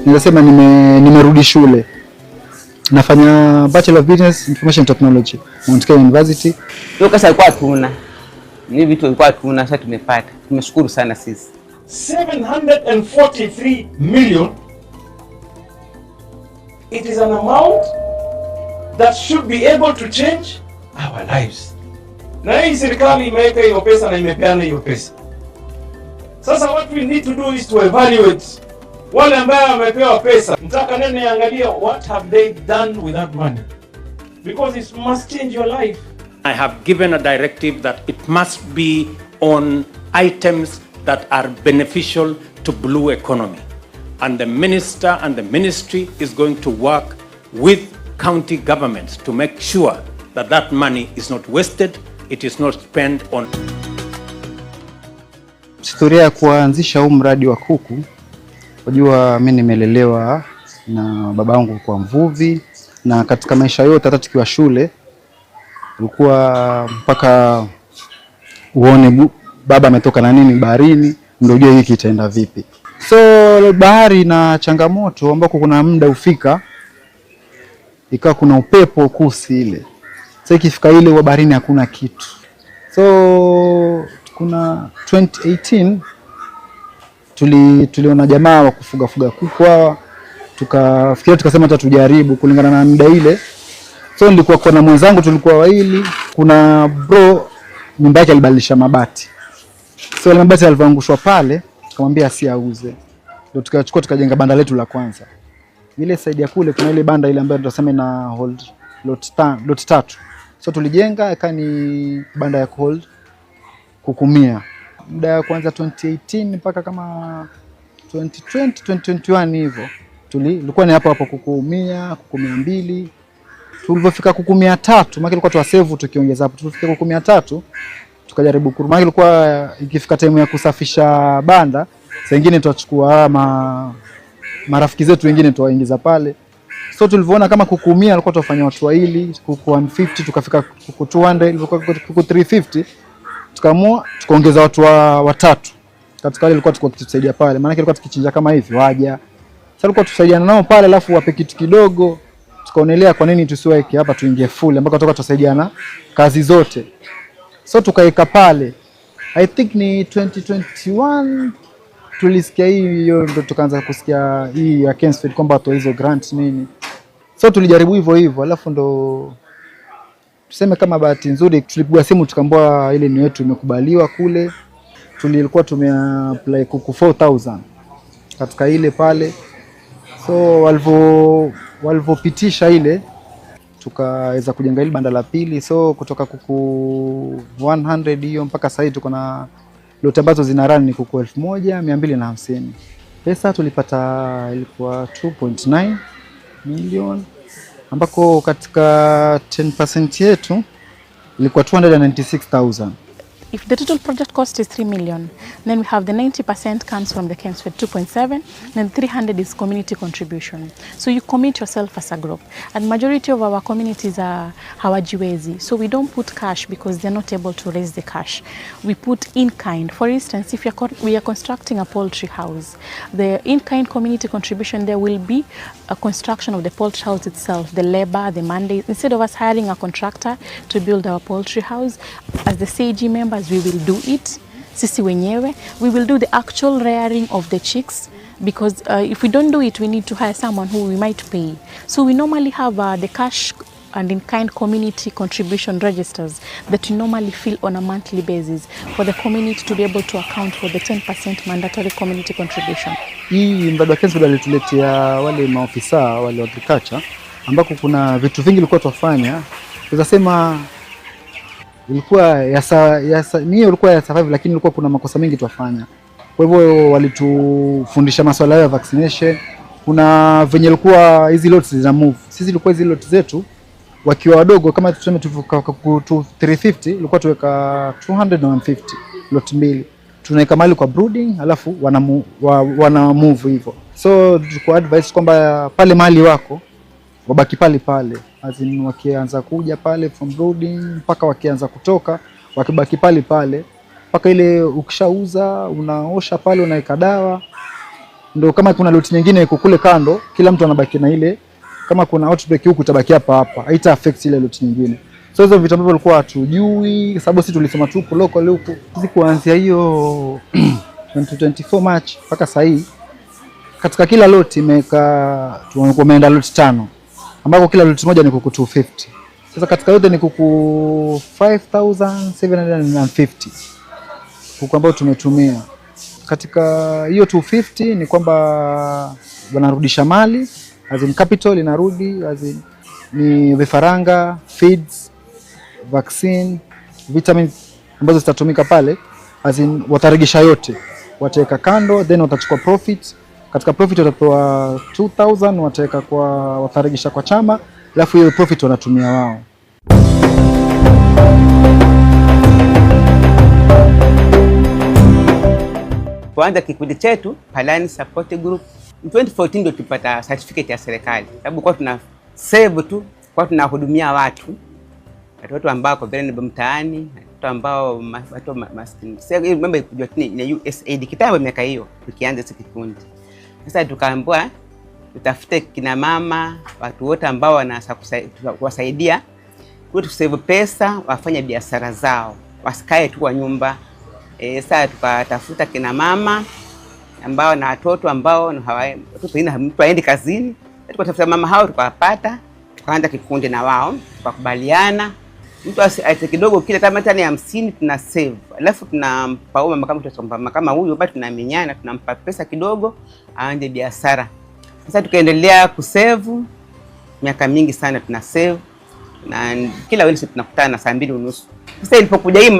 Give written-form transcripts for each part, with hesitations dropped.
Ninasema nimerudi shule. Nafanya Bachelor of Business Information Technology Mutembei University. Hiyo kasa ilikuwa tuna. Ni vitu ilikuwa tuna, sasa tumepata. Tumeshukuru sana sisi. 743 million. It is an amount that should be able to change our lives. Na hii serikali imeweka hiyo pesa na imepeana hiyo pesa. Sasa what we need to do is to evaluate wale ambao wamepewa pesa. Mtaka nene angalia what have they done with that money, because it must change your life. I have given a directive that it must be on items that are beneficial to blue economy, and the minister and the ministry is going to work with county governments to make sure that that money is not wasted, it is not spent on. Historia ya kuanzisha huu mradi wa kuku, unajua mimi nimelelewa na babangu kwa mvuvi, na katika maisha yote hata tukiwa shule ulikuwa mpaka uone baba ametoka na nini baharini ndio ujue hiki itaenda vipi. So bahari na changamoto ambako kuna muda ufika ikawa kuna upepo kusi ile. Sasa ikifika ile wa baharini hakuna kitu. So kuna 2018 tuliona jamaa wa kufuga kuku hawa, tukafikiria tukasema hata tujaribu kulingana na muda ile. So nilikuwa kwa na mwenzangu, tulikuwa wawili. Kuna bro nyumba yake alibadilisha mabati, so ile mabati alivyoangushwa pale tukamwambia asiauze, ndio tukachukua tukajenga banda letu la kwanza. Ile side ya kule kuna ile banda ile ambayo tunasema na hold lot 3. So tulijenga ikani banda ya hold kukumia. Muda ya kwanza 2018 mpaka kama 2021 hivyo tulikuwa ni hapo kukumia 200. Tulipofika 300 maana ilikuwa tuwasave tukiongeza hapo. Tulifika 300 tukajaribu kuruma, ilikuwa ikifika time ya kusafisha banda saa nyingine tuachukua marafiki zetu wengine tuwaingiza pale. So tulivyoona kama kukumia alikuwa tufanya watu wawili, kuku 150 tukafika kuku 200, ilikuwa kuku 350. Tukaamua tukaongeza watu watatu. Katika wale ilikuwa tukitusaidia pale, maana ilikuwa tukichinja kama hivi waja. Sasa ilikuwa tusaidiana nao pale, alafu wape kitu kidogo. Tukaonelea kwa nini tusiweke hapa tuingie full ambako toka tusaidiana kazi zote. So tukaeka pale. I think ni 2021 tulisikia hiyo, ndio tukaanza kusikia hii ya Kensford kwamba watu hizo grant nini. So tulijaribu hivyo alafu ndo tuseme kama bahati nzuri tulipigwa simu tukaambiwa ile ni wetu imekubaliwa kule. Tulikuwa tumeapply kuku 4000 katika ile pale. So walivyopitisha ile tukaweza kujenga ile banda la pili. So kutoka kuku 100 hiyo mpaka sasa tuko na lot ambazo zina run ni kuku 1250. Pesa tulipata ilikuwa 2.9 million, ambako katika 10% yetu ilikuwa 296,000. If the total project cost is 3 million, then we have the 90% comes from the Kensford 2.7, then 300 is community contribution. So you commit yourself as a group. And majority of our communities are hawajiwezi. So we don't put cash because they're not able to raise the cash. We put in-kind. For instance, if we are constructing a poultry house, the in-kind community contribution, there will be a construction of the poultry house itself, the labor, the mandates. Instead of us hiring a contractor to build our poultry house, as the CG members, we will do it. Sisi wenyewe, we will do the actual rearing of the chicks, because if we don't do it, we need to hire someone who we might pay. So we normally have the cash and in-kind community contribution registers that we normally fill on a monthly basis for the community to be able to account for the 10% mandatory community contribution. Hii mradi wa Kensford alituletea wale maofisa wale wa agriculture, ambako kuna vitu vingi ilikuwa tufanya. Tunasema ilikuwa ilikuwa ya survive, lakini ilikuwa kuna makosa mengi tuwafanya. Kwa hivyo walitufundisha masuala ya vaccination. Kuna venye ilikuwa hizi lots zina move. Sisi ilikuwa hizi lots zetu wakiwa wadogo, kama tuseme tuvuka 350, ilikuwa tuweka 200 na 150 lot mbili. Tunaweka mali kwa brooding, alafu wana move hivyo. So tulikuwa advice kwamba pale mali wako wabaki pale pale, azin wakianza kuja pale from brooding mpaka wakianza kutoka wakibaki pale pale mpaka ile ukishauza unaosha pale, unaweka dawa, Ndio kama kuna lot nyingine iko kule kando, kila mtu anabaki na ile, kama kuna outbreak huku tabaki hapa, haita affect ile lot nyingine. So hizo vitu ambavyo walikuwa hatujui, sababu sisi tulisema tu local huku. Sisi kuanzia hiyo 2024 March mpaka sasa hii katika kila lot tumeenda lot 5, ambako kila lot moja ni kuku 250. Sasa katika yote ni kuku 5750 kuku ambao tumetumia. Katika hiyo 250 ni kwamba wanarudisha mali, as in capital inarudi, as in ni vifaranga, feeds, vaccine, vitamin ambazo zitatumika pale, as in wataregesha yote, wataweka kando, then watachukua profit. Katika profit watapewa 2000, wataweka wataregesha kwa chama, alafu hiyo profit wanatumia wao. Kwanza kikundi chetu Palani Support Group 2014 ndio tupata certificate ya serikali, sababu kwa tuna save tu, kwa tunahudumia watu ambao kwa vile mtaani, watu ambao watu maskini. Sasa hiyo mambo ikujua ni USAID kitambo miaka hiyo tukianza hiki kikundi. Sasa tukaambiwa tutafute kina mama, watu wote ambao wanaweza kuwasaidia kwa save pesa, wafanye biashara zao, wasikae tu kwa nyumba. Sasa tukatafuta kina mama ambao na watoto ambao watoto haendi kazini. Tukatafuta mama hao tukawapata, tukaanza kikundi na wao, tukakubaliana mtu aite kidogo kile kama tani 50 tuna save. Alafu tunampa mama kama huyo bado tunamenyana, tunampa pesa kidogo aanze biashara. Sasa tukaendelea kusave miaka mingi sana, tuna save na kila wiki tunakutana saa 2:30. Sasa ilipokuja hii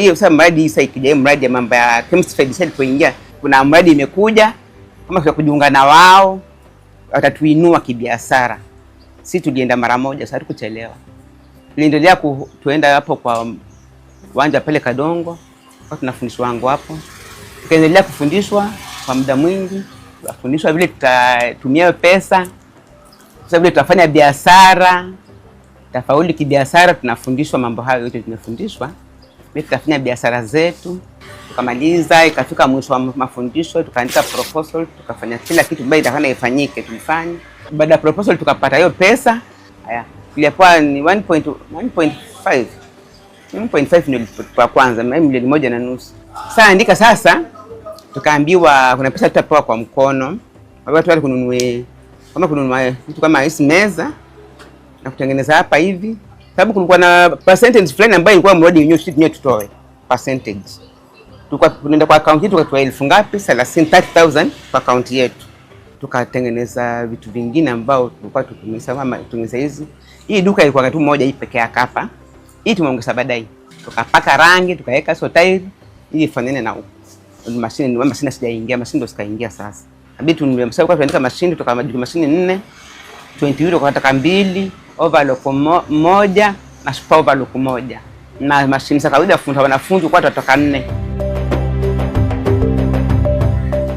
sasa mradi sasa ikija mradi ya mambo ya chemistry design kuingia, kuna mradi imekuja kama kwa kujiunga na wao watatuinua kibiashara. Sisi tulienda mara moja, sasa tukuchelewa. Tuliendelea tuenda hapo kwa uwanja pale Kadongo, kwa tunafundishwa wangu hapo. Tukaendelea kufundishwa kwa muda mwingi, tunafundishwa vile tutatumia pesa, sasa vile tutafanya biashara, tafauli kibiashara. Tunafundishwa mambo hayo yote, tumefundishwa vile tutafanya biashara zetu. Tukamaliza, ikafika mwisho wa mafundisho, tukaandika proposal, tukafanya kila kitu baada itakana ifanyike tulifanya. Baada ya proposal tukapata hiyo pesa. Haya, ilikuwa ni 1.5 ndio kwa kwanza, milioni 1.5. Sasa andika sasa, tukaambiwa kuna pesa tutapewa kwa mkono. Watu wale kununua vitu kama hizi meza na kutengeneza hapa hivi. Sababu kulikuwa na percentage fulani ambayo ilikuwa mradi wenyewe tutoe percentage. Tunaenda kwa account yetu tukatoa 1000 ngapi, 30,000 kwa account yetu. Tukatengeneza vitu vingine ambao tulikuwa tumetengeneza hizi. Hii duka ilikuwa tu moja hii pekee yake hapa. Hii tumeongeza baadaye. Tukapaka rangi, tukaweka sotail ili ifanane na mashine sijaingia, mashine ndo sikaingia sasa. Habitu nimemsema kwa tuandika mashine, tukamajika mashine 4, 20 euro kwa taka 2, overlock moja na super overlock moja. Na mashine za kawaida wanafunzi kwa tutatoka 4.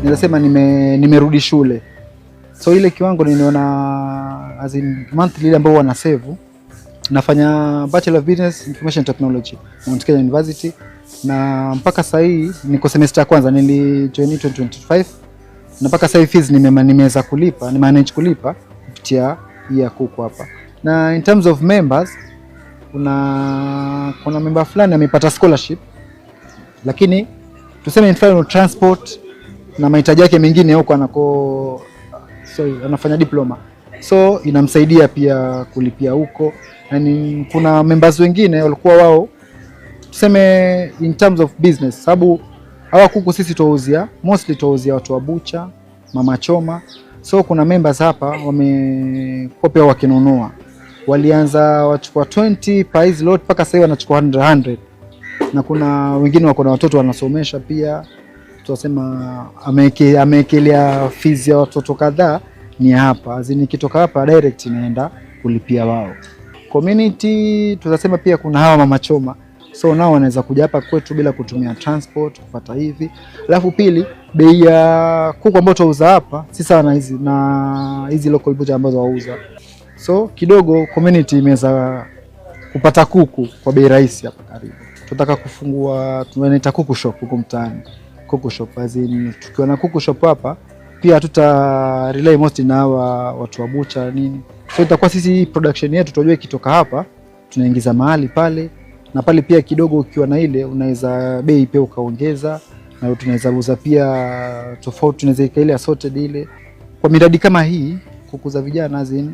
Nilisema nimerudi shule. So ile kiwango niliona as in monthly ile ambao wana save. Nafanya Bachelor of Business Information Technology Mount Kenya University, na mpaka sasa hii niko semester ya kwanza, nilijoin 2025 na mpaka sasa hivi fees nimeweza kulipa, manage kulipa kupitia ya kuku hapa. Na in terms of members, kuna member fulani amepata scholarship, lakini tuseme in final transport na mahitaji yake mengine huko anafanya diploma, so inamsaidia pia kulipia huko. Na kuna members wengine walikuwa wao tuseme in terms of business, sababu hawa kuku sisi tuwauzia mostly watu wa bucha, mama choma. So kuna members hapa wamekopia wakinunua, walianza wachukua 20 per each lot mpaka sasa wanachukua 100. Na kuna wengine wako na watoto wanasomesha pia, tunasema ameekelea fees ya watoto kadhaa ni hapa, nikitoka hapa direct inaenda kulipia wao. Community tunasema pia kuna hawa mama choma, so nao wanaweza kuja hapa kwetu bila kutumia transport kupata hivi. Alafu pili, bei ya kuku ambao tunauza hapa si sawa na hizi local butcher ambazo wauza, so kidogo community imeweza kupata kuku kwa bei rahisi hapa karibu. Tunataka kufungua, tunaita kuku shop huko mtaani. Kuku shop, tukiwa na kuku shop hapa pia tuta rely mostly na watu wa bucha nini. So itakuwa sisi production yetu tunajua ikitoka hapa tunaingiza mahali pale, na pale pia kidogo ukiwa na ile unaweza bei pia ukaongeza, na tunaweza uza pia tofauti, tunaweza ile assorted ile. Kwa miradi kama hii kukuza vijana zini,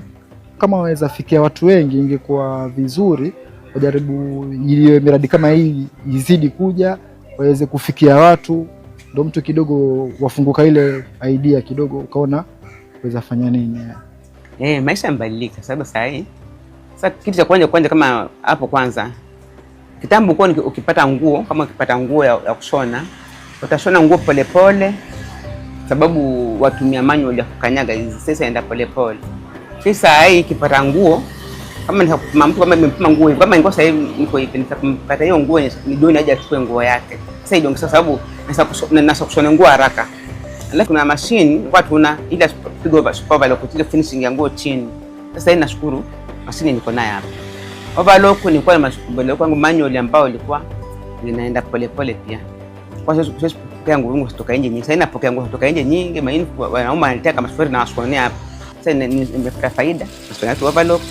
kama waweza fikia watu wengi ingekuwa vizuri. Wajaribu ile miradi kama hii izidi kuja, waweze kufikia watu, ndio mtu kidogo wafunguka ile idea kidogo, ukaona waweza fanya nini. Maisha yamebadilika sababu sasa kitu cha kwanza kama hapo kwanza kitambo kwa ukipata nguo, kama ukipata nguo ya kushona, utashona nguo polepole sababu watumia manual ya kukanyaga hizi, sasa enda polepole. Sasa ukipata nguo kama mtu kama nimepima nguo kama ingekuwa sasa niko hivi nitapata hiyo nguo ni doni aje achukue nguo yake. Sasa ndio sababu nasa kushona nguo haraka. Alafu kuna machine watu una ile pigo overlock ile finishing ya nguo chini. Sasa hii nashukuru machine niko nayo hapa. Overlock ni kwa mashukuru kwangu manual ambao ilikuwa inaenda polepole pia. Kwa sababu pokea nguo kutoka nje nyingi. Sasa napokea nguo kutoka nje nyingi, maana wanaomba anataka mashauri na washonea hapa. Sasa nimepata faida. Nashona tu overlock,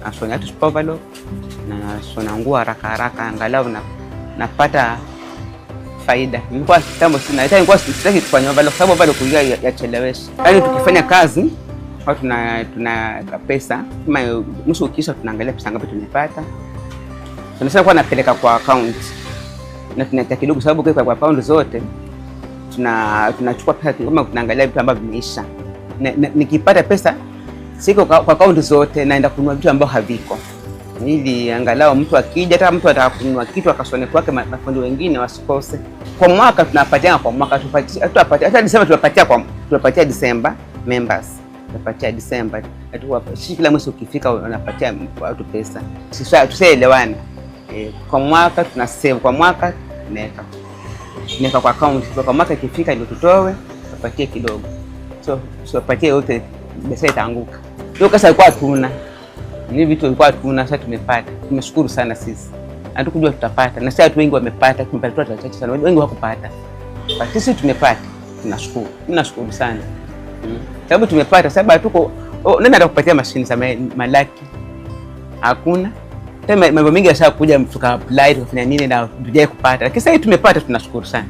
nashona tu overlock, na nashona nguo haraka angalau napata faida. Nilikuwa kitambo sina, hata nilikuwa sitaki kufanya overlock sababu overlock kuingia yachelewesha. Yaani tukifanya kazi kwa tuna pesa, kama mwisho ukisha tunaangalia pesa ngapi tumepata. Tunasema kwa napeleka kwa account. Na tunataka kidogo sababu kwa account zote tunachukua pesa kama tunaangalia vitu ambavyo vimeisha. Nikipata pesa siko kwa account zote naenda kununua vitu ambavyo haviko. Ili angalau mtu akija, hata mtu ataka kununua kitu akasone kwake, mafundi wengine wasikose. Kwa mwaka tunapatia kwa mwaka tupatie hata Desemba tunapatia Desemba members. Tunapatia Desemba. Kila mwezi ukifika unapatia watu pesa. Sisi tusielewana. Kwa mwaka tuna save, kwa mwaka tunaweka kwa account. Kwa mwaka ikifika ndio tutoe, tupatie kidogo. So tupatie yote pesa itaanguka. Ndio kasa ilikuwa tuna ni vitu vilikuwa tuna, sasa tumepata. Tumeshukuru sana sisi. Hatukujua tutapata. Na sasa watu wengi wamepata, tumepata watu wachache sana. Wengi hawakupata. Sisi tumepata. Tunashukuru. Tunashukuru sana. Sababu tumepata, sababu hatuko nani atakupatia mashine za malaki? Hakuna. Tena mambo mengi yasha kuja mtuka apply tukafanya nini na tujai kupata. Lakini sasa tumepata, tunashukuru sana.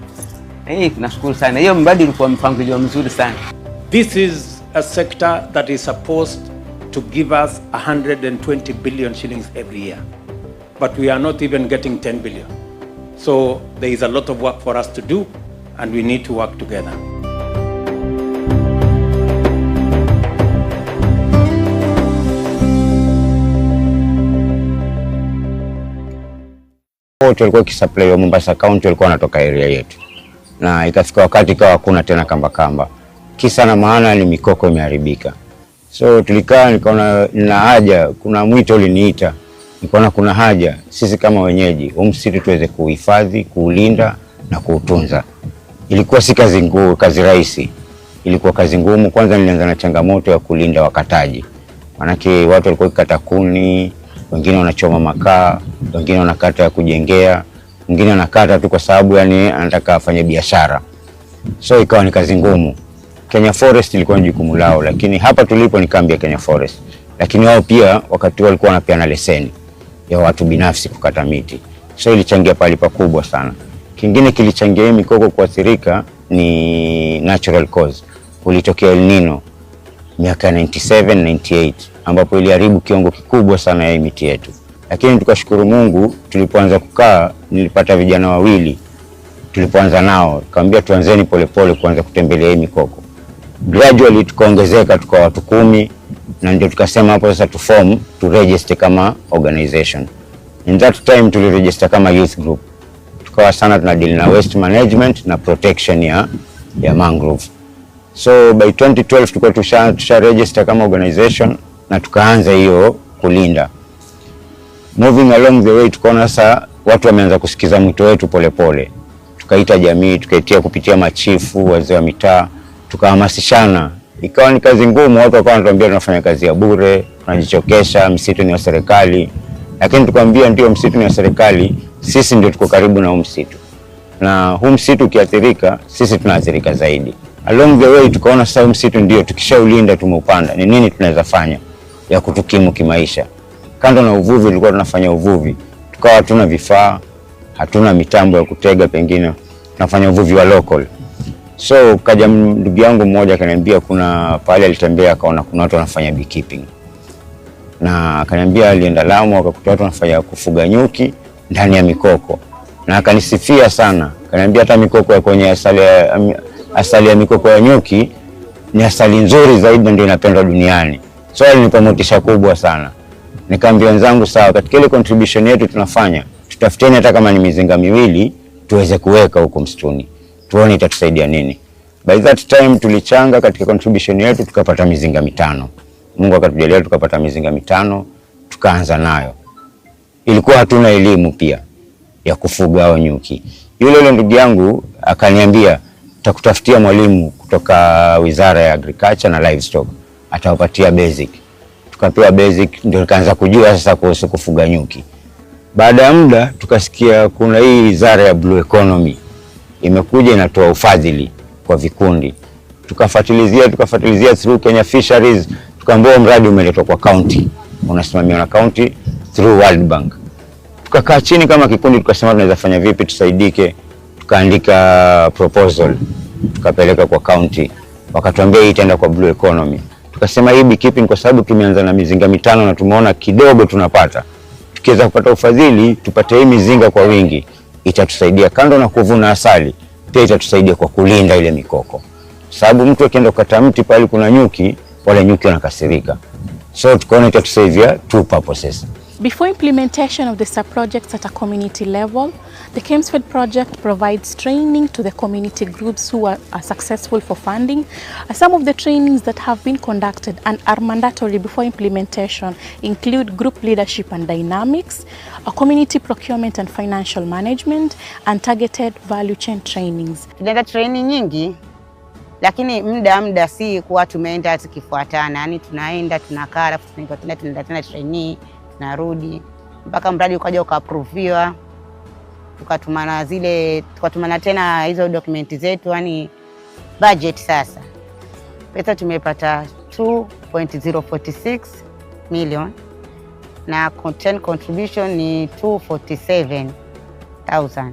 Tunashukuru sana. Hiyo mradi ulikuwa mpangilio mzuri sana. This is a sector that is supposed to give us 120 billion shillings every year. But we are not even getting 10 billion. So there is a lot of work for us to do, and we need to work together. Tulikuwa kisupply wa Mombasa County walikuwa wanatoka area yetu. Na ikafika wakati ikawa hakuna tena kamba. Kisa na maana ni mikoko imeharibika. So tulikaa nikaona nina haja, kuna mwito uliniita. Nikaona kuna haja sisi kama wenyeji msitu tuweze kuhifadhi, kuulinda na kuutunza. Ilikuwa si kazi ngumu, kazi rahisi. Ilikuwa kazi ngumu. Kwanza nilianza na changamoto ya kulinda wakataji. Maanake watu walikuwa kukata kuni, wengine wanachoma makaa, wengine wanakata ya kujengea, wengine wanakata tu kwa sababu yani anataka afanye biashara. So ikawa ni kazi ngumu. Kenya Forest ilikuwa ni jukumu lao, lakini hapa tulipo ni kambi ya Kenya Forest. Lakini wao pia wakati walikuwa wanapeana leseni ya watu binafsi kukata miti. So ilichangia pale pakubwa sana. Kingine kilichangia hii mikoko kuathirika ni natural cause. Kulitokea El Nino miaka 97 98 ambapo iliharibu kiwango kikubwa sana ya miti yetu. Lakini tukashukuru Mungu, tulipoanza kukaa nilipata vijana wawili. Tulipoanza nao kaambia tuanzeni polepole kuanza kutembelea hii mikoko. Gradually tukaongezeka tukawa watu 10, na ndio tukasema hapo sasa to register kama organization. In that time tuliregister kama youth group. Tukawa sana tunadeal na waste management na protection ya mangrove. So by 2012 tulikuwa tusha register kama organization na tukaanza hiyo kulinda. Moving along the way tukaona sasa watu wameanza kusikiza mwito wetu polepole. Tukaita jamii, tukaitia kupitia machifu, wazee wa mitaa, tukahamasishana. Ikawa ni kazi ngumu, watu wakawa wanatuambia tunafanya kazi ya bure, tunajichokesha, msitu ni wa serikali. Lakini tukamwambia ndio msitu ni wa serikali, sisi ndio tuko karibu na msitu. Na huu msitu ukiathirika, sisi tunaathirika zaidi. Along the way tukaona sasa msitu ndio tukishaulinda tumeupanda, ni nini tunaweza fanya ya kutukimu kimaisha. Kando na uvuvi, tulikuwa tunafanya uvuvi, tukawa hatuna vifaa, hatuna mitambo ya kutega, pengine tunafanya uvuvi wa local. So kaja ndugu yangu mmoja akaniambia kuna pale alitembea akaona kuna watu wanafanya beekeeping. Na akaniambia alienda Lamu akakuta watu wanafanya kufuga nyuki ndani ya mikoko. Na akanisifia sana. Akaniambia hata mikoko ya kwenye asali ya mikoko ya nyuki ni asali nzuri zaidi ndio inapendwa duniani. So alinipa motisha kubwa sana. Nikamwambia wenzangu sawa, katika ile contribution yetu tunafanya, tutafuteni hata kama ni mizinga miwili tuweze kuweka huko msituni. Tuone itatusaidia nini. By that time tulichanga katika contribution yetu tukapata mizinga 5. Mungu akatujalia tukapata mizinga 5, tukaanza nayo. Ilikuwa hatuna elimu pia ya kufuga hao nyuki. Yule ndugu yangu akaniambia tutakutafutia mwalimu kutoka Wizara ya Agriculture na Livestock, atawapatia basic. Tukapewa basic, ndio nikaanza kujua sasa kuhusu kufuga nyuki. Baada ya muda tukasikia kuna hii wizara ya Blue Economy imekuja inatoa ufadhili kwa vikundi. Tukafuatilizia through Kenya Fisheries, tukaambiwa mradi umeletwa kwa county, unasimamiwa na county through World Bank. Tukakaa chini kama kikundi tukasema tunaweza fanya vipi tusaidike. Tukaandika proposal, tukapeleka kwa county, wakatuambia hii itaenda kwa Blue Economy. Tukasema hii beekeeping kwa sababu tumeanza na mizinga 5 na tumeona kidogo tunapata, tukiweza kupata ufadhili tupate hii mizinga kwa wingi, itatusaidia kando na kuvuna asali, pia itatusaidia kwa kulinda ile mikoko. Sababu mtu akienda kukata mti pale kuna nyuki, wale nyuki wanakasirika. So tukaona itatusaidia two purposes. Before implementation of the sub-projects at a community level, the KEMSFED project provides training to the community groups who are successful for funding. Some of the trainings that have been conducted and are mandatory before implementation include group leadership and dynamics, community procurement and financial management, and targeted value chain trainings. Tunaenda training nyingi, lakini muda si kuwa tumeenda tukifuatana. Yani tunaenda tunakaa, tunaenda tena trainee, tunarudi mpaka mradi ukaja ukaapproviwa, tukatumana tena hizo dokumenti zetu, yani budget. Sasa pesa tumepata 2.046 million na content contribution ni 247,000.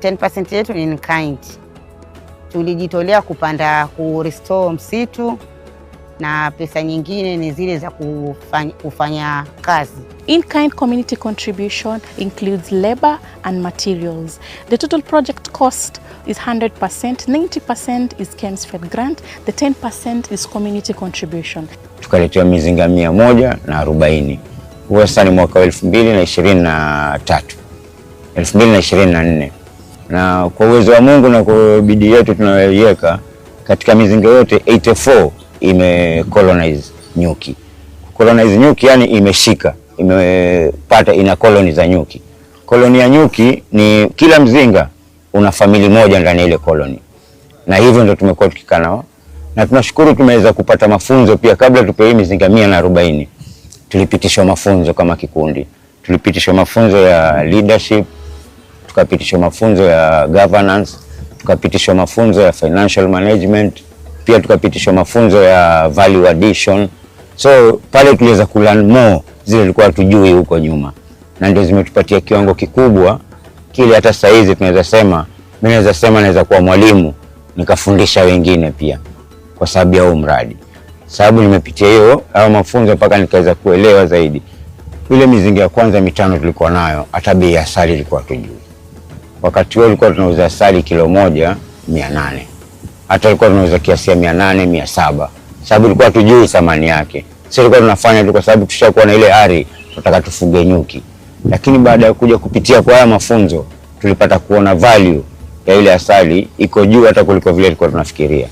10% yetu ni in kind. Tulijitolea kupanda restore msitu na pesa nyingine ni zile za kufanya kazi. In-kind community contribution includes labor and materials. The total project cost is 100%, 90% is KEMSFED grant, the 10% is community contribution. Tukaletewa mizinga 140. Huwa sasa ni mwaka 2023, 2024. Na kwa uwezo wa Mungu na kwa bidii yetu tunayoiweka, katika mizinga yote 84 ime-colonize nyuki. Colonize nyuki yani imeshika, imepata ina colony za nyuki. Colony ya nyuki ni kila mzinga una famili moja ndani ile colony. Na hivyo ndio tumekuwa tukikaa nao. Na tunashukuru tumeweza kupata mafunzo pia kabla tupewe mizinga 140. Tulipitishwa mafunzo kama kikundi. Tulipitishwa mafunzo ya leadership, tukapitishwa mafunzo ya governance, tukapitishwa mafunzo ya financial management, pia tukapitishwa mafunzo ya value addition. So pale tuliweza kulearn more zile tulikuwa tujui huko nyuma, na ndio zimetupatia kiwango kikubwa kile hata sasa hizi tunaweza sema, mimi naweza sema naweza kuwa mwalimu nikafundisha wengine pia kwa sababu ya huu mradi. Sababu nimepitia hiyo au mafunzo mpaka nikaweza kuelewa zaidi. Ile mizinga ya kwanza 5 tulikuwa nayo, hata bei ya asali ilikuwa tujui. Wakati huo tulikuwa tunauza asali kilo moja 800. Hata tulikuwa tunauza kiasi ya 800, 700. Sababu tulikuwa tujui thamani yake. Sisi tulikuwa tunafanya tu kwa sababu tushakuwa na ile ari tunataka tufuge nyuki. Lakini baada ya kuja kupitia kwa haya mafunzo tulipata kuona value ya ile asali iko juu hata kuliko vile tulikuwa tunafikiria.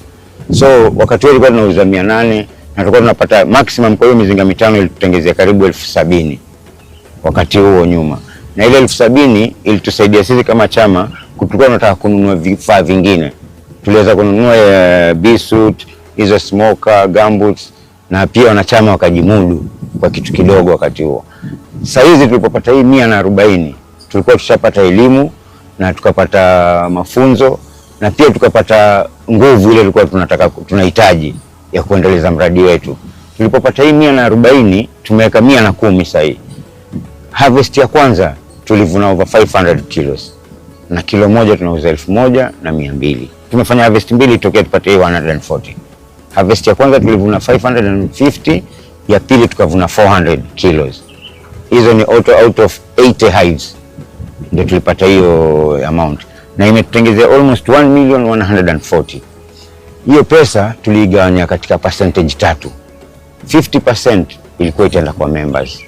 So wakati huo tulikuwa tunauza 800 na tulikuwa tunapata maximum kwa hiyo mizinga 5 ilitutengezea karibu 70,000 wakati huo nyuma. Na ile 70,000 ilitusaidia sisi kama chama kutukua tunataka kununua vifaa vingine. Tuliweza kununua bee-suit, hizo smoker, gumboots, na pia wanachama wakajimudu kwa kitu kidogo wakati huo. Sasa hizi tulipopata hii 140, tulikuwa tushapata elimu na tukapata mafunzo na pia tukapata nguvu ile tulikuwa tunahitaji ya kuendeleza mradi wetu. Tulipopata hii 140 tumeweka 110 sasa hii. Harvest ya kwanza tulivuna over 500 kilos. Na kilo moja tunauza 1,200. Tumefanya harvest mbili tokea tupate 140. Harvest ya kwanza tulivuna 550, ya pili tukavuna 400 kilos. Hizo ni out of 80 hives. Ndio tulipata hiyo amount. Na imetutengezea almost 1,140,000. Hiyo pesa tuligawanya katika percentage tatu. 50% ilikuwa itaenda kwa members.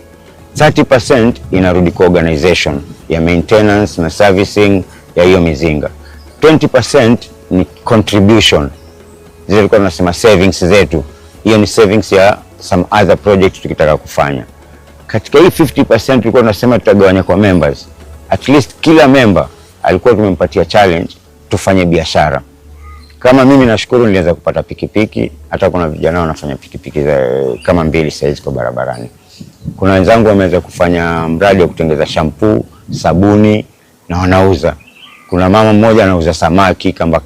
30% inarudi kwa organization ya maintenance na servicing ya hiyo mizinga. 20% ni contribution. Zile tulikuwa tunasema savings zetu. Hiyo ni savings ya some other projects tukitaka kufanya. Katika hii 50% tulikuwa tunasema tutagawanya kwa members. At least kila member alikuwa tumempatia challenge tufanye biashara. Kama mimi nashukuru niliweza kupata pikipiki, hata kuna vijana wanafanya pikipiki kama 2 size kwa barabarani. Kuna wenzangu wameweza kufanya mradi wa kutengeza shampoo, sabuni na wanauza. Kuna mama mmoja anauza samaki kamba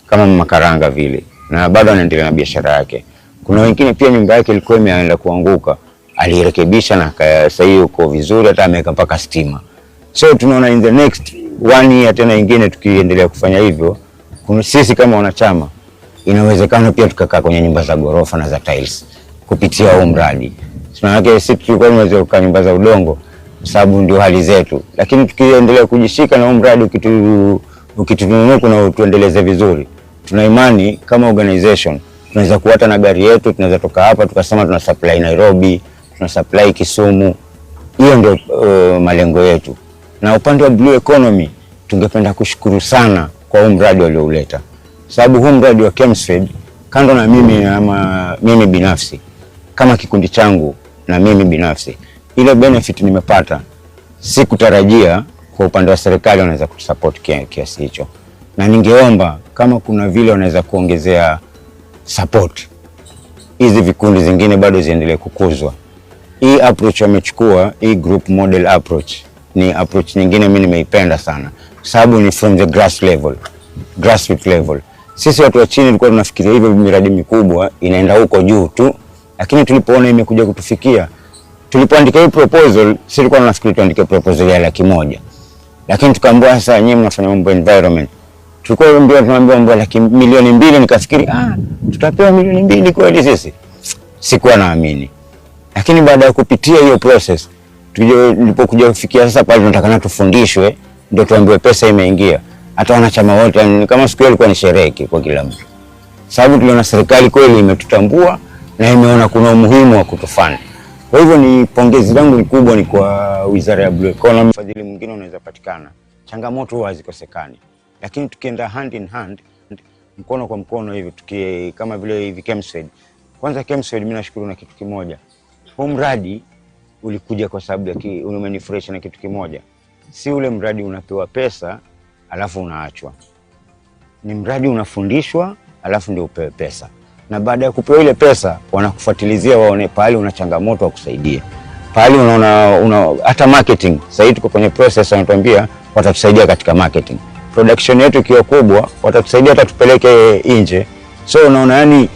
kama makaranga vile, na bado anaendelea na biashara yake. Kuna wengine pia nyumba yake ilikuwa imeanza kuanguka, alirekebisha na sasa hiyo uko vizuri, hata ameweka mpaka stima. So tunaona in the next 1 year tena ingine tukiendelea kufanya hivyo, sisi kama wanachama inawezekana pia tukakaa kwenye nyumba za gorofa na za tiles kupitia huu mradi. Maana sisi tulikuwa tunaweza kukaa nyumba za udongo sababu ndio hali zetu, lakini tukiendelea kujishika na huu mradi ukitununua kuna tuendeleze vizuri. Tuna imani kama organization tunaweza kuata na gari yetu, tunaweza toka hapa tukasema tuna supply Nairobi, tuna supply Kisumu. Hiyo ndio malengo yetu. Na upande wa blue economy tungependa kushukuru sana kwa huu mradi waliouleta. Sababu huu mradi wa Kemsfed, kando na mimi binafsi kama kikundi changu na mimi binafsi, ile benefit nimepata sikutarajia kwa upande wa serikali wanaweza kutusupport kiasi hicho. Na ningeomba kama kuna vile wanaweza kuongezea support, hizi vikundi zingine bado ziendelee kukuzwa. Hii approach wamechukua, hii group model approach, ni approach nyingine mimi nimeipenda sana. Sababu ni from the grassroots level. Sisi watu wa chini tulikuwa tunafikiria hivyo miradi mikubwa inaenda huko juu tu, lakini tulipoona imekuja kutufikia, tulipoandika hii proposal, sisi tulikuwa tunafikiri tuandike proposal ya 100,000. Lakini tukaambiwa sasa nyinyi mnafanya mambo environment. Tulikuwa tunaambiwa mambo ya 2,000,000, nikafikiri tutapewa 2,000,000 kweli sisi. Sikuwa naamini. Lakini baada ya kupitia hiyo process, tulipokuja kufikia sasa pale tunataka tufundishwe, ndio tuambiwe pesa imeingia. Hata wanachama wote kama siku ilikuwa ni sherehe kwa kila mtu. Sababu tuliona serikali kweli imetutambua na imeona kuna umuhimu wa kutufanya. Kwa hivyo ni pongezi langu ni kubwa ni kwa Wizara ya Blue Economy. Fadhili mwingine unaweza patikana. Changamoto huwa hazikosekani. Lakini tukienda hand in hand, mkono kwa mkono hivi kama vile hivi Kemsfed. Kwanza Kemsfed mimi nashukuru na kitu kimoja. Huu mradi ulikuja kwa sababu ya umenifurahisha na kitu kimoja. Si ule mradi unapewa pesa alafu unaachwa. Ni mradi unafundishwa alafu ndio upewe pesa. Na baada ya kupewa ile pesa wanakufuatilizia waone pale una changamoto wakusaidie. Pale unaona hata marketing. Sasa hivi tuko kwenye process wanatuambia watatusaidia katika marketing. Production yetu ikiwa kubwa watatusaidia hata tupeleke nje. So unaona yani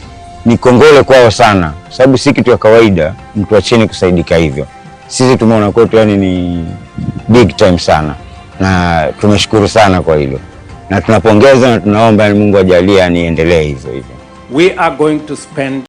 ni kongole kwao sana. Sababu si kitu ya kawaida mtu wa chini kusaidika hivyo. Sisi tumeona kwetu yani ni big time sana. Na tumeshukuru sana kwa hilo. Na tunapongeza na tunaomba Mungu ajalie aniendelee hivyo hivyo. We are going to spend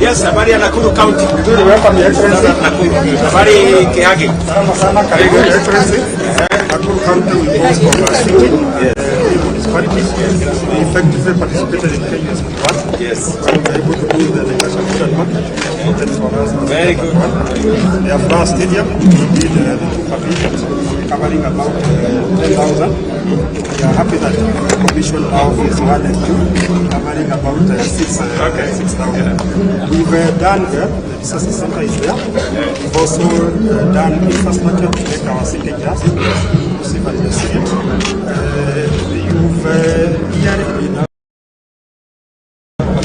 Yes, habari ya Nakuru County. Nzuri, welcome your excellency. Habari Kihagi. Sana karibu your excellency. Nakuru County will boast of 60 municipalities. We effectively participated in Kenya's one. Yes. We were able to do the Naivasha market. That's for us. Very good. The Affordability Stadium, we did the two pavilions covering about 10,000. We are happy that the commission now phase 1 and 2 covering about 6,000. We've done the resource center is there. We've also done infrastructure to make our city just inclusive and resilient. You've been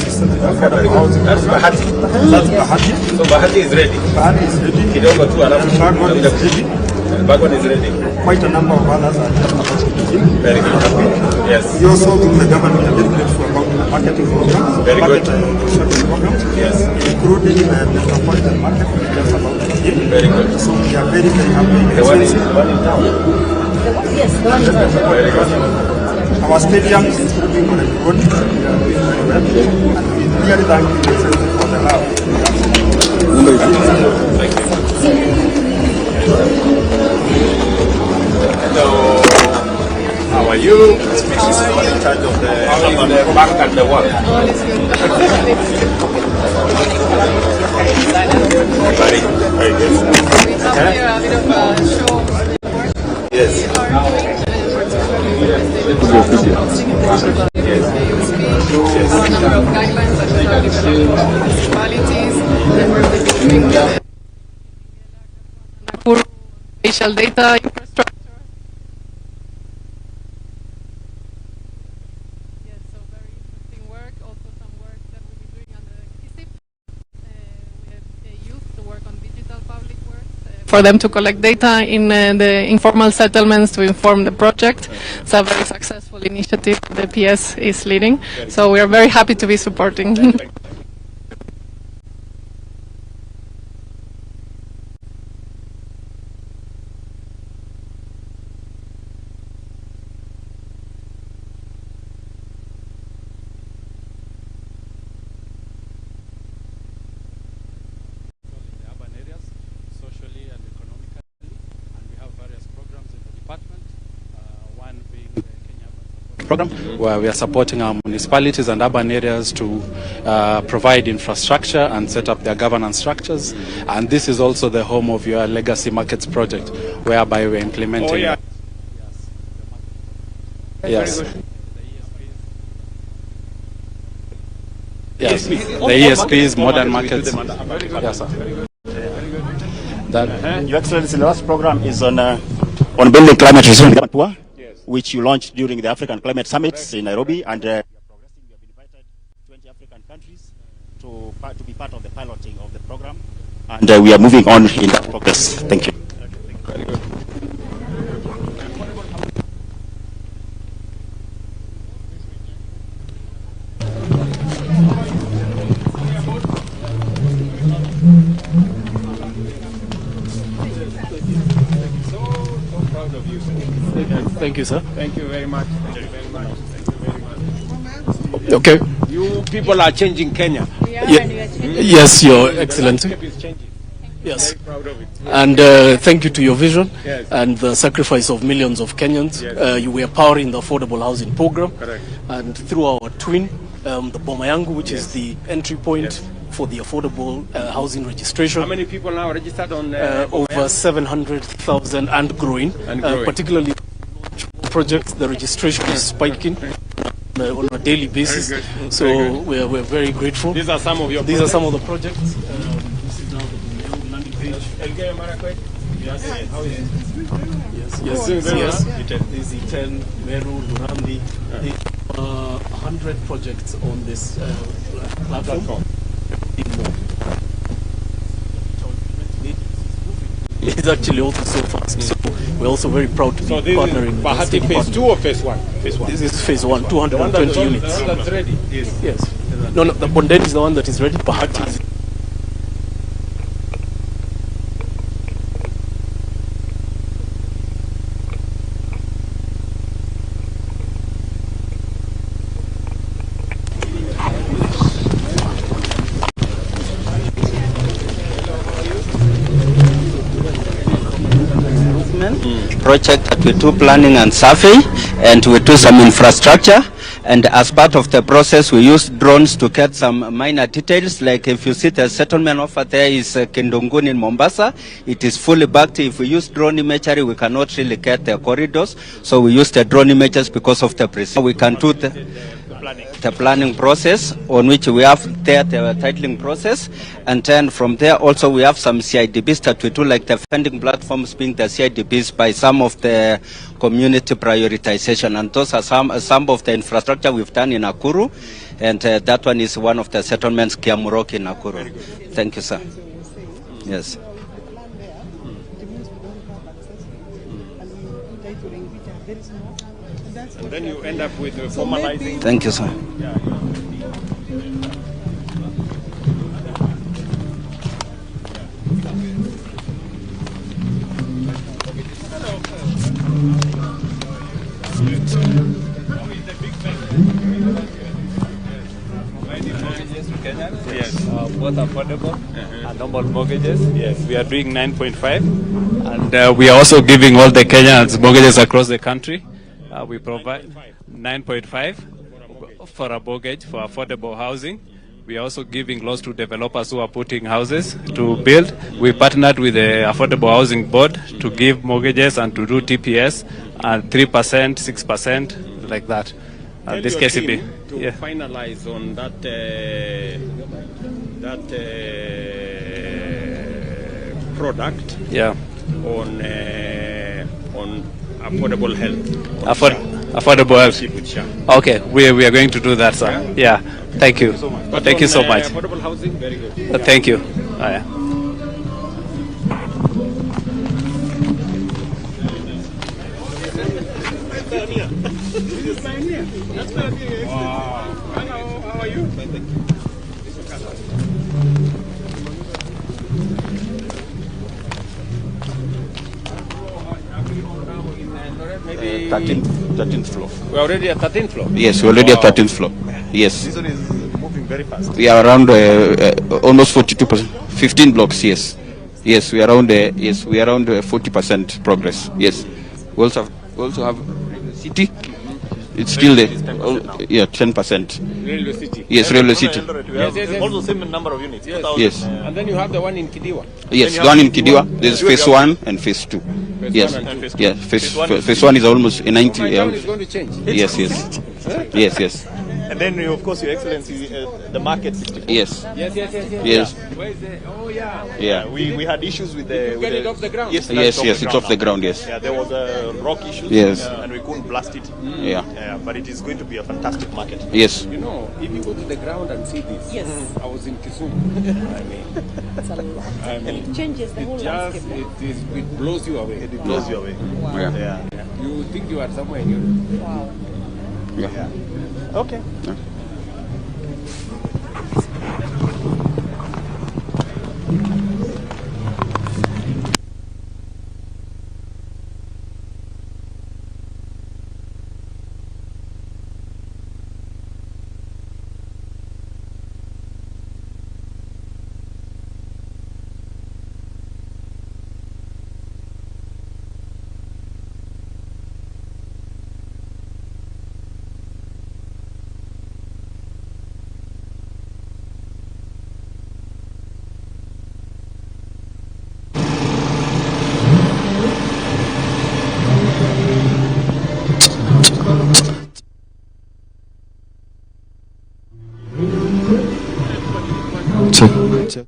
that's Bahati. That's Bahati. So Bahati is ready. Bahati is ready. Kidogo tu alafu Bagwan is ready. Bagwan is ready. Quite a number of others are just about to begin. Very good. Yes. We also with the government are very grateful about the marketing program. Very good. Program. Yes. Including the metropolitan market, which is just about to begin. Very good. So we are very, very happy. The one in town. Yes. Very good. Our stadium is improving on every road. We are doing very well. And we really thank you for the love. Thank you. Hello. How are you? This is all in charge of the bank and the work. Very good. We have here a bit of a show. Yes. Number of guidelines that we are developing for municipalities, and we're doing the Nakuru spatial data infrastructure. Yes, so very interesting work. Also some work that we'll be doing under KISIP with youth to work on digital public works. For them to collect data in the informal settlements to inform the project. It's a very successful initiative the PS is leading. So we are very happy to be supporting. program where we are supporting our municipalities and urban areas to provide infrastructure and set up their governance structures. And this is also the home of your legacy markets project, whereby we're implementing. Oh, yeah. Yes. Yes, the ESPs, modern markets. Yes, sir. Your Excellency, the last program is on building climate resilient poor, which you launched during the African Climate Summits in Nairobi, and we are progressing. We have invited 20 African countries to be part of the piloting of the program, and we are moving on in that progress. Thank you. Very good. Thank you, sir. Thank you very much. Thank you very much. Thank you very much. Okay. You people are changing Kenya. Yes, Your Excellency. Yes. Very proud of it. And thank you to your vision and the sacrifice of millions of Kenyans. You were powering the affordable housing program. Correct. And through our twin, the Boma Yangu, which is the entry point for the affordable housing registration. How many people now registered on over 700,000 and growing. Particularly projects, the registration is spiking on a daily basis. So we're very grateful. These are some of your These projects? are some of the projects. This is now the landing page. Yes. How is it? Yes. This is 10 Meru, Lurambi. 100 projects on this platform. is actually also so fast. So we're also very proud to be partnering with Bahati phase 2 or phase 1? Phase 1. This is phase 1, 220 units. That's ready. Yes. No, the Bonded is the one that is ready. Bahati is project that we do planning and survey, and we do some infrastructure. And as part of the process, we use drones to get some minor details. Like if you see the settlement over there is Kindunguni in Mombasa, it is fully backed. If we use drone imagery, we cannot really get the corridors. So we use the drone images because of the precision. We can do the planning process, on which we have there the titling process, and then from there also we have some CIDBs that we do, like the funding platforms being the CIDBs by some of the community prioritization, and those are some of the infrastructure we've done in Nakuru, and that one is one of the settlements, Kiamuroki in Nakuru. Thank you, sir. Yes. And then you end up with formalizing. Thank you, sir. Yes, both affordable and normal mortgages. Yes, we are doing 9.5, and we are also giving all the Kenyans mortgages across the country. We provide 9.5 for a mortgage for affordable housing. We are also giving loans to developers who are putting houses to build. We partnered with the Affordable Housing Board to give mortgages and to do TPS and 3%, 6%, like that. This KCB. To finalize on that product. Yeah. On affordable health. Affordable health. Okay, we are going to do that, sir. Yeah. Thank you. Thank you so much. Affordable housing, very good. Thank you. Yeah. Wow. Hello, how are you? Maybe 13th floor. We're already at 13th floor? Yes, we're already at 13th floor. Yes. This one is moving very fast. We are around almost 42%. 15 blocks, yes. Yes, we are around 40% progress. Yes. We also have city. It's still there. 10%. Railway City. Yes, Railway City. Yes. Also same number of units. Yes. And then you have the one in Kidiwa. Yes, the one in Kidiwa. There's phase 1 and phase 2. Yes. Yeah. Phase 1 is almost 90. Is going to change. Yes. Yes. And then, of course, Your Excellency, the market 64. Yes. Yes. Where is the? Oh yeah. Yeah. We had issues with the. Get it off the ground. Yes. It's off the ground. Yes. Yeah, there was a rock issue. Yes. And we couldn't blast it. Yeah. But it is going to be a fantastic market. Yes. You know, if you go to the ground and see this. Yes. I was in Kisumu. I mean, it changes the whole landscape. It blows you away. It blows you away. Wow. Yeah. You think you are somewhere in Europe. Wow. Yeah. Okay. Yeah. Check.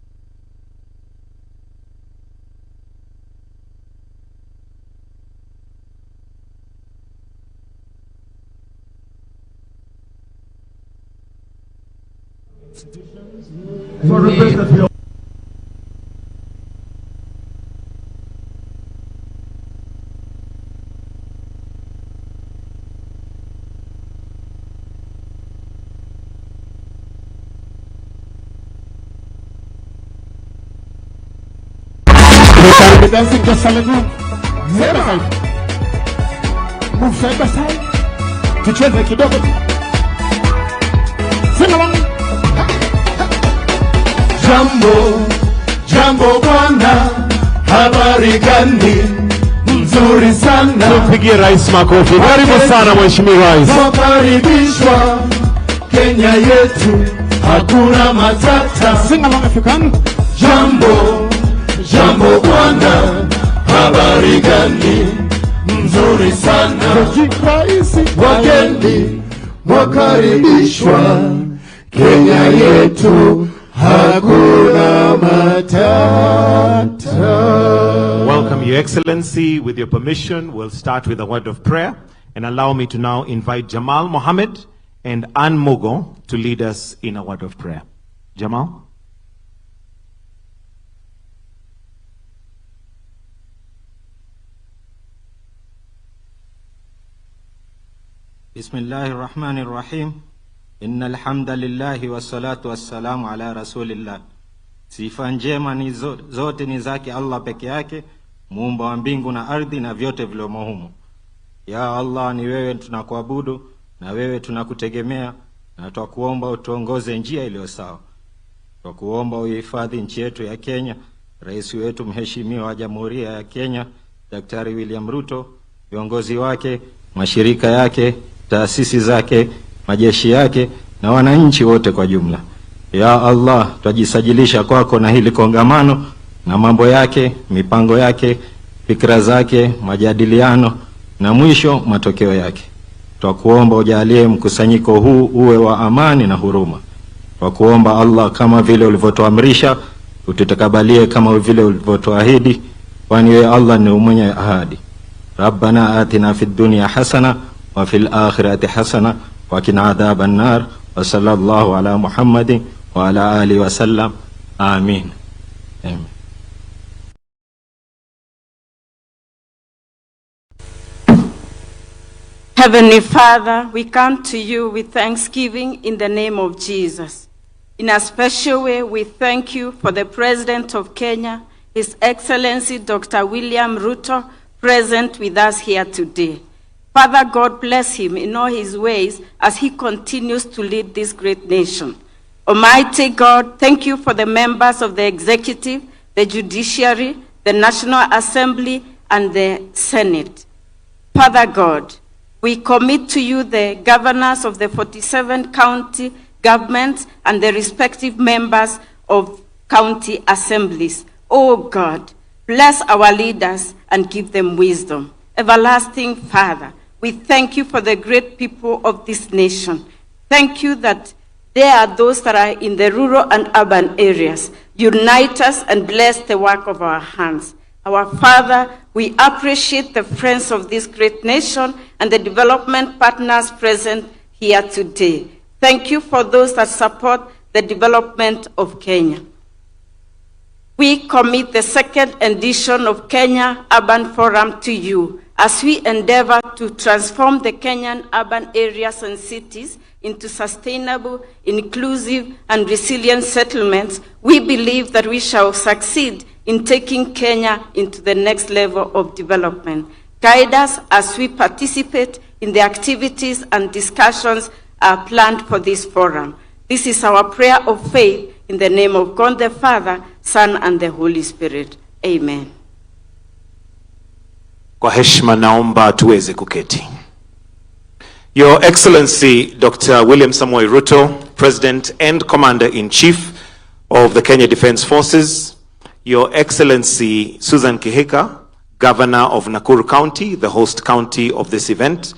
be dancing just a little. Move side by side. Tucheze kidogo. Sing along. Jambo, jambo bwana, habari gani? Nzuri sana. Tupigie rais makofi. Karibu sana mheshimiwa rais. Tukaribishwa Kenya yetu, hakuna matata. Sing along if you can. Jambo, jambo bwana, habari gani? Nzuri sana. Wageni wakaribishwa Kenya yetu, hakuna matata. Welcome, Your Excellency. With your permission, we'll start with a word of prayer. And allow me to now invite Jamal Mohammed and Ann Mugo to lead us in a word of prayer. Jamal? Bismillahirrahmanirrahim. Innal hamdalillahi wassalatu wassalamu ala rasulillah. Sifa njema ni zote ni zake Allah peke yake, muumba wa mbingu na ardhi na vyote vilivyomo humo. Ya Allah, ni wewe tunakuabudu na wewe tunakutegemea, na twakuomba utuongoze njia iliyo sawa. Twakuomba uhifadhi nchi yetu ya Kenya, rais wetu mheshimiwa wa Jamhuri ya Kenya Daktari William Ruto, viongozi wake, mashirika yake, taasisi zake, majeshi yake na wananchi wote kwa jumla. Ya Allah, twajisajilisha kwako na hili kongamano na mambo yake, mipango yake, fikra zake, majadiliano na mwisho matokeo yake. Twakuomba ujalie mkusanyiko huu uwe wa amani na huruma. Twakuomba Allah, kama vile ulivyotuamrisha, ututakabalie kama vile ulivyotuahidi, kwani wewe Allah ni mwenye ahadi. Rabbana atina fid dunya hasana wa fil akhirati hasana wa qina adhaban nar. Wa sallallahu ala Muhammadin wa ala alihi wa sallam. Amin. Amen. Heavenly Father, we come to you with thanksgiving in the name of Jesus. In a special way, we thank you for the President of Kenya, His Excellency Dr. William Ruto, present with us here today. Father God, bless him in all his ways as he continues to lead this great nation. Almighty God, thank you for the members of the executive, the judiciary, the National Assembly, and the Senate. Father God, we commit to you the governors of the 47 county governments and the respective members of county assemblies. Oh God, bless our leaders and give them wisdom. Everlasting Father, we thank you for the great people of this nation. Thank you that there are those that are in the rural and urban areas. Unite us and bless the work of our hands. Our Father, we appreciate the friends of this great nation and the development partners present here today. Thank you for those that support the development of Kenya. We commit the second edition of Kenya Urban Forum to you as we endeavor to transform the Kenyan urban areas and cities into sustainable, inclusive, and resilient settlements. We believe that we shall succeed in taking Kenya into the next level of development. Guide us as we participate in the activities and discussions planned for this forum. This is our prayer of faith in the name of God the Father, Son, and the Holy Spirit. Amen. Kwa heshima naomba tuweze kuketi. Your Excellency Dr. William Samoei Ruto, President and Commander-in-Chief of the Kenya Defence Forces, Your Excellency Susan Kihika, Governor of Nakuru County, the host county of this event,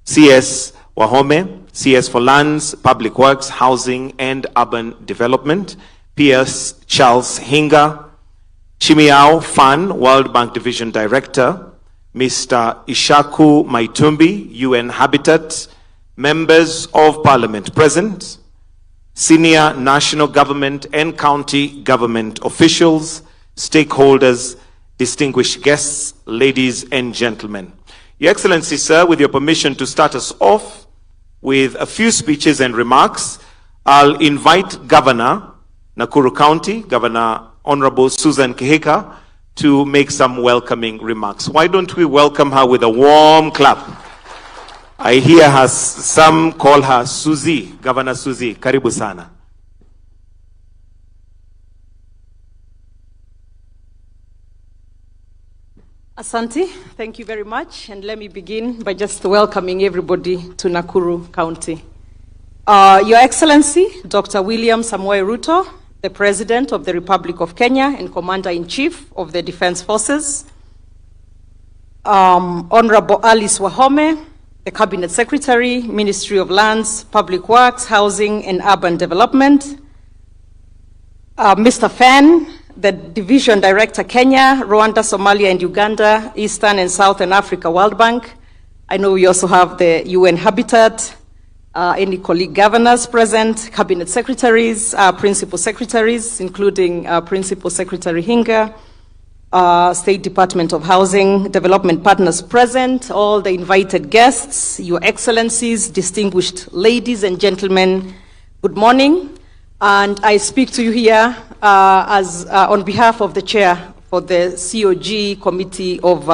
CS Wahome, CS for Lands, Public Works, Housing and Urban Development, PS Charles Hinga, Chimiao Fan, World Bank Division Director, Mr. Ishaku Maitumbi, UN Habitat, members of Parliament present, senior national government and county government officials, stakeholders, distinguished guests, ladies and gentlemen. Your Excellency, sir, with your permission to start us off with a few speeches and remarks, I'll invite Governor Nakuru County, Governor Honorable Susan Kihika, to make some welcoming remarks. Why don't we welcome her with a warm clap? I hear her, some call her Susie, Governor Susie. Karibu sana. Asante, thank you very much. And let me begin by just welcoming everybody to Nakuru County. Your Excellency, Dr. William Samoei Ruto, the President of the Republic of Kenya and Commander-in-Chief of the Defense Forces, Honorable Alice Wahome, the Cabinet Secretary, Ministry of Lands, Public Works, Housing and Urban Development, Mr. Fan, the Division Director, Kenya, Rwanda, Somalia, and Uganda, Eastern and Southern Africa World Bank. I know we also have the UN Habitat, any colleague governors present, cabinet secretaries, principal secretaries, including Principal Secretary Hinga, State Department of Housing, Development partners present, all the invited guests, Your Excellencies, distinguished ladies and gentlemen, good morning. And I speak to you here on behalf of the chair for the COG Committee of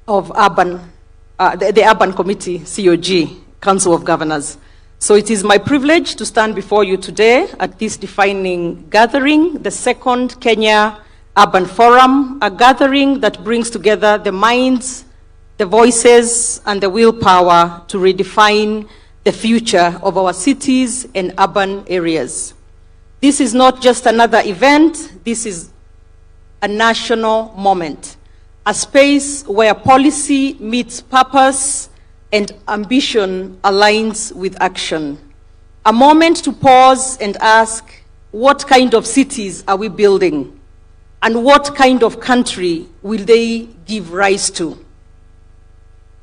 Urban, the Urban Committee, COG, Council of Governors. So it is my privilege to stand before you today at this defining gathering, the second Kenya Urban Forum, a gathering that brings together the minds, the voices, and the willpower to redefine the future of our cities and urban areas. This is not just another event, this is a national moment, a space where policy meets purpose and ambition aligns with action. A moment to pause and ask, what kind of cities are we building? And what kind of country will they give rise to?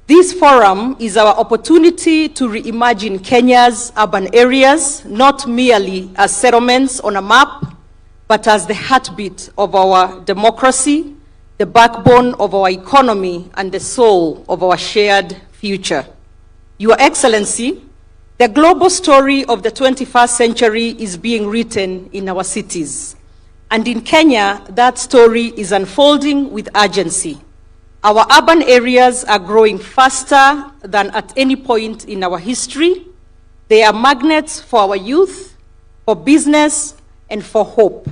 This forum is our opportunity to reimagine Kenya's urban areas, not merely as settlements on a map, but as the heartbeat of our democracy, the backbone of our economy, and the soul of our shared future. Your Excellency, the global story of the 21st century is being written in our cities. And in Kenya, that story is unfolding with urgency. Our urban areas are growing faster than at any point in our history. They are magnets for our youth, for business, and for hope.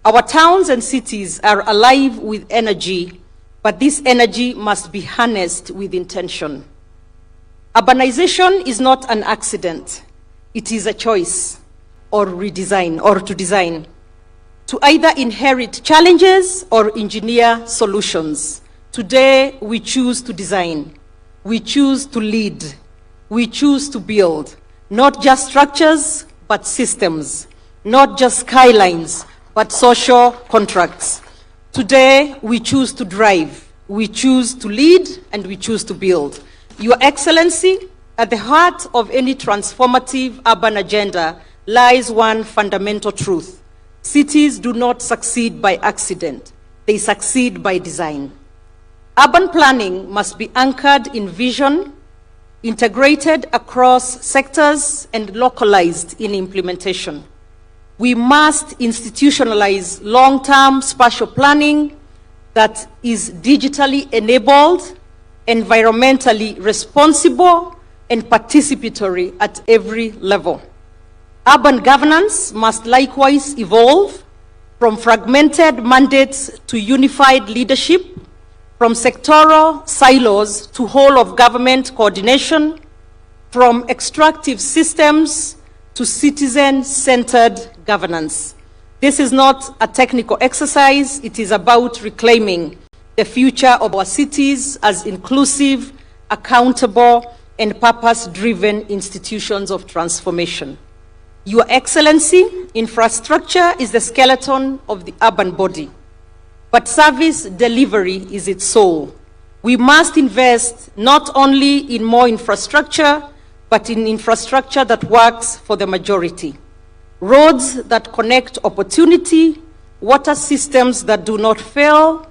Our towns and cities are alive with energy, but this energy must be harnessed with intention. Urbanization is not an accident. It is a choice or redesign or to design, to either inherit challenges or engineer solutions. Today, we choose to design, we choose to lead, we choose to build, not just structures, but systems, not just skylines, but social contracts. Today, we choose to drive, we choose to lead, and we choose to build. Your Excellency, at the heart of any transformative urban agenda lies one fundamental truth. Cities do not succeed by accident, they succeed by design. Urban planning must be anchored in vision, integrated across sectors, and localized in implementation. We must institutionalize long-term spatial planning that is digitally enabled, environmentally responsible, and participatory at every level. Urban governance must likewise evolve from fragmented mandates to unified leadership, from sectoral silos to whole-of-government coordination, from extractive systems to citizen-centered governance. This is not a technical exercise. It is about reclaiming the future of our cities as inclusive, accountable, and purpose-driven institutions of transformation. Your Excellency, infrastructure is the skeleton of the urban body, but service delivery is its soul. We must invest not only in more infrastructure, but in infrastructure that works for the majority. Roads that connect opportunity, water systems that do not fail,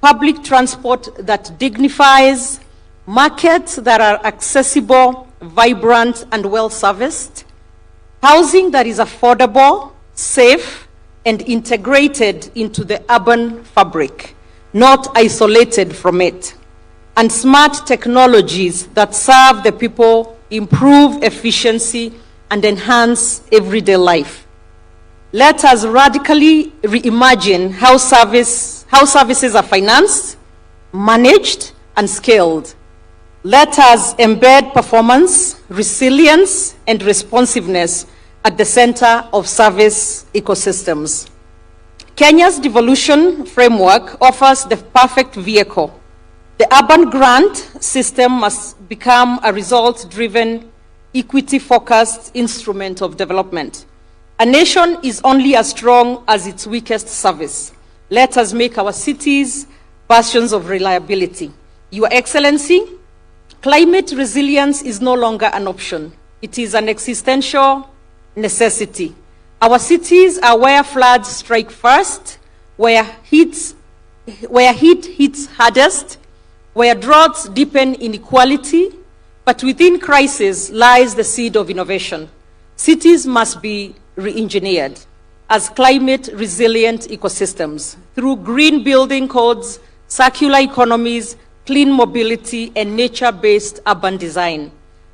public transport that dignifies, markets that are accessible, vibrant, and well-serviced, housing that is affordable, safe, and integrated into the urban fabric, not isolated from it. And smart technologies that serve the people, improve efficiency, and enhance everyday life. Let us radically reimagine how services are financed, managed, and scaled. Let us embed performance, resilience, and responsiveness at the center of service ecosystems. Kenya's devolution framework offers the perfect vehicle. The urban grant system must become a result-driven, equity-focused instrument of development. A nation is only as strong as its weakest service. Let us make our cities bastions of reliability. Your Excellency, climate resilience is no longer an option. It is an existential necessity. Our cities are where floods strike first, where heat hits hardest, where droughts deepen inequality, but within crisis lies the seed of innovation. Cities must be re-engineered as climate-resilient ecosystems through green building codes, circular economies, clean mobility, and nature-based urban design.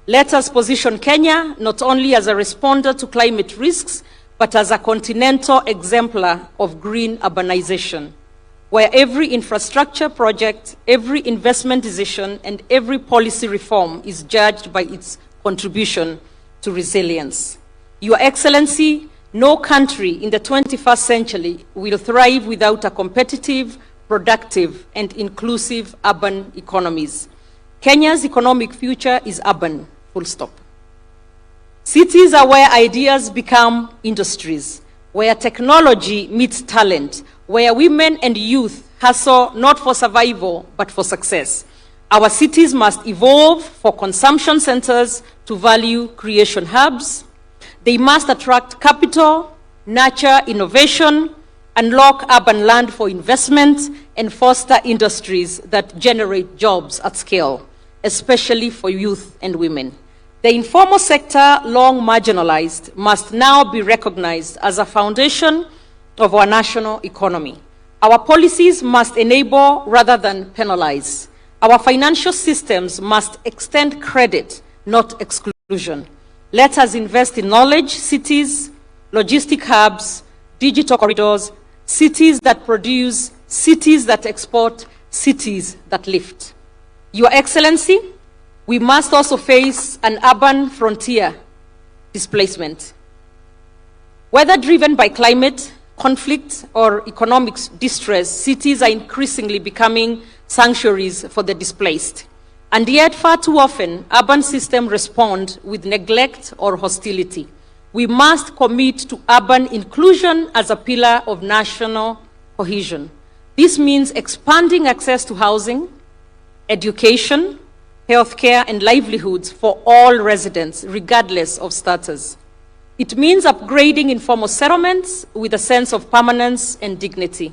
Let us position Kenya not only as a responder to climate risks, but as a continental exemplar of green urbanization, where every infrastructure project, every investment decision, and every policy reform is judged by its contribution to resilience. Your Excellency, no country in the 21st century will thrive without a competitive, productive, and inclusive urban economies. Kenya's economic future is urban, full stop. Cities are where ideas become industries, where technology meets talent, where women and youth hustle not for survival, but for success. Our cities must evolve for consumption centers to value creation hubs. They must attract capital, nurture innovation, unlock urban land for investment, and foster industries that generate jobs at scale, especially for youth and women. The informal sector, long marginalized, must now be recognized as a foundation of our national economy. Our policies must enable rather than penalize. Our financial systems must extend credit, not exclusion. Let us invest in knowledge cities, logistic hubs, digital corridors, cities that produce, cities that export, cities that lift. Your Excellency, we must also face an urban frontier displacement. Whether driven by climate, conflict, or economic distress, cities are increasingly becoming sanctuaries for the displaced. And yet, far too often, urban systems respond with neglect or hostility. We must commit to urban inclusion as a pillar of national cohesion. This means expanding access to housing, education, healthcare, and livelihoods for all residents, regardless of status. It means upgrading informal settlements with a sense of permanence and dignity.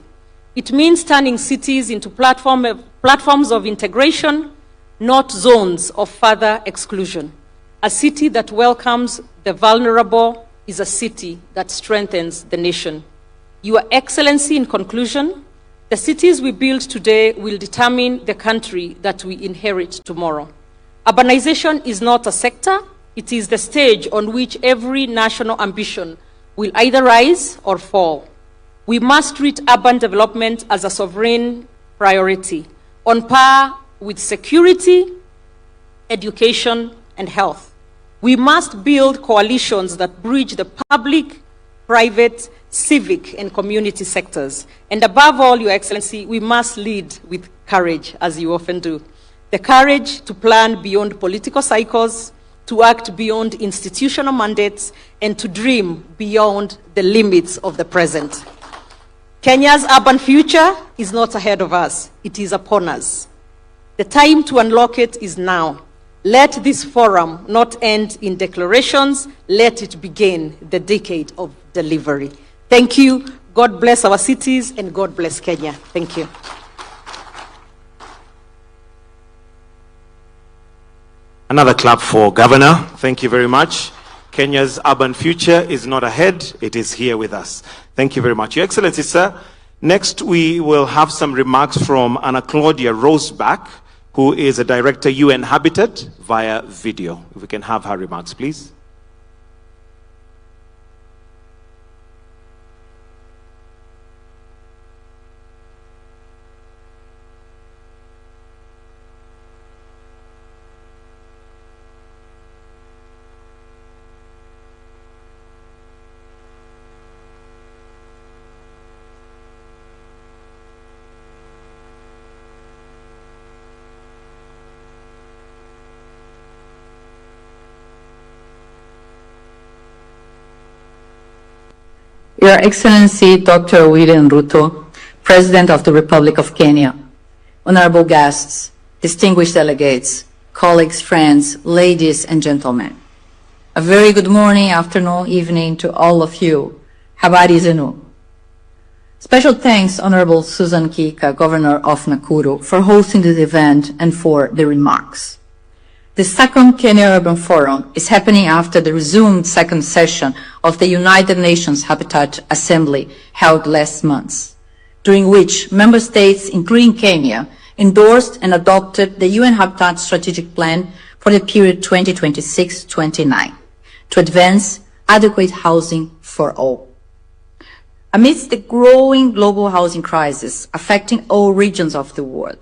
It means turning cities into platforms of integration, not zones of further exclusion. A city that welcomes the vulnerable is a city that strengthens the nation. Your Excellency, in conclusion, the cities we build today will determine the country that we inherit tomorrow. Urbanization is not a sector, it is the stage on which every national ambition will either rise or fall. We must treat urban development as a sovereign priority, on par with security, education, and health. We must build coalitions that bridge the public, private, civic, and community sectors. And above all, Your Excellency, we must lead with courage, as you often do. The courage to plan beyond political cycles, to act beyond institutional mandates, and to dream beyond the limits of the present. Kenya's urban future is not ahead of us, it is upon us. The time to unlock it is now. Let this forum not end in declarations, let it begin the decade of delivery. Thank you. God bless our cities and God bless Kenya. Thank you. Another clap for Governor. Thank you very much. Kenya's urban future is not ahead, it is here with us. Thank you very much. Your Excellency, sir. Next, we will have some remarks from Anna Claudia Roseback, who is a director, UN Habitat, via video. If we can have her remarks, please. Your Excellency Dr. William Ruto, President of the Republic of Kenya, honorable guests, distinguished delegates, colleagues, friends, ladies and gentlemen. A very good morning, afternoon, evening to all of you. Habari zenu. Special thanks, Honorable Susan Kika, Governor of Nakuru, for hosting this event and for the remarks. The second Kenya Urban Forum is happening after the resumed second session of the United Nations Habitat Assembly held last month, during which member states, including Kenya, endorsed and adopted the UN Habitat Strategic Plan for the period 2026-29 to advance adequate housing for all. Amidst the growing global housing crisis affecting all regions of the world,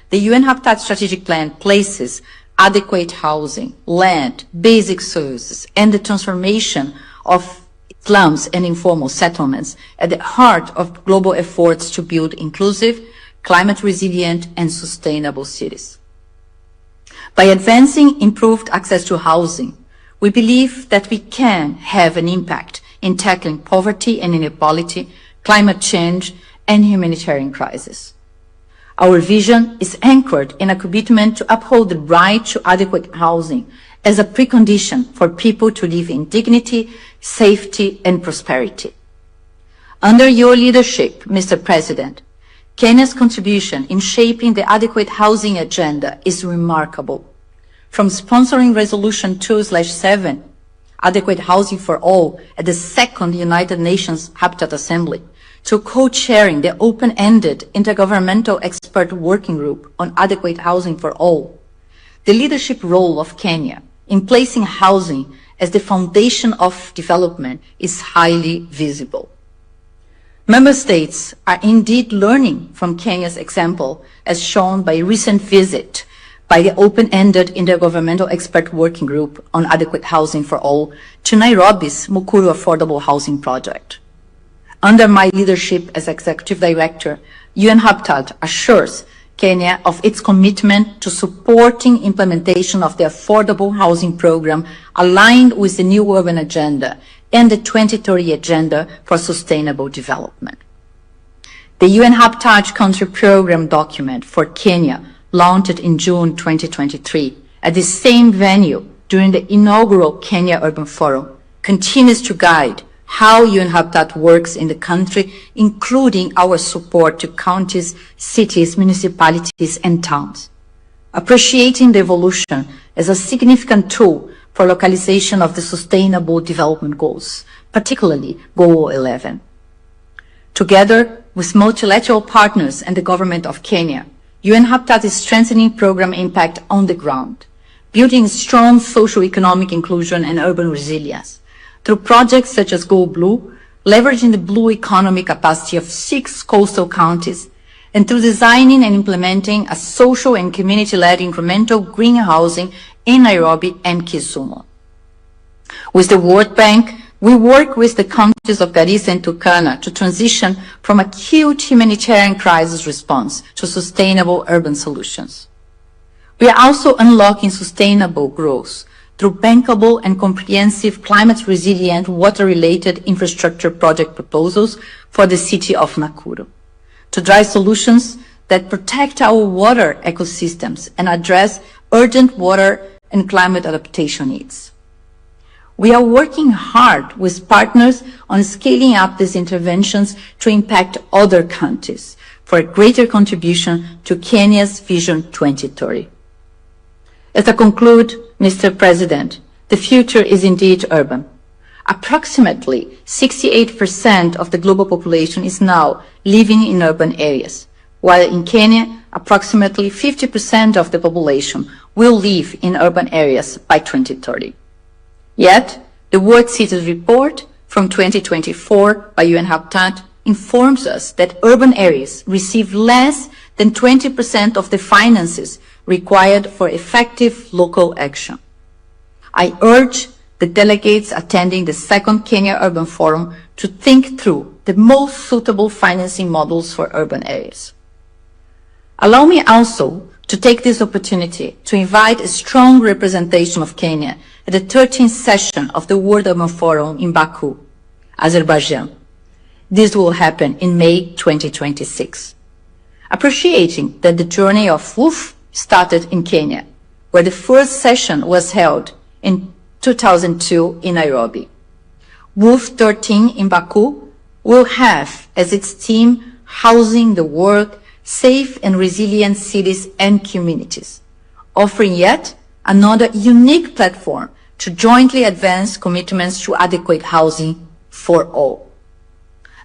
the UN Habitat Strategic Plan places adequate housing, land, basic services, and the transformation of slums and informal settlements at the heart of global efforts to build inclusive, climate resilient, and sustainable cities. By advancing improved access to housing, we believe that we can have an impact in tackling poverty and inequality, climate change, and humanitarian crisis. Our vision is anchored in a commitment to uphold the right to adequate housing as a precondition for people to live in dignity, safety, and prosperity. Under your leadership, Mr. President, Kenya's contribution in shaping the adequate housing agenda is remarkable. From sponsoring Resolution 2/7, Adequate Housing for All, at the second United Nations Habitat Assembly, to co-chairing the open-ended Intergovernmental Expert Working Group on Adequate Housing for All, the leadership role of Kenya in placing housing as the foundation of development is highly visible. Member states are indeed learning from Kenya's example, as shown by a recent visit by the open-ended Intergovernmental Expert Working Group on Adequate Housing for All to Nairobi's Nakuru Affordable Housing Project. Under my leadership as Executive Director, UN Habitat assures Kenya of its commitment to supporting implementation of the Affordable Housing Program aligned with the New Urban Agenda and the 2030 Agenda for Sustainable Development. The UN Habitat Country Program document for Kenya, launched in June 2023 at the same venue during the inaugural Kenya Urban Forum, continues to guide how UN Habitat works in the country, including our support to counties, cities, municipalities, and towns. Appreciating the evolution as a significant tool for localization of the Sustainable Development Goals, particularly Goal 11. Together with multilateral partners and the government of Kenya, UN Habitat is strengthening program impact on the ground, building strong socio-economic inclusion and urban resilience, through projects such as Go Blue, leveraging the blue economy capacity of 6 coastal counties, and through designing and implementing a social and community-led incremental green housing in Nairobi and Kisumu. With the World Bank, we work with the counties of Garissa and Turkana to transition from acute humanitarian crisis response to sustainable urban solutions. We are also unlocking sustainable growth through bankable and comprehensive climate-resilient water-related infrastructure project proposals for the city of Nakuru, to drive solutions that protect our water ecosystems and address urgent water and climate adaptation needs. We are working hard with partners on scaling up these interventions to impact other countries for a greater contribution to Kenya's Vision 2030. As I conclude, Mr. President, the future is indeed urban. Approximately 68% of the global population is now living in urban areas, while in Kenya, approximately 50% of the population will live in urban areas by 2030. Yet, the World Cities Report from 2024 by UN Habitat informs us that urban areas receive less than 20% of the finances required for effective local action. I urge the delegates attending the second Kenya Urban Forum to think through the most suitable financing models for urban areas. Allow me also to take this opportunity to invite a strong representation of Kenya at the 13th session of the World Urban Forum in Baku, Azerbaijan. This will happen in May 2026. Appreciating that the journey of WOOF started in Kenya, where the first session was held in 2002 in Nairobi. WOOF 13 in Baku will have as its theme housing the world, safe and resilient cities and communities, offering yet another unique platform to jointly advance commitments to adequate housing for all.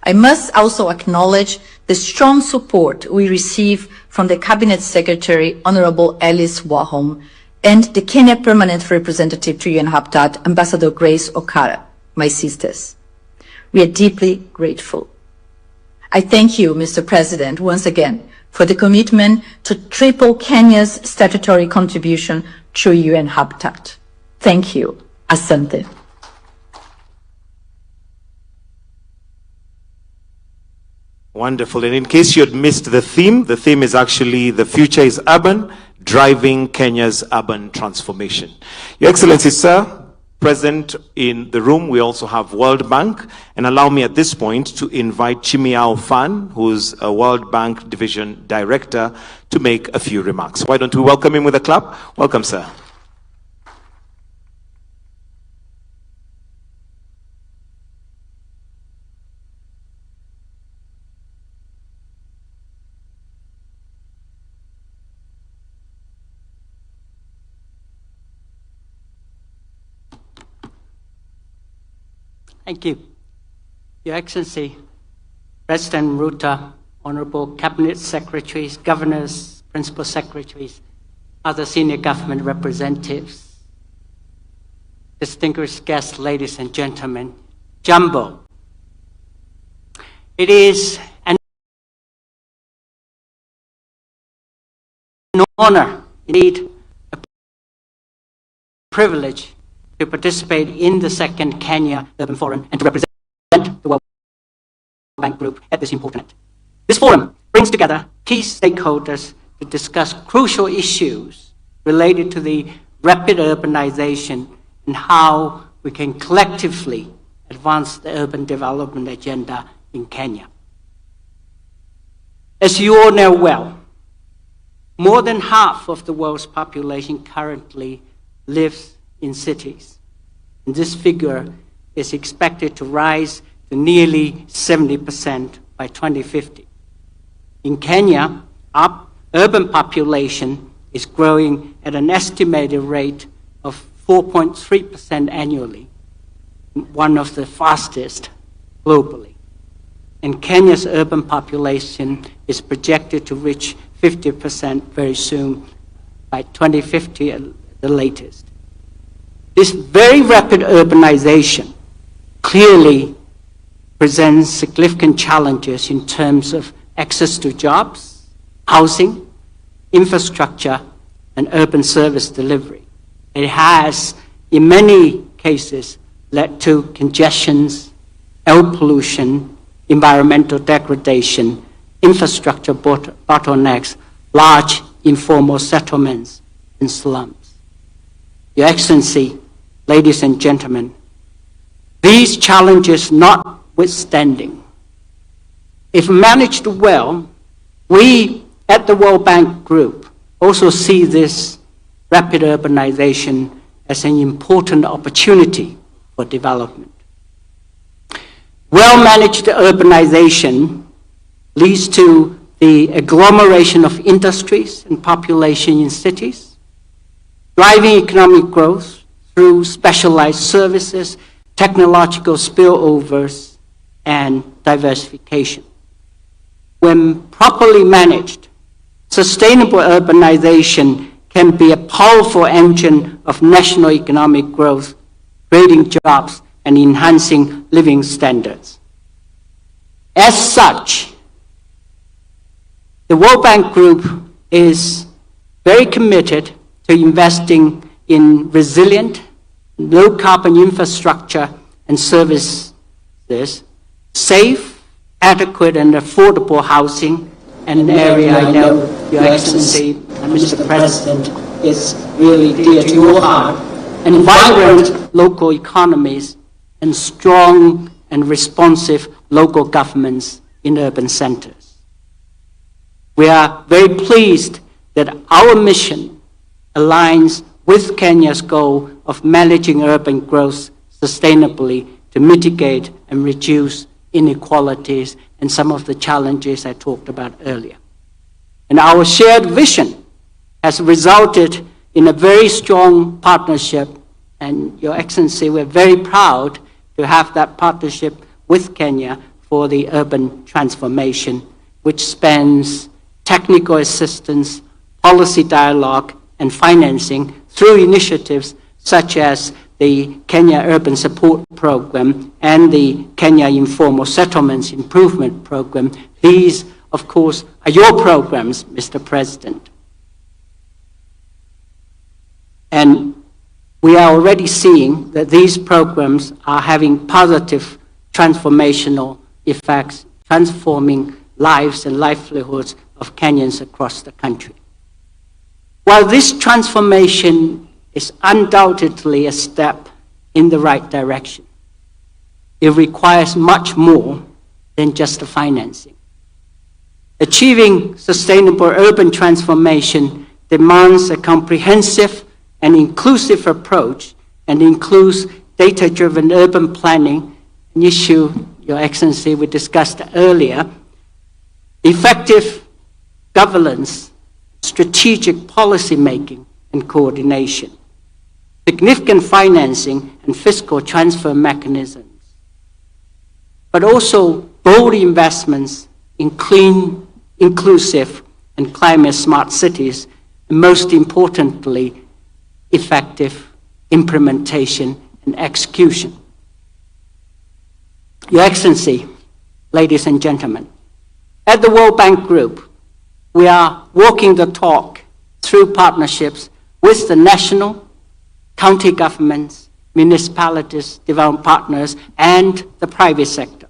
I must also acknowledge the strong support we receive from the Cabinet Secretary, Honorable Alice Wahom, and the Kenya Permanent Representative to UN Habitat, Ambassador Grace Okara, my sisters. We are deeply grateful. I thank you, Mr. President, once again, for the commitment to triple Kenya's statutory contribution to UN Habitat. Thank you. Asante. Wonderful. And in case you had missed the theme is actually "The Future is Urban, Driving Kenya's Urban Transformation." Your Excellency, sir, present in the room, we also have World Bank. And allow me at this point to invite Chimiao Fan, who's a World Bank Division Director, to make a few remarks. Why don't we welcome him with a clap? Welcome, sir. Thank you. Your Excellency, President Ruto, Honorable Cabinet Secretaries, Governors, Principal Secretaries, other senior government representatives, distinguished guests, ladies and gentlemen, Jumbo. It is an honor, indeed a privilege, to participate in the second Kenya Urban Forum and to represent the World Bank Group at this important event. This forum brings together key stakeholders to discuss crucial issues related to the rapid urbanization and how we can collectively advance the urban development agenda in Kenya. As you all know well, more than half of the world's population currently lives in cities. And this figure is expected to rise to nearly 70% by 2050. In Kenya, our urban population is growing at an estimated rate of 4.3% annually, one of the fastest globally. And Kenya's urban population is projected to reach 50% very soon, by 2050 at the latest. This very rapid urbanization clearly presents significant challenges in terms of access to jobs, housing, infrastructure, and urban service delivery. It has, in many cases, led to congestions, air pollution, environmental degradation, infrastructure bottlenecks, large informal settlements, and slums. Your Excellency, ladies and gentlemen, these challenges notwithstanding, if managed well, we at the World Bank Group also see this rapid urbanization as an important opportunity for development. Well-managed urbanization leads to the agglomeration of industries and population in cities, driving economic growth through specialized services, technological spillovers, and diversification. When properly managed, sustainable urbanization can be a powerful engine of national economic growth, creating jobs and enhancing living standards. As such, the World Bank Group is very committed to investing in resilient, low-carbon infrastructure and services, safe, adequate, and affordable housing, and an area I know Your Excellency and Mr. President is really dear to your heart, and vibrant local economies and strong and responsive local governments in urban centers. We are very pleased that our mission aligns with Kenya's goal of managing urban growth sustainably to mitigate and reduce inequalities and some of the challenges I talked about earlier. And our shared vision has resulted in a very strong partnership, and Your Excellency, we're very proud to have that partnership with Kenya for the urban transformation, which spans technical assistance, policy dialogue, and financing through initiatives such as the Kenya Urban Support Program and the Kenya Informal Settlements Improvement Program. These, of course, are your programs, Mr. President. And we are already seeing that these programs are having positive transformational effects, transforming lives and livelihoods of Kenyans across the country. While this transformation is undoubtedly a step in the right direction, it requires much more than just the financing. Achieving sustainable urban transformation demands a comprehensive and inclusive approach, and includes data-driven urban planning, an issue, Your Excellency, we discussed earlier, effective governance, strategic policy making and coordination, significant financing and fiscal transfer mechanisms, but also bold investments in clean, inclusive, and climate-smart cities, and most importantly, effective implementation and execution. Your Excellency, ladies and gentlemen, at the World Bank Group, we are walking the talk through partnerships with the national, county governments, municipalities, development partners, and the private sector.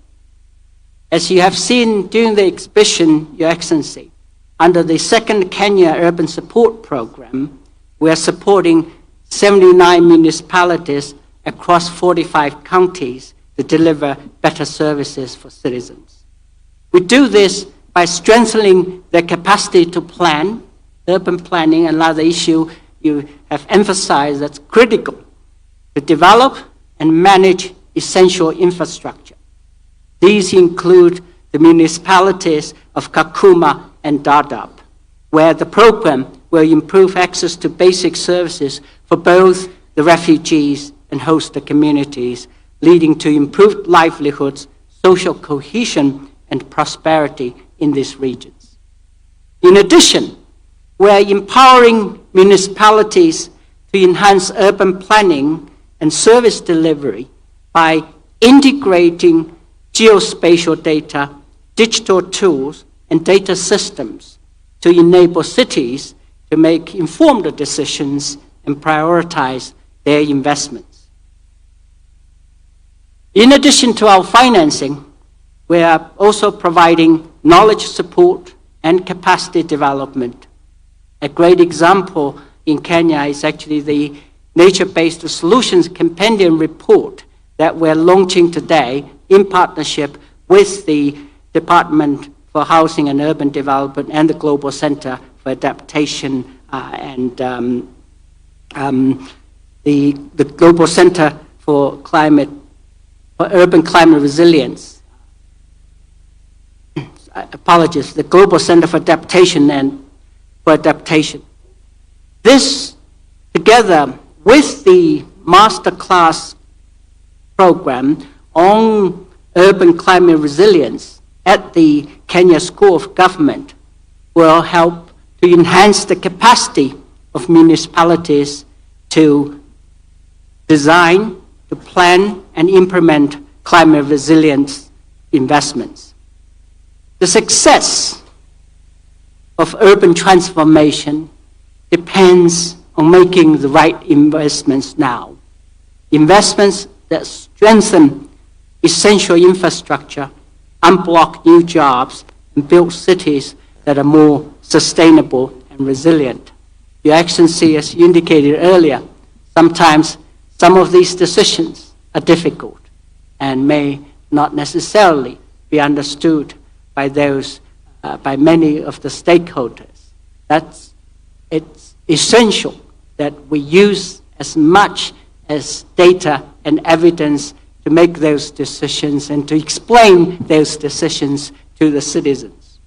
As you have seen during the exhibition, Your Excellency, under the second Kenya Urban Support Program, we are supporting 79 municipalities across 45 counties to deliver better services for citizens. We do this by strengthening their capacity to plan, urban planning, another issue you have emphasized that's critical, to develop and manage essential infrastructure. These include the municipalities of Kakuma and Dadaab, where the program will improve access to basic services for both the refugees and host communities, leading to improved livelihoods, social cohesion, and prosperity in these regions. In addition, we are empowering municipalities to enhance urban planning and service delivery by integrating geospatial data, digital tools, and data systems to enable cities to make informed decisions and prioritize their investments. In addition to our financing, we are also providing knowledge support and capacity development. A great example in Kenya is actually the Nature-Based Solutions Compendium report that we're launching today in partnership with the Department for Housing and Urban Development and the Global Center for Adaptation and the Global Center for Urban Climate Resilience. Apologies, the Global Center for Adaptation and for Adaptation. This, together with the masterclass program on urban climate resilience at the Kenya School of Government will help to enhance the capacity of municipalities to design, to plan, and implement climate resilience investments. The success of urban transformation depends on making the right investments now. Investments that strengthen essential infrastructure, unblock new jobs, and build cities that are more sustainable and resilient. Your Excellency, as you indicated earlier, sometimes some of these decisions are difficult and may not necessarily be understood by those, by many of the stakeholders. It's essential that we use as much as data and evidence to make those decisions and to explain those decisions to the citizens.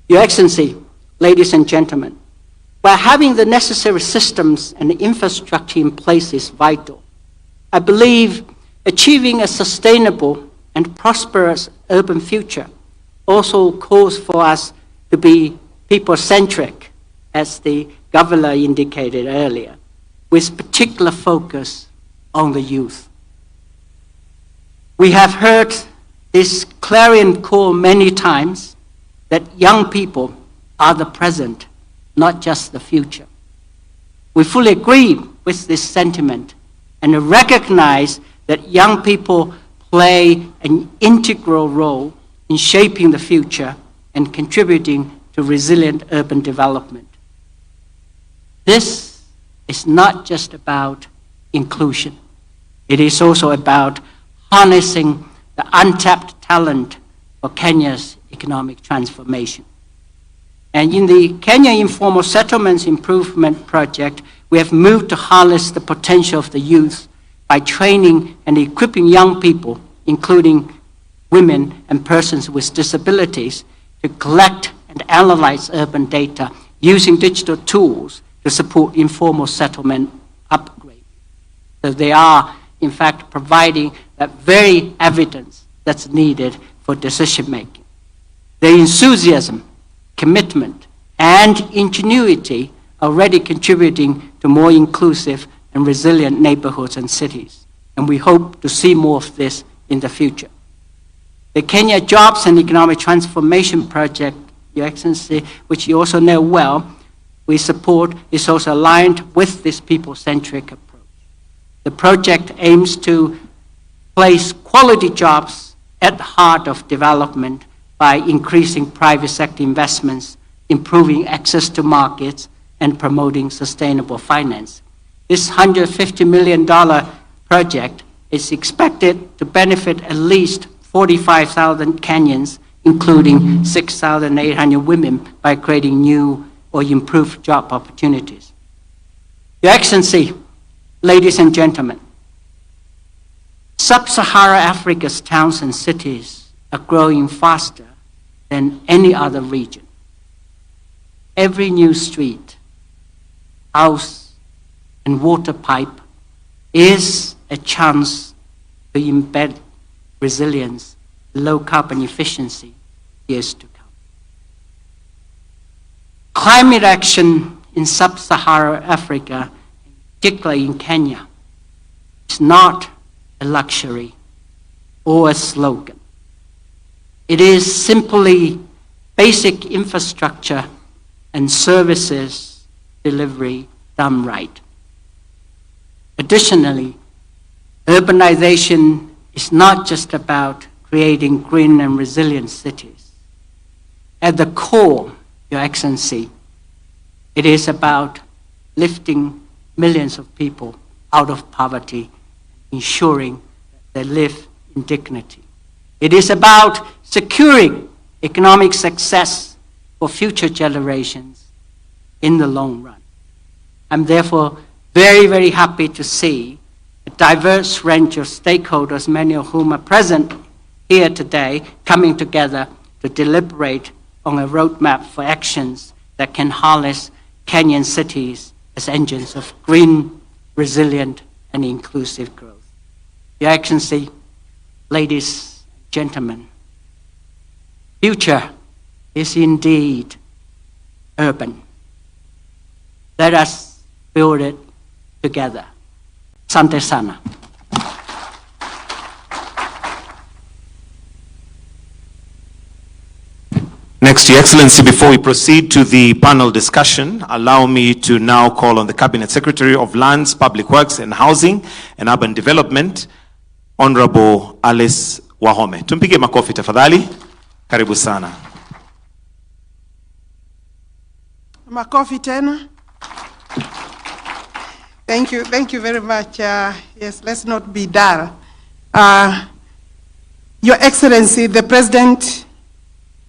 Your Excellency, ladies and gentlemen, while having the necessary systems and infrastructure in place is vital, I believe achieving a sustainable and prosperous urban future also calls for us to be people-centric, as the Governor indicated earlier, with particular focus on the youth. We have heard this clarion call many times that young people are the present, not just the future. We fully agree with this sentiment and recognize that young people play an integral role in shaping the future and contributing to resilient urban development. This is not just about inclusion. It is also about harnessing the untapped talent for Kenya's economic transformation. And in the Kenya Informal Settlements Improvement Project, we have moved to harness the potential of the youth by training and equipping young people, including women and persons with disabilities, to collect and analyze urban data using digital tools to support informal settlement upgrade. So they are, in fact, providing that very evidence that's needed for decision making. Their enthusiasm, commitment, and ingenuity are already contributing to more inclusive and resilient neighborhoods and cities. And we hope to see more of this in the future. The Kenya Jobs and Economic Transformation Project, Your Excellency, which you also know well, we support, is also aligned with this people-centric approach. The project aims to place quality jobs at the heart of development by increasing private sector investments, improving access to markets, and promoting sustainable finance. This $150 million project is expected to benefit at least 45,000 Kenyans, including 6,800 women, by creating new or improved job opportunities. Your Excellency, ladies and gentlemen, Sub-Saharan Africa's towns and cities are growing faster than any other region. Every new street, house, and water pipe is a chance to embed resilience, low carbon efficiency years to come. Climate action in Sub-Saharan Africa, particularly in Kenya, is not a luxury or a slogan. It is simply basic infrastructure and services delivery done right. Additionally, urbanization is not just about creating green and resilient cities. At the core, Your Excellency, it is about lifting millions of people out of poverty, ensuring that they live in dignity. It is about securing economic success for future generations in the long run. I'm therefore very, very happy to see a diverse range of stakeholders, many of whom are present here today, coming together to deliberate on a roadmap for actions that can harness Kenyan cities as engines of green resilient, and inclusive growth. Your Excellency, ladies and gentlemen, future is indeed urban. Let us build it together. Asante sana. Next, Your Excellency, before we proceed to the panel discussion, allow me to now call on the Cabinet Secretary of Lands, Public Works and Housing and Urban Development, Honorable Alice Wahome. Tumpige makofi tafadhali. Karibu sana. Makofi tena. Thank you very much. Yes, let's not be dull. Your Excellency, the President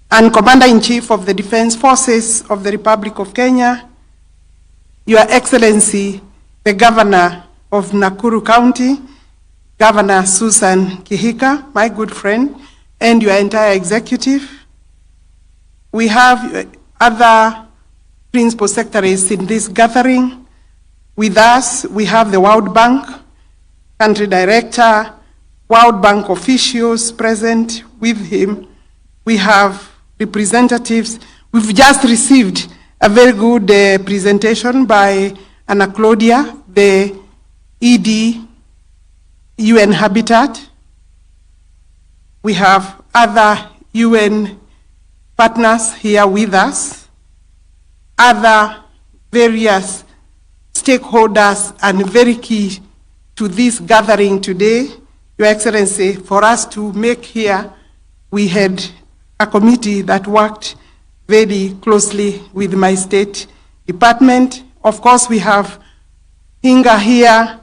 and Commander-in-Chief of the Defense Forces of the Republic of Kenya, Your Excellency, the Governor of Nakuru County, Governor Susan Kihika, my good friend, and your entire executive. We have other principal secretaries in this gathering. With us, we have the World Bank, Country Director, World Bank officials present with him. We have representatives. We've just received a very good presentation by Anna Claudia, the ED, UN Habitat. We have other UN partners here with us, other various stakeholders, and very key to this gathering today, Your Excellency, for us to make here, we had a committee that worked very closely with my state department. Of course, we have Hinga here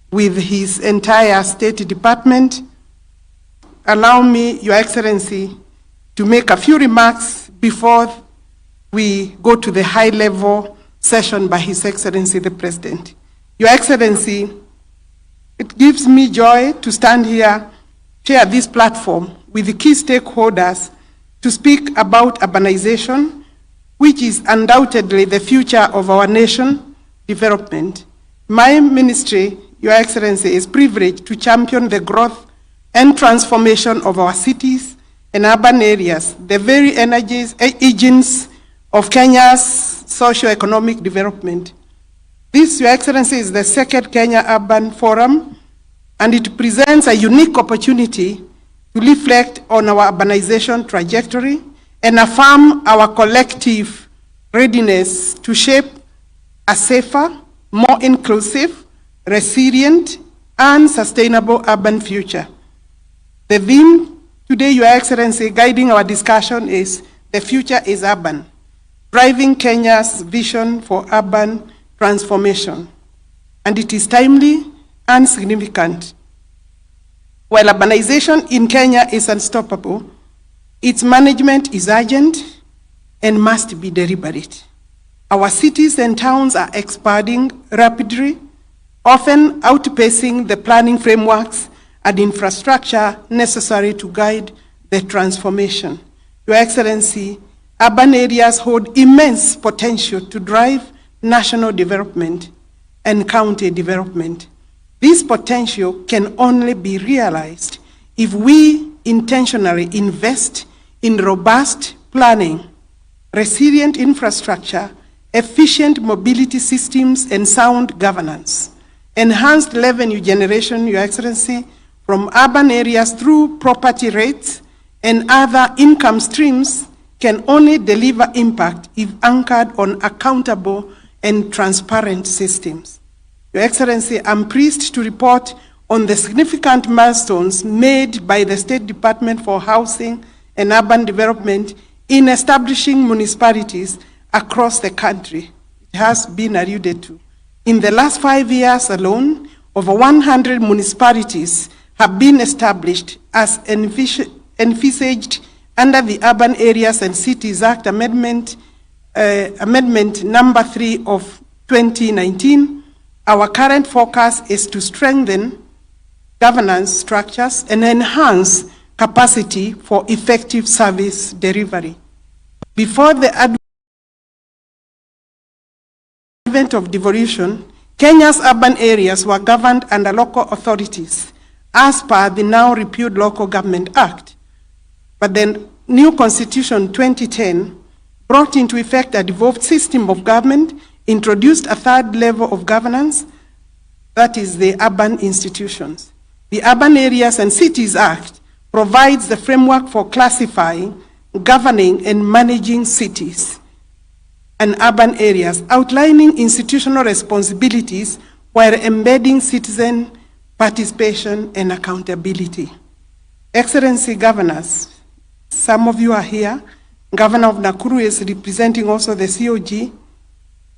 with his entire State Department. Allow me, Your Excellency, to make a few remarks before we go to the high-level session by His Excellency the President. Your Excellency, it gives me joy to stand here, share this platform with the key stakeholders to speak about urbanization, which is undoubtedly the future of our nation development. My ministry, Your Excellency, is privileged to champion the growth and transformation of our cities and urban areas, the very engines of Kenya's socio-economic development. This, Your Excellency, is the second Kenya Urban Forum, and it presents a unique opportunity to reflect on our urbanization trajectory and affirm our collective readiness to shape a safer, more inclusive, resilient, and sustainable urban future. The theme today, Your Excellency, guiding our discussion is "The Future is Urban, Driving Kenya's Vision for Urban Transformation." And it is timely and significant. While urbanization in Kenya is unstoppable, its management is urgent and must be deliberate. Our cities and towns are expanding rapidly, often outpacing the planning frameworks and infrastructure necessary to guide the transformation. Your Excellency, urban areas hold immense potential to drive national development and county development. This potential can only be realized if we intentionally invest in robust planning, resilient infrastructure, efficient mobility systems, and sound governance. Enhanced revenue generation, Your Excellency, from urban areas through property rates and other income streams can only deliver impact if anchored on accountable and transparent systems. Your Excellency, I'm pleased to report on the significant milestones made by the State Department for Housing and Urban Development in establishing municipalities across the country. It has been alluded to. In the last 5 years alone, over 100 municipalities have been established as envisaged under the Urban Areas and Cities Act Amendment number 3 of 2019. Our current focus is to strengthen governance structures and enhance capacity for effective service delivery. Before the advent of devolution, Kenya's urban areas were governed under local authorities as per the now repealed Local Government Act. But the new Constitution 2010 brought into effect a devolved system of government, introduced a third level of governance, that is the urban institutions. The Urban Areas and Cities Act provides the framework for classifying, governing, and managing cities and urban areas, outlining institutional responsibilities while embedding citizen participation and accountability. Excellency Governors, some of you are here. Governor of Nakuru is representing also the COG.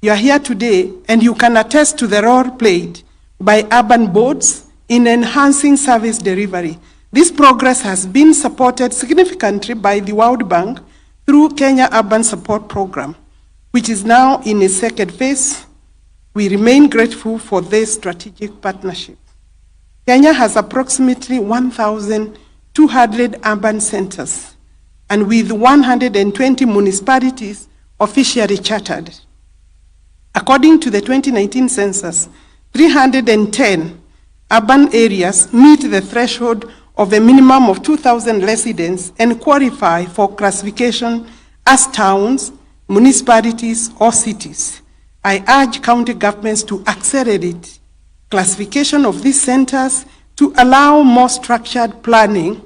You are here today, and you can attest to the role played by urban boards in enhancing service delivery. This progress has been supported significantly by the World Bank through Kenya Urban Support Program, which is now in its second phase. We remain grateful for this strategic partnership. Kenya has approximately 1,200 urban centers, and with 120 municipalities officially chartered. According to the 2019 census, 310 urban areas meet the threshold of a minimum of 2,000 residents and qualify for classification as towns, municipalities, or cities. I urge county governments to accelerate classification of these centers to allow more structured planning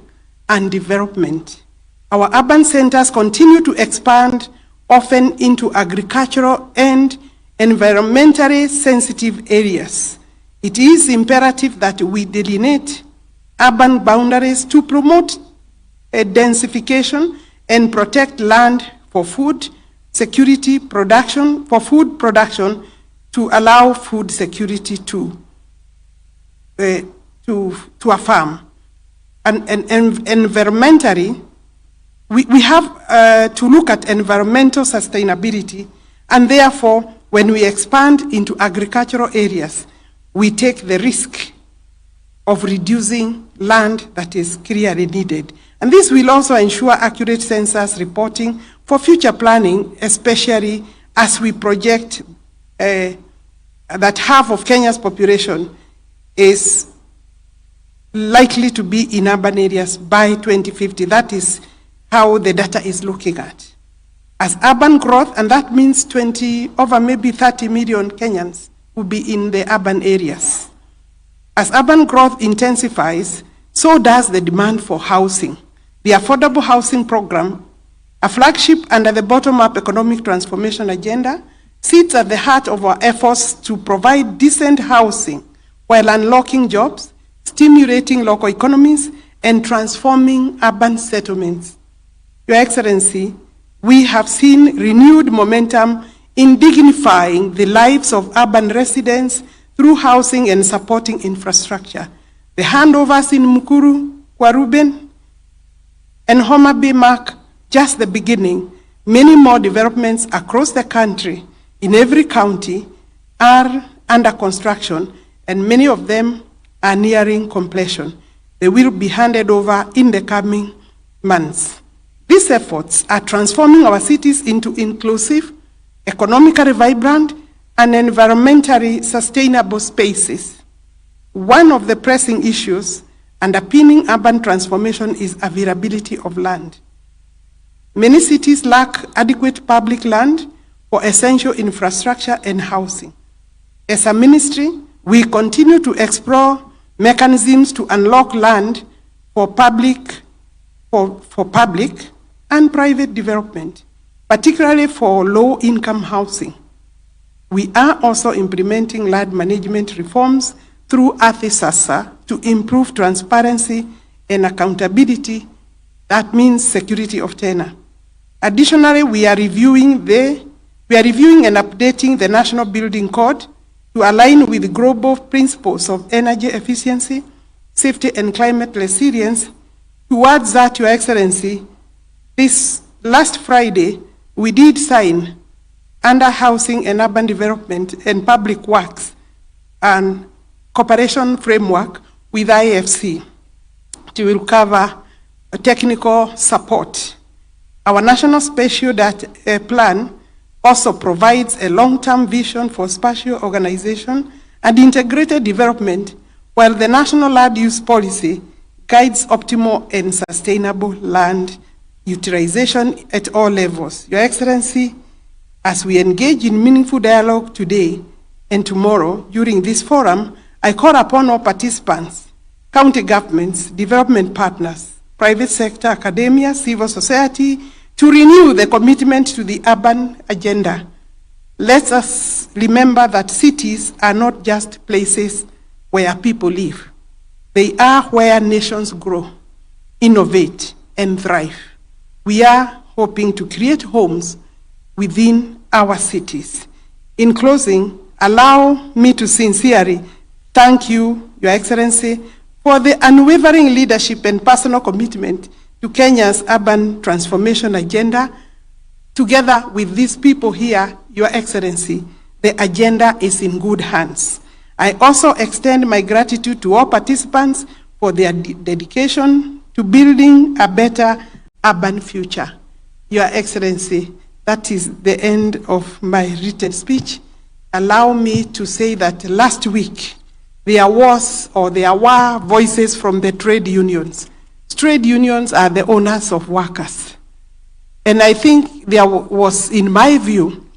and development. Our urban centers continue to expand, often into agricultural and environmentally sensitive areas. It is imperative that we delineate urban boundaries to promote a densification and protect land for food security production, for food production, to allow food security to a farm. And environmentally, we have to look at environmental sustainability, and therefore, when we expand into agricultural areas, we take the risk of reducing land that is clearly needed. And this will also ensure accurate census reporting for future planning, especially as we project that half of Kenya's population is likely to be in urban areas by 2050. That is how the data is looking at. As urban growth, and that means over maybe 30 million Kenyans will be in the urban areas. As urban growth intensifies, so does the demand for housing. The Affordable Housing Program, a flagship under the bottom-up economic transformation agenda, sits at the heart of our efforts to provide decent housing while unlocking jobs, stimulating local economies, and transforming urban settlements. Your Excellency, we have seen renewed momentum in dignifying the lives of urban residents through housing and supporting infrastructure. The handovers in Mukuru, Kwaruben, and Homa Bay mark just the beginning. Many more developments across the country, in every county, are under construction, and many of them are nearing completion. They will be handed over in the coming months. These efforts are transforming our cities into inclusive, economically vibrant, and environmentally sustainable spaces. One of the pressing issues underpinning urban transformation is availability of land. Many cities lack adequate public land for essential infrastructure and housing. As a ministry, we continue to explore mechanisms to unlock land for public and private development, particularly for low-income housing. We are also implementing land management reforms through Sasa to improve transparency and accountability. That means security of tenure. Additionally, we are reviewing and updating the National Building Code to align with global principles of energy efficiency, safety, and climate resilience. Towards that, Your Excellency, this last Friday, we did sign under Housing and Urban Development and Public Works and cooperation framework with IFC to cover technical support. Our National Spatial Plan also provides a long-term vision for spatial organization and integrated development, while the national land use policy guides optimal and sustainable land utilization at all levels. Your Excellency, as we engage in meaningful dialogue today and tomorrow during this forum, I call upon all participants, county governments, development partners, private sector, academia, civil society, to renew the commitment to the urban agenda. Let us remember that cities are not just places where people live. They are where nations grow, innovate, and thrive. We are hoping to create homes within our cities. In closing, allow me to sincerely thank you, Your Excellency, for the unwavering leadership and personal commitment to Kenya's urban transformation agenda. Together with these people here, Your Excellency, the agenda is in good hands. I also extend my gratitude to all participants for their dedication to building a better urban future. Your Excellency, that is the end of my written speech. Allow me to say that last week, there were voices from the trade unions. Trade unions are the owners of workers. And I think there was, in my view,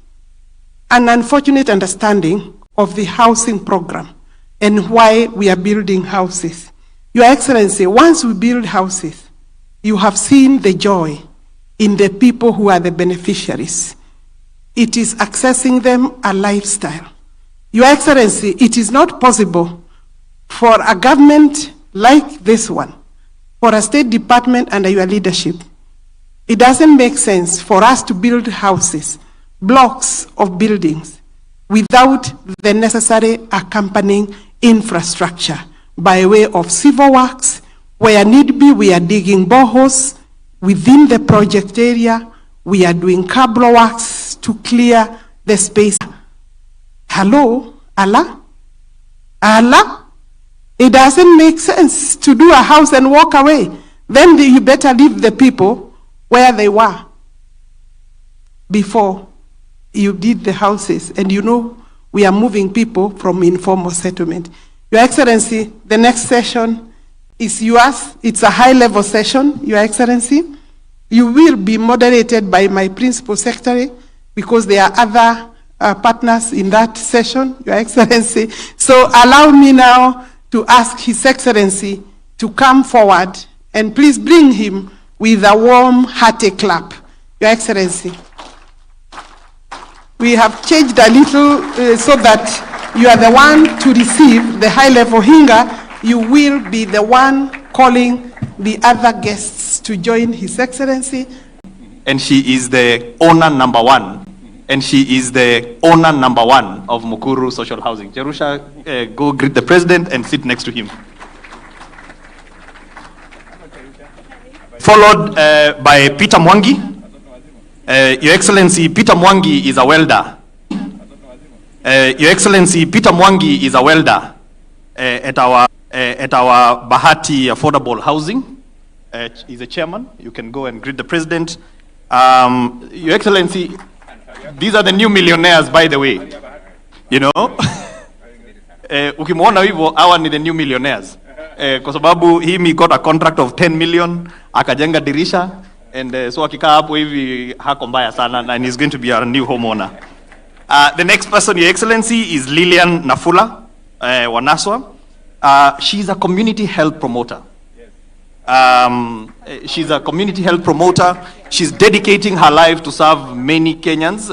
an unfortunate understanding of the housing program and why we are building houses. Your Excellency, once we build houses, you have seen the joy in the people who are the beneficiaries. It is accessing them a lifestyle. Your Excellency, it is not possible for a government like this one, for a State Department under your leadership. It doesn't make sense for us to build houses, blocks of buildings, without the necessary accompanying infrastructure by way of civil works. Where need be, we are digging boreholes within the project area. We are doing cable works to clear the space. Hello, Allah? Allah? It doesn't make sense to do a house and walk away. Then you better leave the people where they were before you did the houses. And you know, we are moving people from informal settlement. Your Excellency, the next session is yours. It's a high-level session, Your Excellency. You will be moderated by my principal secretary because there are other partners in that session, Your Excellency. So allow me now to ask His Excellency to come forward, and please bring him with a warm, hearty clap. Your Excellency. We have changed a little so that you are the one to receive the high-level hinga. You will be the one calling the other guests to join His Excellency. And she is the owner number one. And she is the owner number one of Nakuru Social Housing. Jerusha, go greet the president and sit next to him. Followed by Peter Mwangi. Your Excellency, Peter Mwangi is a welder. Your Excellency, Peter Mwangi is a welder at our Bahati Affordable Housing. He's a chairman. You can go and greet the president. Your Excellency, these are the new millionaires, by the way. You know, ukimwona hivyo hawa ni the new millionaires. Kwa sababu he got a contract of 10 million, akajenga dirisha, and so akikaa hapo hivi hako mbaya sana, and he's going to be our new homeowner. The next person, Your Excellency, is Lilian Nafula Wanaswa. She's a community health promoter. She's a community health promoter. She's dedicating her life to serve many Kenyans,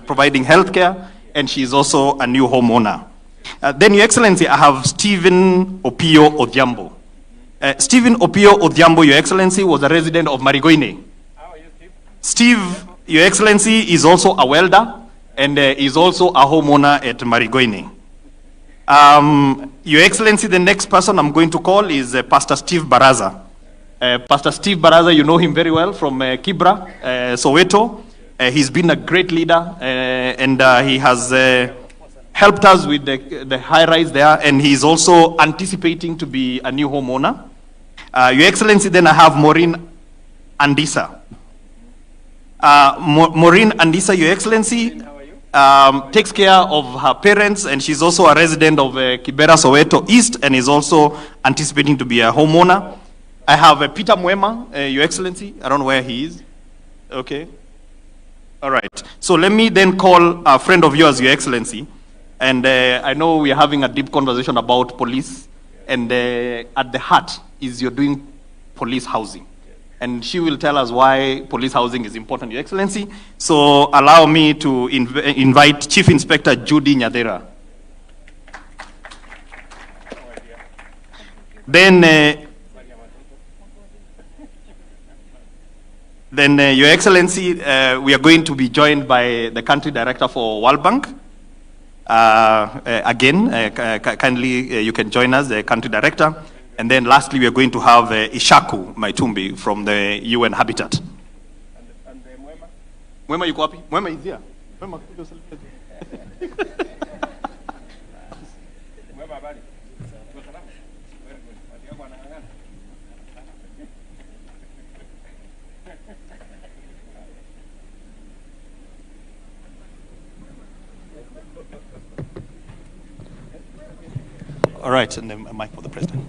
providing healthcare, and she's also a new homeowner. Then, Your Excellency, I have Stephen Opio Odhiambo. Stephen Opio Odhiambo, Your Excellency, was a resident of Marigoine. Steve, Your Excellency, is also a welder and is also a homeowner at Marigoine. Your Excellency, the next person I'm going to call is Pastor Steve Baraza. Pastor Steve Baraza, you know him very well from Kibra, Soweto. He's been a great leader and he has helped us with the high rise there, and he's also anticipating to be a new homeowner. Your Excellency, then I have Maureen Andisa. Maureen Andisa, Your Excellency, takes care of her parents, and she's also a resident of Kibera, Soweto East, and is also anticipating to be a homeowner. I have Peter Mwema, Your Excellency. I don't know where he is. Okay. All right. So let me then call a friend of yours, Your Excellency. And I know we are having a deep conversation about police. And at the heart is you're doing police housing. And she will tell us why police housing is important, Your Excellency. So allow me to invite Chief Inspector Judy Nyadera. Then, Your Excellency, we are going to be joined by the Country Director for World Bank. Kindly, you can join us, the Country Director. And then lastly, we are going to have Ishaku Maitumbi from the UN Habitat. And Mwema, you copy? Mwema is here. Mwema, all right, and then a mic for the President.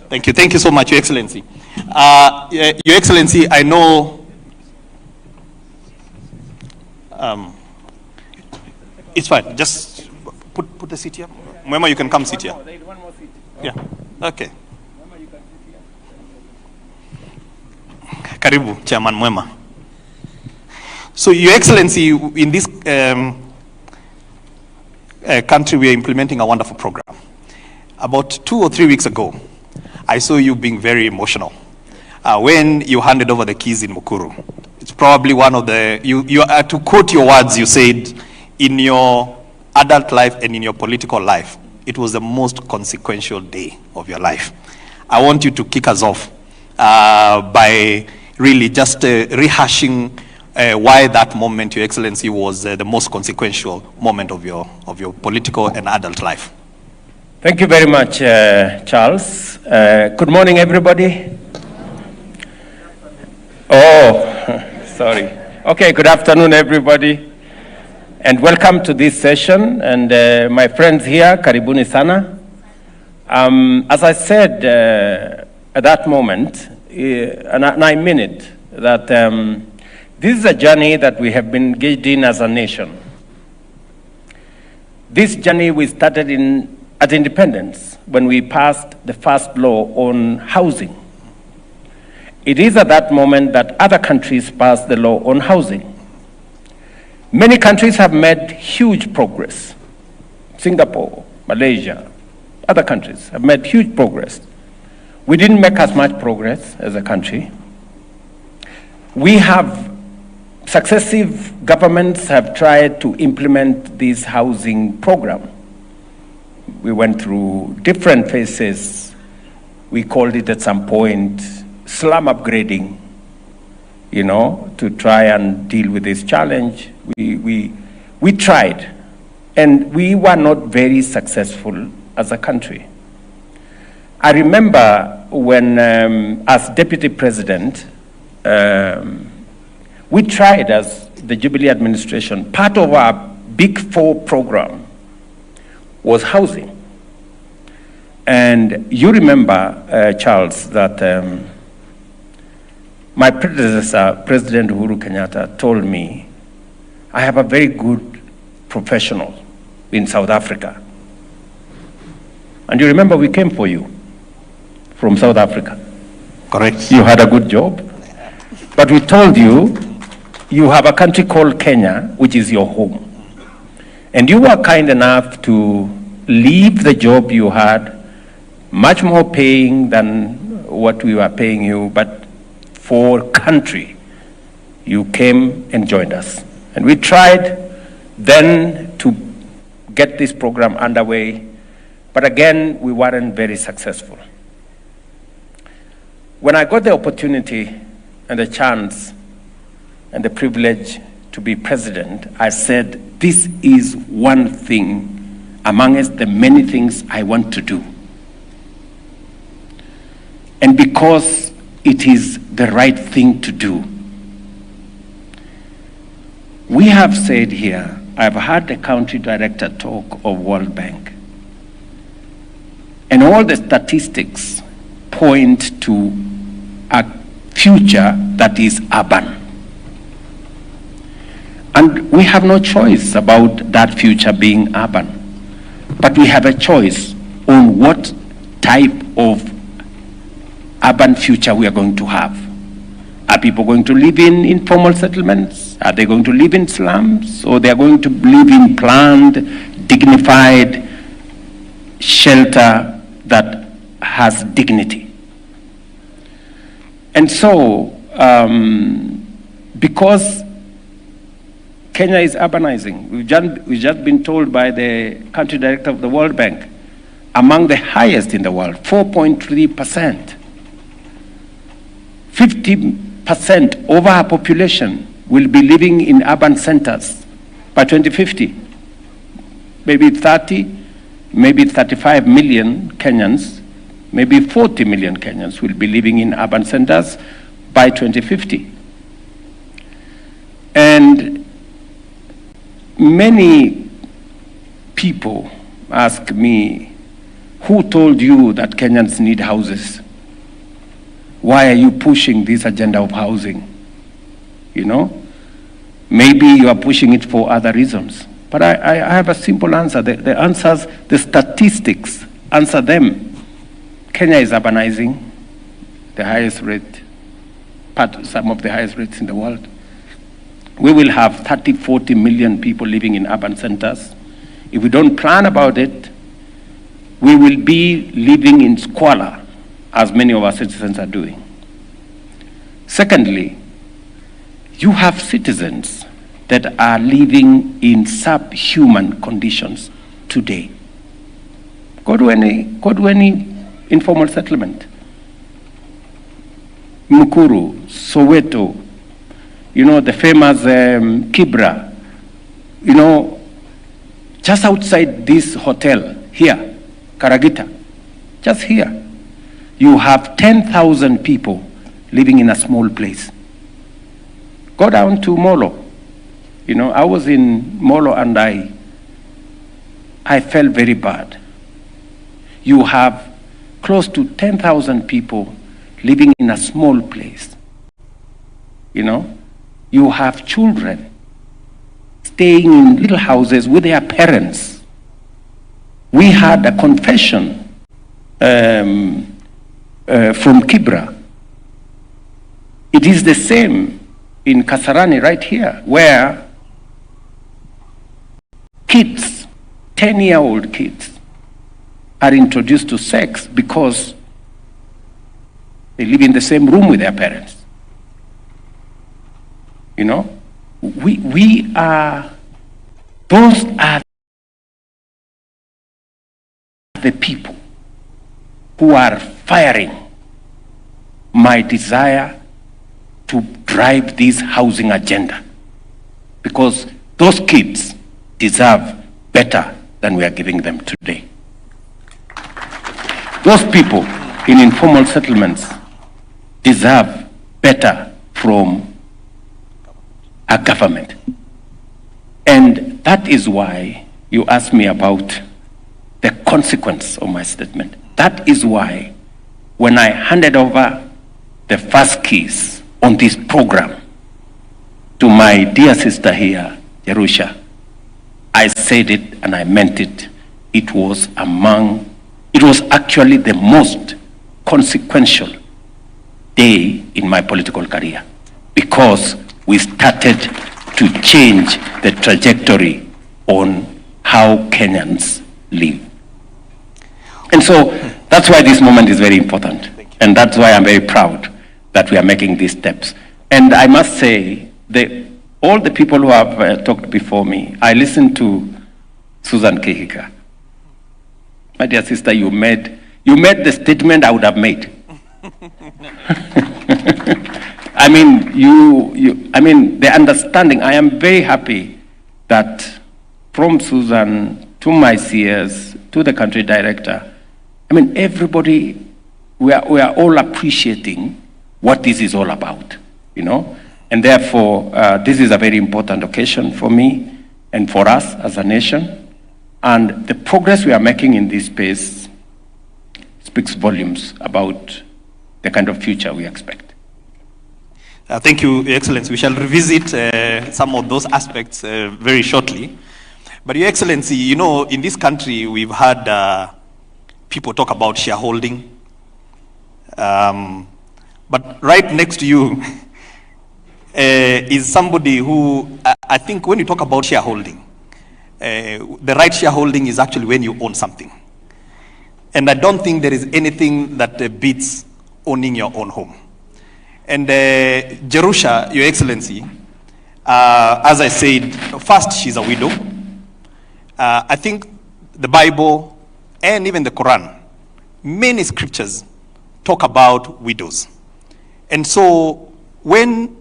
Thank you. Thank you so much, Your Excellency. Your Excellency, I know it's fine. Just put the seat here. Mwema, you can come sit here. Yeah. Okay. Karibu, Chairman Mwema. So, Your Excellency, in this country, we are implementing a wonderful program. About 2 or 3 weeks ago, I saw you being very emotional when you handed over the keys in Nakuru. It's probably one of the, to quote your words, you said, in your adult life and in your political life, it was the most consequential day of your life. I want you to kick us off by really just rehashing why that moment, Your Excellency, was the most consequential moment of your political and adult life. Thank you very much, Charles. Good morning, everybody. Oh, sorry. Okay, good afternoon, everybody. And welcome to this session. And my friends here, karibuni sana. As I said at that moment, and I mean it, that this is a journey that we have been engaged in as a nation. This journey we started at independence when we passed the first law on housing. It is at that moment that other countries passed the law on housing. Many countries have made huge progress. Singapore, Malaysia, other countries have made huge progress. We didn't make as much progress as a country. We have, successive governments have tried to implement this housing program. We went through different phases. We called it at some point slum upgrading, you know, to try and deal with this challenge. We tried, and we were not very successful as a country. I remember when, as Deputy President, we tried as the Jubilee administration, part of our Big Four program was housing. And you remember, Charles, that my predecessor, President Uhuru Kenyatta, told me, I have a very good professional in South Africa. And you remember we came for you from South Africa. Correct. You had a good job. But we told you, you have a country called Kenya, which is your home. And you were kind enough to leave the job you had, much more paying than what we were paying you, but for country, you came and joined us. And we tried then to get this program underway, but again, we weren't very successful. When I got the opportunity and the chance and the privilege to be president, I said, this is one thing amongst the many things I want to do. And because it is the right thing to do, we have said here I've heard the country director talk of World Bank. And all the statistics point to a future that is urban. And we have no choice about that future being urban. But we have a choice on what type of urban future we are going to have. Are people going to live in informal settlements? Are they going to live in slums? Or they are going to live in planned, dignified shelter that has dignity? And so, because Kenya is urbanizing, we've just been told by the country director of the World Bank, among the highest in the world, 4.3%. 50% over our population will be living in urban centers by 2050. Maybe 30, maybe 35 million Kenyans, maybe 40 million Kenyans will be living in urban centers by 2050. And many people ask me, who told you that Kenyans need houses? Why are you pushing this agenda of housing? You know, maybe you are pushing it for other reasons. But I have a simple answer. The answers, the statistics answer them. Kenya is urbanizing, the highest rate, some of the highest rates in the world. We will have 30, 40 million people living in urban centers. If we don't plan about it, we will be living in squalor, as many of our citizens are doing. Secondly, you have citizens that are living in subhuman conditions today. Go to any informal settlement. Nakuru, Soweto, you know, the famous Kibra, you know, just outside this hotel here, Karagita, just here, you have 10,000 people living in a small place. Go down to Molo. You know, I was in Molo and I felt very bad. You have close to 10,000 people living in a small place. You know, you have children staying in little houses with their parents. We had a confession from Kibra. It is the same in Kasarani right here, where kids, 10-year-old kids, are introduced to sex because they live in the same room with their parents. You know, those are the people who are firing my desire to drive this housing agenda, because those kids deserve better than we are giving them today. Those people in informal settlements deserve better from a government. And that is why you asked me about the consequence of my statement. That is why when I handed over the first keys on this program to my dear sister here, Jerusha, I said it and I meant it. It was actually the most consequential day in my political career, because we started to change the trajectory on how Kenyans live. And so that's why this moment is very important. And that's why I'm very proud that we are making these steps. And I must say, all the people who have talked before me, I listened to Susan Kihika. My dear sister, you made the statement I would have made. I mean, the understanding, I am very happy that from Susan to my CS to the country director, I mean, everybody, we are all appreciating what this is all about, you know? And therefore, this is a very important occasion for me. and for us as a nation. And the progress we are making in this space speaks volumes about the kind of future we expect. Thank you, Your Excellency. We shall revisit some of those aspects very shortly. But Your Excellency, you know, in this country, we've had people talk about shareholding. But right next to you is somebody who, I think when you talk about shareholding, the right shareholding is actually when you own something. And I don't think there is anything that beats owning your own home. And Jerusha, Your Excellency, as I said, first, she's a widow. I think the Bible and even the Quran, many scriptures talk about widows. And so when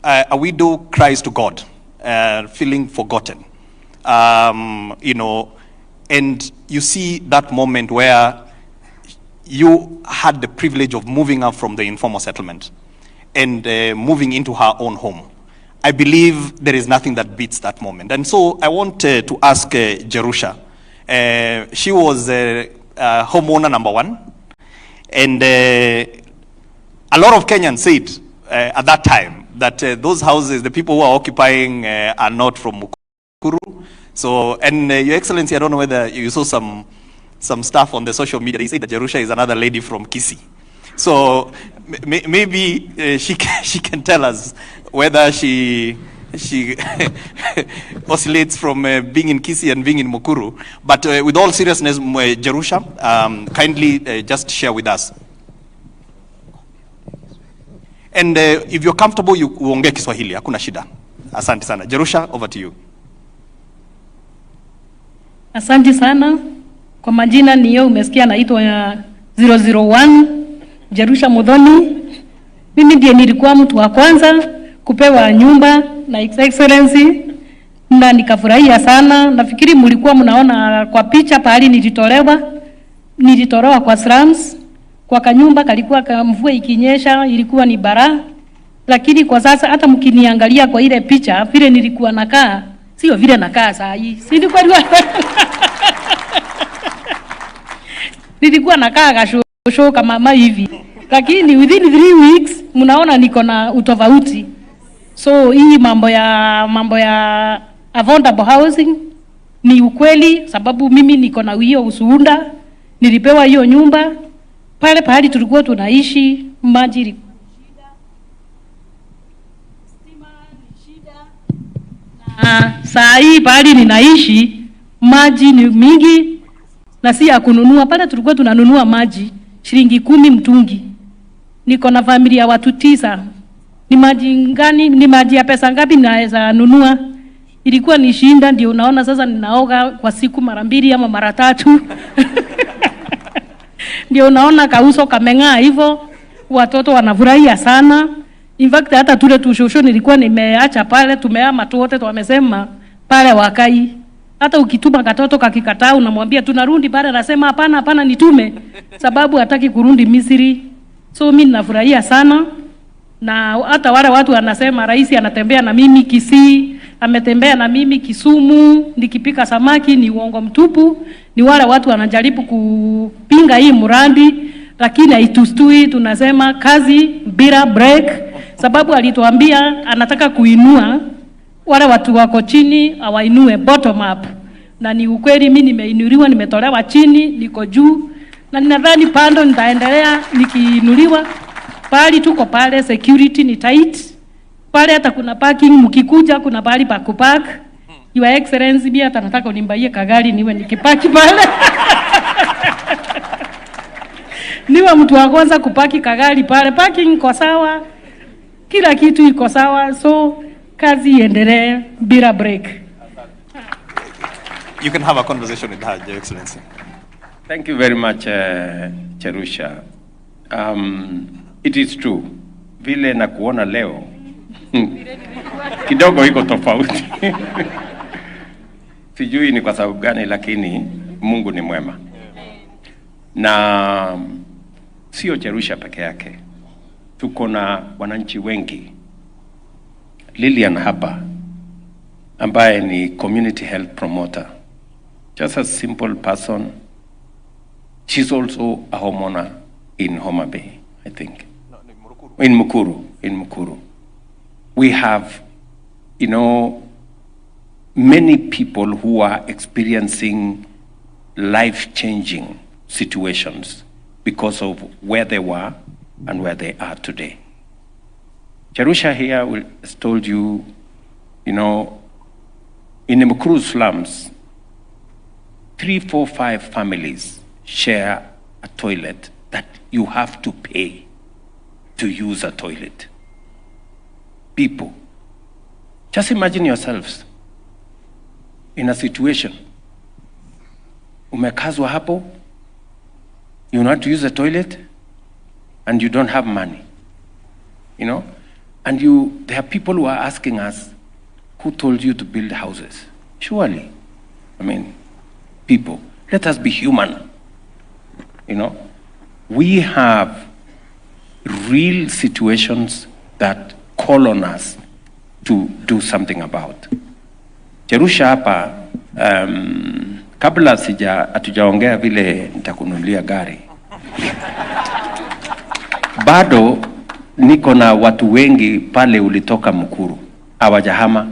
a widow cries to God, feeling forgotten, you know, and you see that moment where you had the privilege of moving up from the informal settlement and moving into her own home, I believe there is nothing that beats that moment. And so I want to ask Jerusha. She was homeowner number one. And a lot of Kenyans said at that time that those houses, the people who are occupying are not from Nakuru. So, and Your Excellency, I don't know whether you saw some stuff on the social media. They say that Jerusha is another lady from Kisii. So maybe she can tell us whether she oscillates from being in Kisii and being in Nakuru. But with all seriousness, Jerusha, kindly just share with us. And if you're comfortable, you uongee Kiswahili, hakuna shida. Asante sana. Jerusha, over to you. Asante sana. Kwa majina niyo umesikia naitwa 001 Jerusha Muthoni. Mimi ndiye nilikuwa mtu wa kwanza kupewa nyumba na His Excellency na nikafurahia sana. Nafikiri mlikuwa mnaona kwa picha pahali nilitolewa kwa slums, kwa kanyumba kalikuwa mvua ikinyesha ilikuwa ni bara. Lakini kwa sasa hata mkiniangalia kwa ile picha vile nilikuwa nakaa, sio vile nakaa saa hii. Si nilikuwa nakaa kasho kama mama hivi. Lakini within 3 weeks mnaona niko na utofauti. So hii mambo ya affordable housing ni ukweli, sababu mimi niko na hiyo ushuhuda. Nilipewa hiyo nyumba pale pahali tulikuwa tunaishi, maji ni stima ni shida, na saa hii pahali ninaishi maji ni mingi na si ya kununua. Pale tulikuwa tunanunua maji shilingi 10 mtungi. Niko na familia watu 9. Ni maji ngani, ni maji ya pesa ngapi naweza nunua? Ilikuwa ni shinda, ndio unaona sasa ninaoga kwa siku mara 2 ama mara 3. Ndio unaona kauso kameng'aa hivyo, watoto wanafurahia sana. In fact hata tule tushosho nilikuwa nimeacha pale, tumehama tu wote, wamesema pale wakai. Hata ukituma katoto kakikataa unamwambia tunarudi pale, anasema hapana nitume, sababu hataki kurudi Misri. So mimi ninafurahia sana. Na hata wale watu wanasema rais anatembea na mimi Kisii, ametembea na mimi Kisumu, nikipika samaki, ni uongo mtupu. Ni wale watu wanajaribu kupinga hii mradi, lakini haitustui. Tunasema kazi bila break, sababu alituambia anataka kuinua wale watu wako chini, awainue bottom up. Na ni ukweli, mimi nimeinuliwa, nimetolewa chini, niko juu. Na ninadhani pando nitaendelea nikiinuliwa. Pali tuko pale, security ni tight. Pale hata kuna parking, mkikuja kuna pali pa kupark. Your Excellency, mimi hata nataka unimbaie kagari niwe nikipaki pale. Niwe mtu wa kwanza kupaki kagari pale. Parking iko sawa, kila kitu iko sawa, so kazi iendelee bila break. You can have a conversation with her, Your Excellency. Thank you very much, Jerusha. It is true. Vile na kuona leo kidogo iko tofauti. Sijui ni kwa sababu gani, lakini Mungu ni mwema. Na sio Jerusha peke yake. Tuko na wananchi wengi. Lilian hapa ambaye ni community health promoter, just a simple person. She's also a homeowner in Homa Bay, I think. No, in Mukuru. We have, many people who are experiencing life-changing situations because of where they were and where they are today. Jerusha here has told you, in the Nakuru slums, 3, 4, 5 families share a toilet that you have to pay to use a toilet. People, just imagine yourselves in a situation. Umekazwa hapo, you want to use a toilet, and you don't have money, and there are people who are asking us, who told you to build houses? Surely, people, let us be human. We have real situations that call on us to do something about. Jerusha hapa, kabla hatujaongea vile nitakununulia gari, bado niko na watu wengi pale ulitoka Mukuru hawajahama.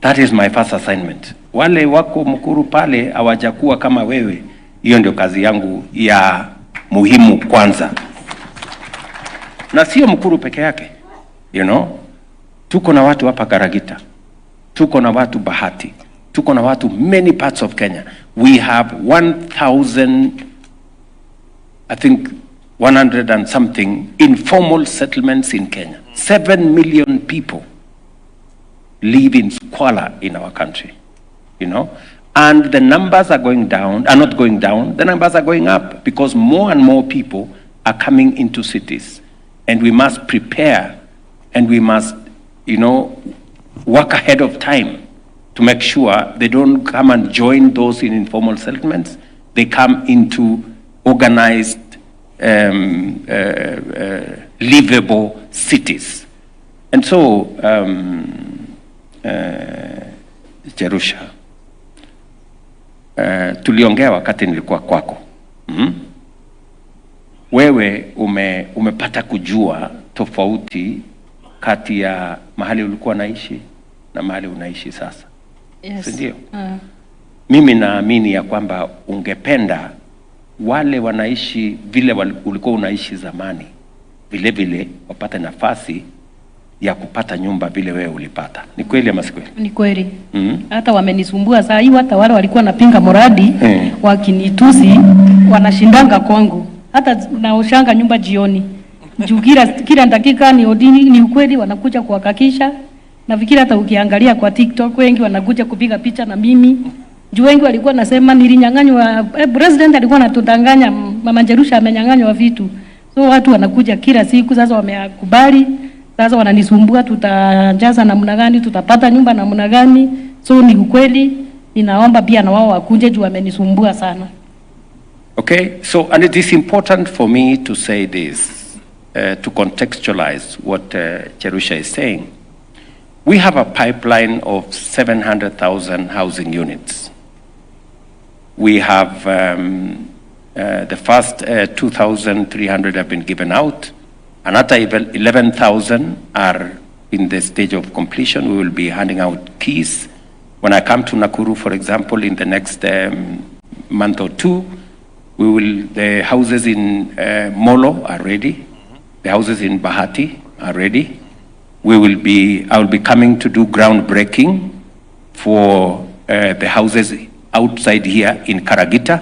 That is my first assignment. Wale wako Mukuru pale hawajakuwa kama wewe, hiyo ndio kazi yangu ya muhimu kwanza. Na sio Mukuru peke yake, tuko na watu hapa Karagita, tuko na watu Bahati, tuko na watu many parts of Kenya. We have 100 and something informal settlements in Kenya. 7 million people live in squalor in our country, and the numbers are not going down, the numbers are going up because more and more people are coming into cities, and we must prepare and we must, work ahead of time to make sure they don't come and join those in informal settlements. They come into organized, livable cities. And so, Jerusha, tuliongea wakati nilikuwa kwako. Wewe umepata kujua tofauti kati ya mahali ulikuwa naishi na mahali unaishi sasa. Yes. Ndio? Mimi naamini ya kwamba ungependa wale wanaishi vile ulikuwa unaishi zamani, vile vile wapate nafasi ya kupata nyumba vile wewe ulipata. Ni kweli ama si kweli? Ni kweli. Hata wamenisumbua saa hii, hata wale walikuwa napinga mradi wakinitusi wanashindanga kwangu. Hata naoshanga nyumba jioni. Juu kila dakika ni ukweli wanakuja kuhakikisha. Nafikiri hata ukiangalia kwa TikTok wengi wanakuja kupiga picha na mimi. Juu wengi walikuwa nasema nilinyang'anywa, president alikuwa anatudanganya, mama Jerusha amenyang'anywa vitu. So watu wanakuja kila siku, sasa wamekubali. Sasa wananisumbua, tutajaza namna gani, tutapata nyumba namna gani. So ni ukweli, ninaomba pia na wao wakuje juu wamenisumbua sana. Okay, so and it is important for me to say this, to contextualize what Jerusha is saying. We have a pipeline of 700,000 housing units. We have the first 2,300 have been given out. Another 11,000 are in the stage of completion. We will be handing out keys. When I come to Nakuru, for example, in the next month or two, the houses in Molo are ready. The houses in Bahati are ready. I will be coming to do groundbreaking for the houses outside here in Karagita,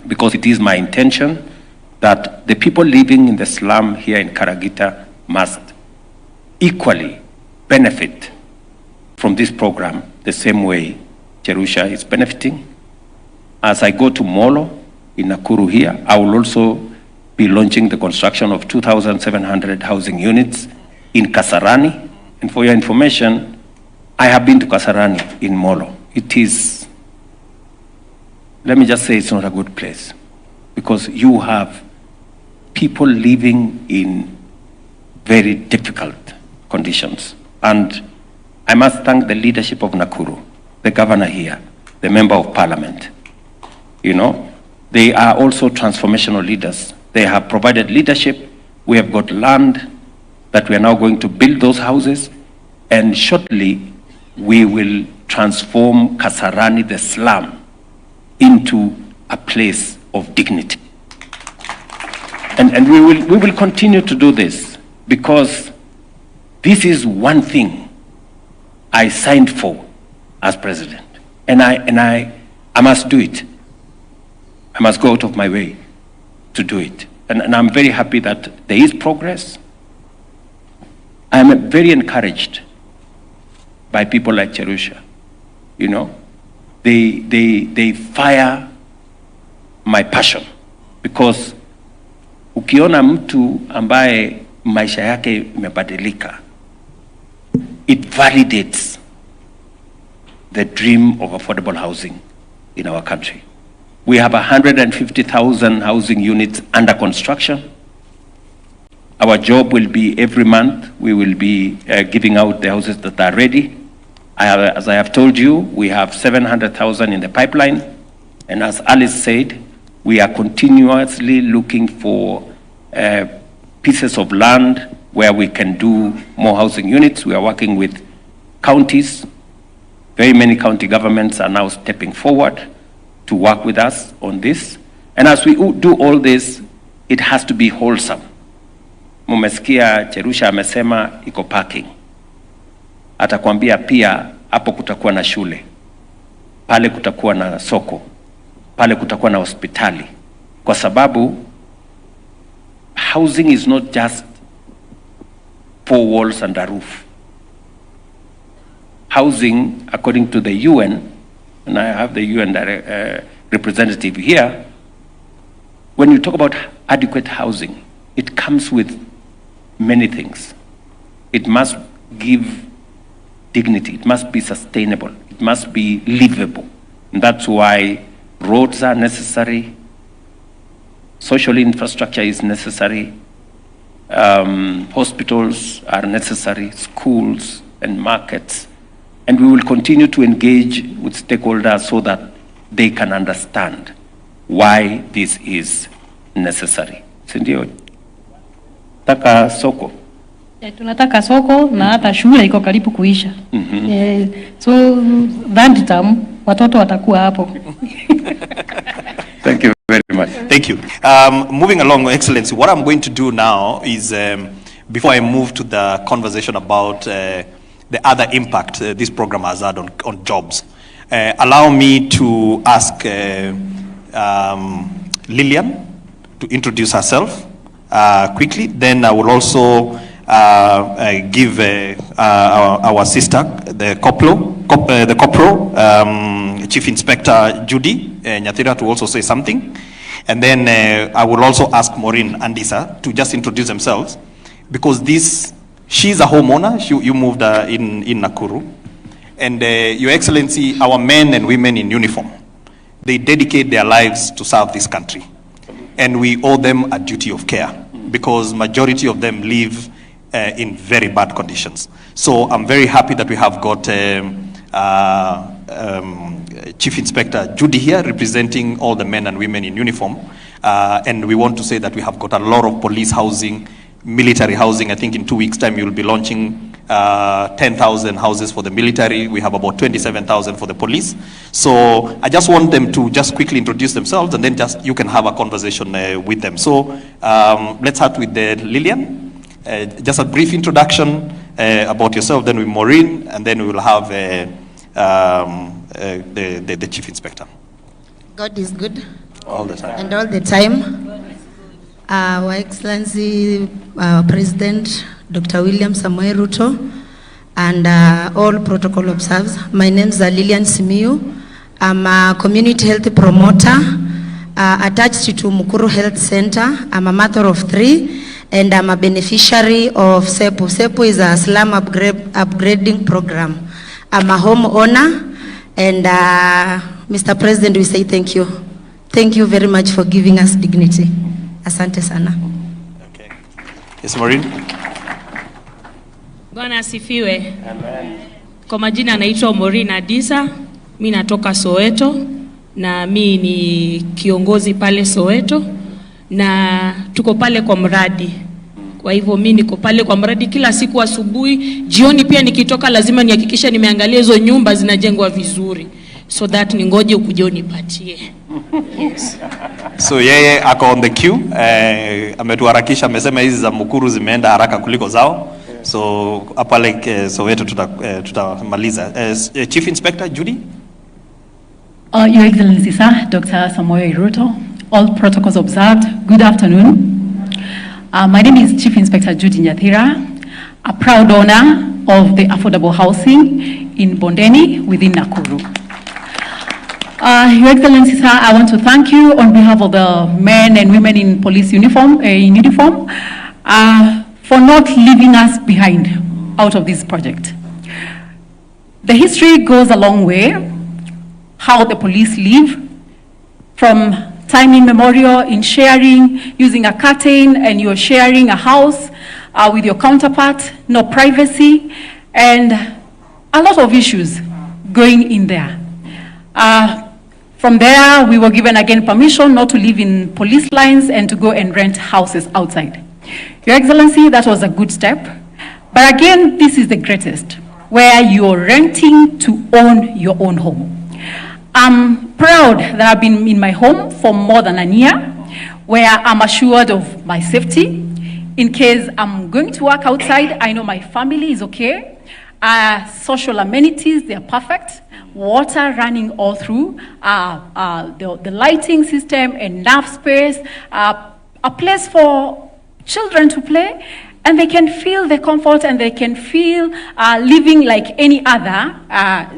because it is my intention that the people living in the slum here in Karagita must equally benefit from this program the same way Jerusha is benefiting. As I go to Molo in Nakuru here, I will also be launching the construction of 2,700 housing units in Kasarani. And for your information, I have been to Kasarani in Molo. It is, let me just say, it's not a good place, because you have people living in very difficult conditions. And I must thank the leadership of Nakuru, the governor here, the member of parliament. You know, they are also transformational leaders. They have provided leadership. We have got land that we are now going to build those houses, and shortly we will transform Kasarani, the slum, into a place of dignity. And we will continue to do this, because this is one thing I signed for as president, and I must do it. I must go out of my way to do it. And I'm very happy that there is progress. I'm very encouraged by people like Cherusha. You know, they fire my passion, because ukiona mtu ambaye maisha yake imebadilika, it validates the dream of affordable housing in our country. We have 150,000 housing units under construction. Our job will be every month, we will be giving out the houses that are ready. As I have told you, we have 700,000 in the pipeline. And as Alice said, we are continuously looking for pieces of land where we can do more housing units. We are working with counties. Very many county governments are now stepping forward to work with us on this. And as we do all this, it has to be wholesome. Mumesikia Cherusha amesema iko parking. Atakwambia pia hapo kutakuwa na shule, pale kutakuwa na soko, pale kutakuwa na hospitali, kwa sababu housing is not just 4 walls and a roof. Housing, according to the UN, and I have the UN representative here, when you talk about adequate housing, it comes with many things. It must give dignity, it must be sustainable, it must be livable. And that's why roads are necessary, social infrastructure is necessary, hospitals are necessary, schools and markets. And we will continue to engage with stakeholders so that they can understand why this is necessary. Sindio? Taka soko. Tunataka soko na hata shule iko karibu kuisha. So that time watoto watakuwa hapo. Thank you very much. Thank you. Moving along, Excellency, what I'm going to do now is, before I move to the conversation about the other impact this program has had on jobs, allow me to ask Lillian to introduce herself quickly. Then I will also give our sister, the corporal, Chief Inspector Judy Nyathira, to also say something. And then I will also ask Maureen and Lisa to just introduce themselves, because she's a homeowner. You moved in Nakuru. And Your Excellency, our men and women in uniform, they dedicate their lives to serve this country. And we owe them a duty of care, because majority of them live in very bad conditions. So I'm very happy that we have got Chief Inspector Judy here representing all the men and women in uniform. And we want to say that we have got a lot of police housing, military housing. I think in 2 weeks' time, you'll be launching 10,000 houses for the military. We have about 27,000 for the police. So I just want them to just quickly introduce themselves, and then just you can have a conversation with them. So let's start with Lillian. Just a brief introduction about yourself, then with Maureen, and then we will have the Chief Inspector. God is good. All the time. And all the time. Our Excellency President Dr. William Samoei Ruto, and all protocol observers. My name is Lillian Simiyu. I'm a community health promoter attached to Mukuru Health Center. I'm a mother of 3, and I'm a beneficiary of SEPU. SEPU is a slum upgrading program. I'm a homeowner, and Mr. President, we say thank you. Thank you very much for giving us dignity. Asante sana. Okay. Yes, Maureen. Bwana asifiwe. Amen. Kwa majina anaitwa Morina Disa, mi natoka Soweto na mi ni kiongozi pale Soweto na tuko pale kwa mradi. Kwa hivyo mi niko pale kwa mradi kila siku asubuhi, jioni pia nikitoka lazima nihakikisha nimeangalia hizo nyumba zinajengwa vizuri. So that ningoje ukuje unipatie. Yes. So yeye ako on the queue, ametuharakisha, amesema hizi za Mukuru zimeenda haraka kuliko zao. So hapa like Soweto tutamaliza. Chief Inspector Judy. Your Excellency Sir, Dr. Samoei Ruto, all protocols observed. Good afternoon. My name is Chief Inspector Judy Nyathira, a proud owner of the affordable housing in Bondeni within Nakuru. Your Excellency Sir, I want to thank you on behalf of the men and women in police uniform, for not leaving us behind out of this project. The history goes a long way, how the police live, from time immemorial in sharing, using a curtain, and you're sharing a house with your counterpart, no privacy, and a lot of issues going in there. From there, we were given again permission not to live in police lines and to go and rent houses outside. Your Excellency, that was a good step. But again, this is the greatest, where you're renting to own your own home. I'm proud that I've been in my home for more than a year, where I'm assured of my safety. In case I'm going to work outside, I know my family is okay. Social amenities, they're perfect. Water running all through, the lighting system, enough space, a place for children to play, and they can feel the comfort and they can feel living like any other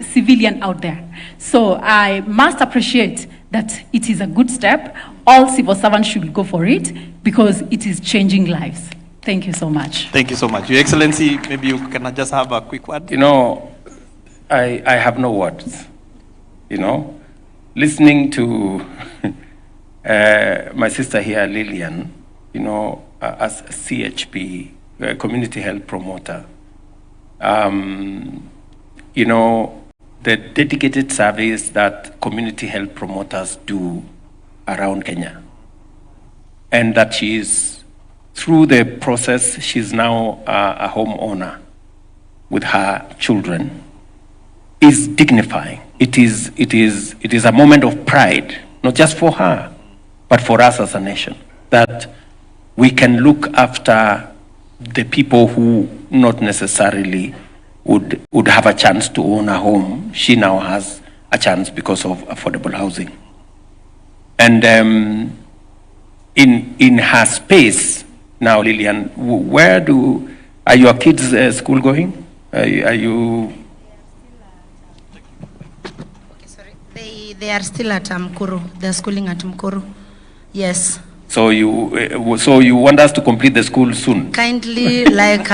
civilian out there. So I must appreciate that it is a good step. All civil servants should go for it because it is changing lives. Thank you so much. Thank you so much. Your Excellency, maybe you can just have a quick word. You know, I have no words. You know, listening to my sister here, Lillian, you know, as a CHP, community health promoter, you know, the dedicated service that community health promoters do around Kenya. And that she is, through the process, she's now a homeowner with her children, is dignifying. It is a moment of pride, not just for her, but for us as a nation, that we can look after the people who not necessarily would have a chance to own a home. She now has a chance because of affordable housing. And in her space now, Lillian, where are your kids school going? Are you? Okay, sorry. They are still at Mukuru. They're schooling at Mukuru. Yes. So you want us to complete the school soon? Kindly, like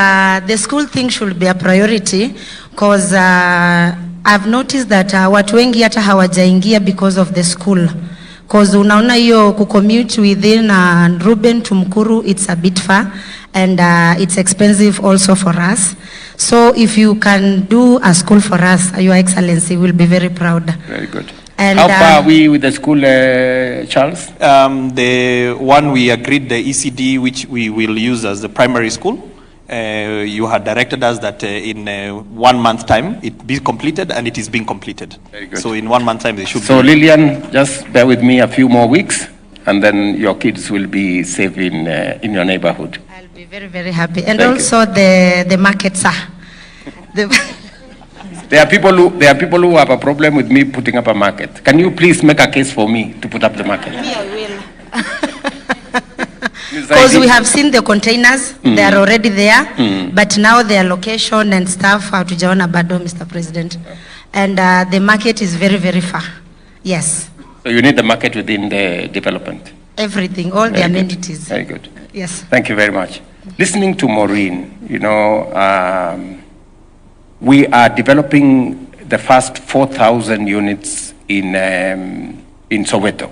the school thing should be a priority, because I've noticed that watu wengi hata hawajaingia because of the school. Because unaona hiyo kucommute within Ruben to Mukuru, it's a bit far, and it's expensive also for us. So if you can do a school for us, Your Excellency, we'll be very proud. Very good. And how far are we with the school, Charles? The one we agreed, the ECD, which we will use as the primary school, you had directed us that in 1 month time it be completed, and it is being completed. Very good. So in 1 month time they should So be. Lillian, just bear with me a few more weeks, and then your kids will be safe in your neighborhood. I'll be very, very happy. And Thank also the market, sir. There are people who have a problem with me putting up a market. Can you please make a case for me to put up the market? Me, I will. Because we have seen the containers, they are already there, but now their location and stuff, hatujaona bado, Mr. President. And the market is very, very far. Yes. So you need the market within the development. Everything, all the amenities. Very good. Yes. Thank you very much. Listening to Maureen, you know, we are developing the first 4,000 units in Soweto.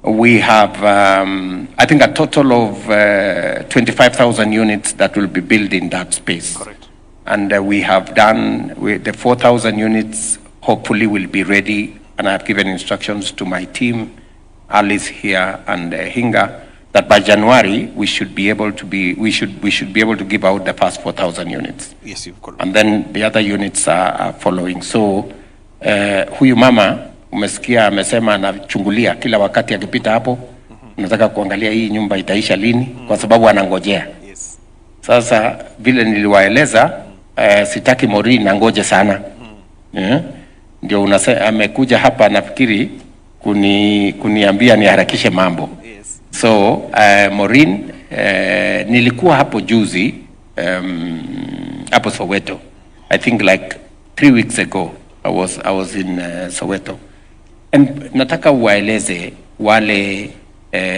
We have, I think, a total of 25,000 units that will be built in that space. Correct. And we have done, the 4,000 units hopefully will be ready, and I've given instructions to my team, Alice here and Hinga, that by January we should be able to we should be able to give out the first 4,000 units. Yes, you've got it. And then the other units are following. So huyu mama umesikia amesema anachungulia kila wakati akipita hapo, nataka kuangalia hii nyumba itaisha lini, kwa sababu anangojea. Yes. Sasa vile niliwaeleza, sitaki Maureen angoje sana. Ndio amekuja hapa nafikiri kuniambia niharakishe mambo. Yes. So Maureen, nilikuwa hapo juzi hapo Soweto. I think like 3 weeks ago I was in Soweto. And nataka uwaeleze wale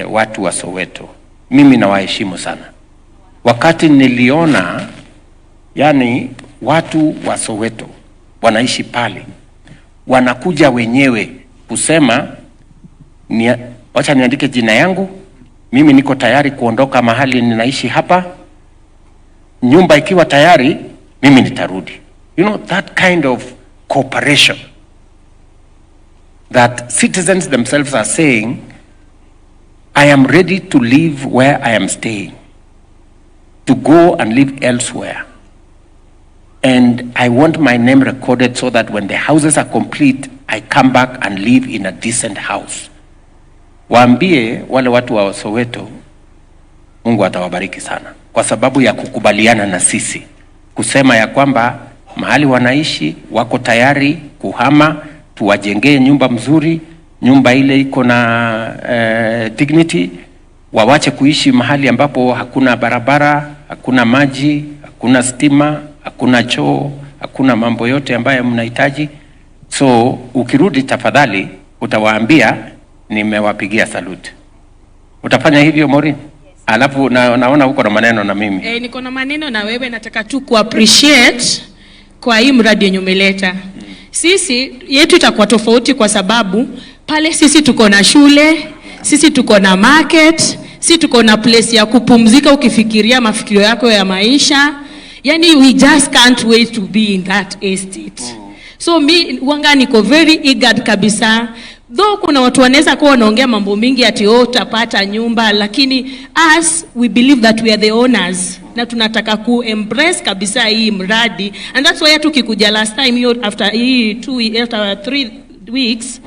watu wa Soweto, mimi nawaheshimu sana. Wakati niliona yani watu wa Soweto wanaishi pale, wanakuja wenyewe kusema wacha niandike jina yangu, mimi niko tayari kuondoka mahali ninaishi hapa, nyumba ikiwa tayari mimi nitarudi. You know, that kind of cooperation that citizens themselves are saying, I am ready to live where I am staying, to go and live elsewhere. And I want my name recorded so that when the houses are complete, I come back and live in a decent house. Waambie wale watu wa Soweto, Mungu atawabariki sana, kwa sababu ya kukubaliana na sisi, kusema ya kwamba mahali wanaishi wako tayari kuhama, tuwajengee nyumba mzuri, nyumba ile iko na dignity, wawache kuishi mahali ambapo hakuna barabara, hakuna maji, hakuna stima, hakuna choo, hakuna mambo yote ambayo mnahitaji. So ukirudi tafadhali utawaambia nimewapigia salute. Utafanya hivyo Maureen? Alafu naona uko na maneno na mimi. Niko na maneno na wewe, nataka tu ku appreciate kwa hii mradi yenye umeleta. Sisi yetu itakuwa tofauti kwa sababu pale sisi tuko na shule, sisi tuko na market, sisi tuko na place ya kupumzika ukifikiria mafikirio yako ya maisha. Yani we just can't wait to be in that estate. So mi wanga niko very eager kabisa. Though kuna watu wanaweza kuwa wanaongea mambo mingi ati utapata nyumba, lakini us we believe that we are the owners na tunataka ku embrace kabisa hii mradi. And that's why tukikuja last time after 3 weeks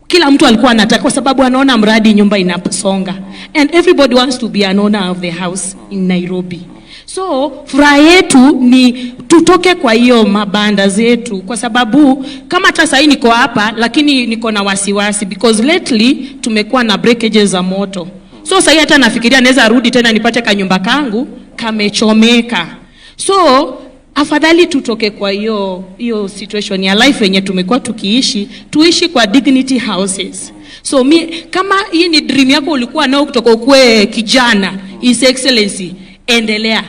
kila mtu alikuwa anataka, kwa sababu anaona mradi nyumba inasonga, and everybody wants to be an owner of the house in Nairobi. So furaha yetu ni tutoke kwa hiyo mabanda zetu, kwa sababu kama hata sasa niko hapa lakini niko na wasiwasi because lately tumekuwa na breakages za moto. So sasa hata nafikiria naweza rudi tena nipate kanyumba kangu kamechomeka. So afadhali tutoke kwa hiyo situation ya life yenye tumekuwa tuishi kwa dignity houses. So kama hii ni dream yako ulikuwa nao kutoka ukue kijana, His Excellency, endelea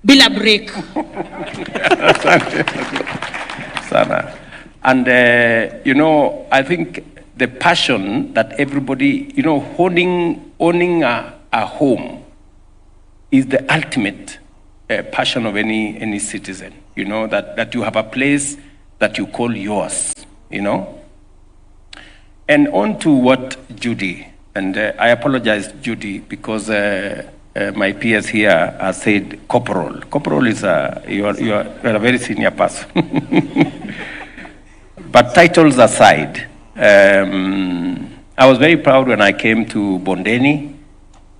bila break. Sana. And you know, I think the passion that everybody, you know, owning a home is the ultimate passion of any citizen. You know, that you have a place that you call yours, you know. And on to what Judy, and I apologize Judy, because my peers here have said corporal. Corporal is you are a very senior person. But titles aside, I was very proud when I came to Bondeni,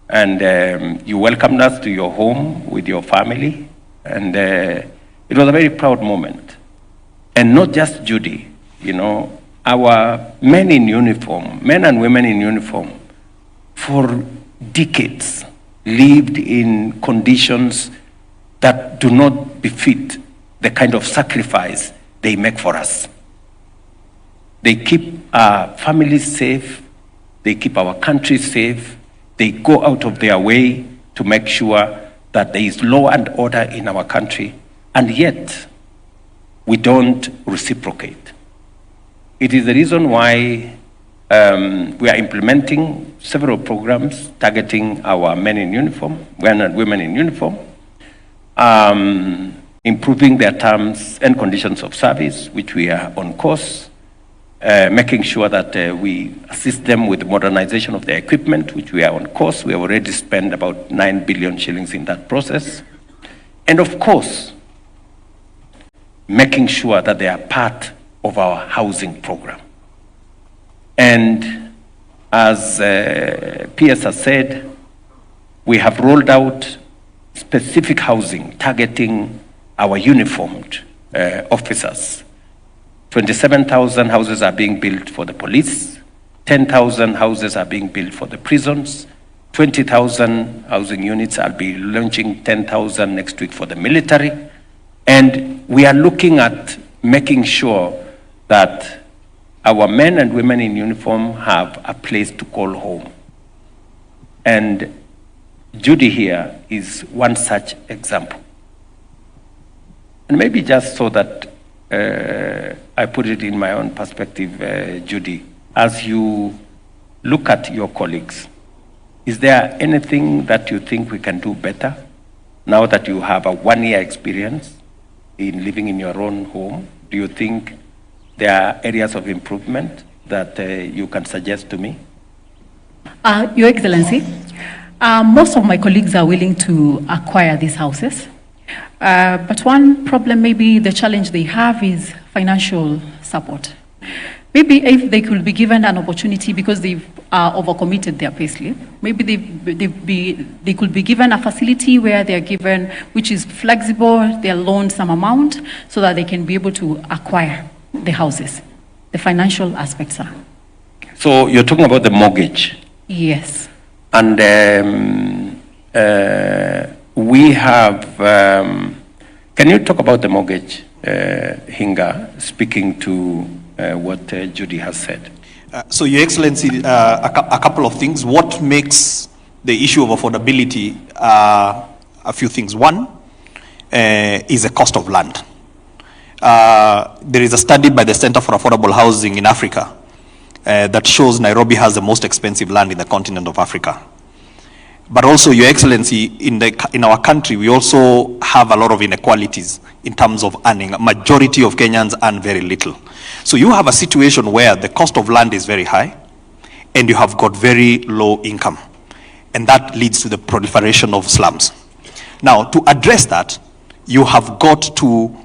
and you welcomed us to your home with your family, and it was a very proud moment. And not just Judy, you know, our men in uniform, men and women in uniform, for decades lived in conditions that do not befit the kind of sacrifice they make for us. They keep our families safe, they keep our country safe, they go out of their way to make sure that there is law and order in our country, and yet we don't reciprocate. It is the reason why we are implementing several programs targeting our men in uniform, men and women in uniform. improving their terms and conditions of service, which we are on course, making sure that we assist them with the modernization of their equipment, which we are on course. We have already spent about 9 billion shillings in that process. And of course, making sure that they are part of our housing program. And as PS has said, we have rolled out specific housing targeting our uniformed officers. 27,000 houses are being built for the police, 10,000 houses are being built for the prisons, 20,000 housing units. I'll be launching 10,000 next week for the military. And we are looking at making sure that our men and women in uniform have a place to call home. And Judy here is one such example. And maybe just so that I put it in my own perspective, Judy, as you look at your colleagues, is there anything that you think we can do better now that you have a 1-year experience in living in your own home? Do you think there are areas of improvement that you can suggest to me? Your Excellency, most of my colleagues are willing to acquire these houses. But one problem, maybe the challenge they have is financial support. Maybe if they could be given an opportunity because they've overcommitted their payslip, maybe they could be given a facility where they're given, which is flexible, they're loaned some amount so that they can be able to acquire the houses. The financial aspects are. So you're talking about the mortgage? Yes. And we have, can you talk about the mortgage, Hinga, speaking to what Judy has said? So, Your Excellency, a couple of things. What makes the issue of affordability a few things. One is the cost of land. There is a study by the Center for Affordable Housing in Africa that shows Nairobi has the most expensive land in the continent of Africa. But also, Your Excellency, in our country, we also have a lot of inequalities in terms of earning. A majority of Kenyans earn very little. So you have a situation where the cost of land is very high, and you have got very low income. And that leads to the proliferation of slums. Now, to address that, you have got to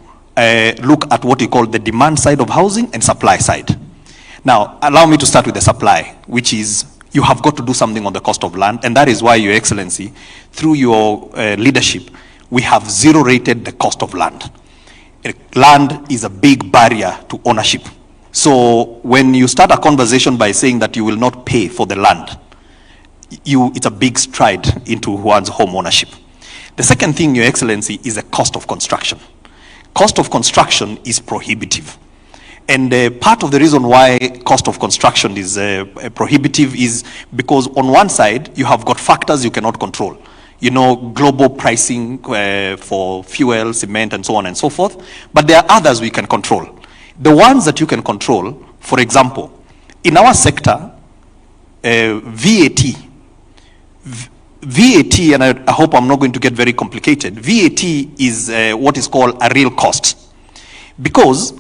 look at what you call the demand side of housing and supply side. Now, allow me to start with the supply, which is you have got to do something on the cost of land, and that is why, Your Excellency, through your leadership, we have zero-rated the cost of land. Land is a big barrier to ownership. So when you start a conversation by saying that you will not pay for the land, it's a big stride into one's home ownership. The second thing, Your Excellency, is the cost of construction. Cost of construction is prohibitive. And part of the reason why cost of construction is prohibitive is because on one side, you have got factors you cannot control. You know, global pricing for fuel, cement, and so on and so forth. But there are others we can control. The ones that you can control, for example, in our sector, VAT, and I hope I'm not going to get very complicated, VAT is what is called a real cost. Because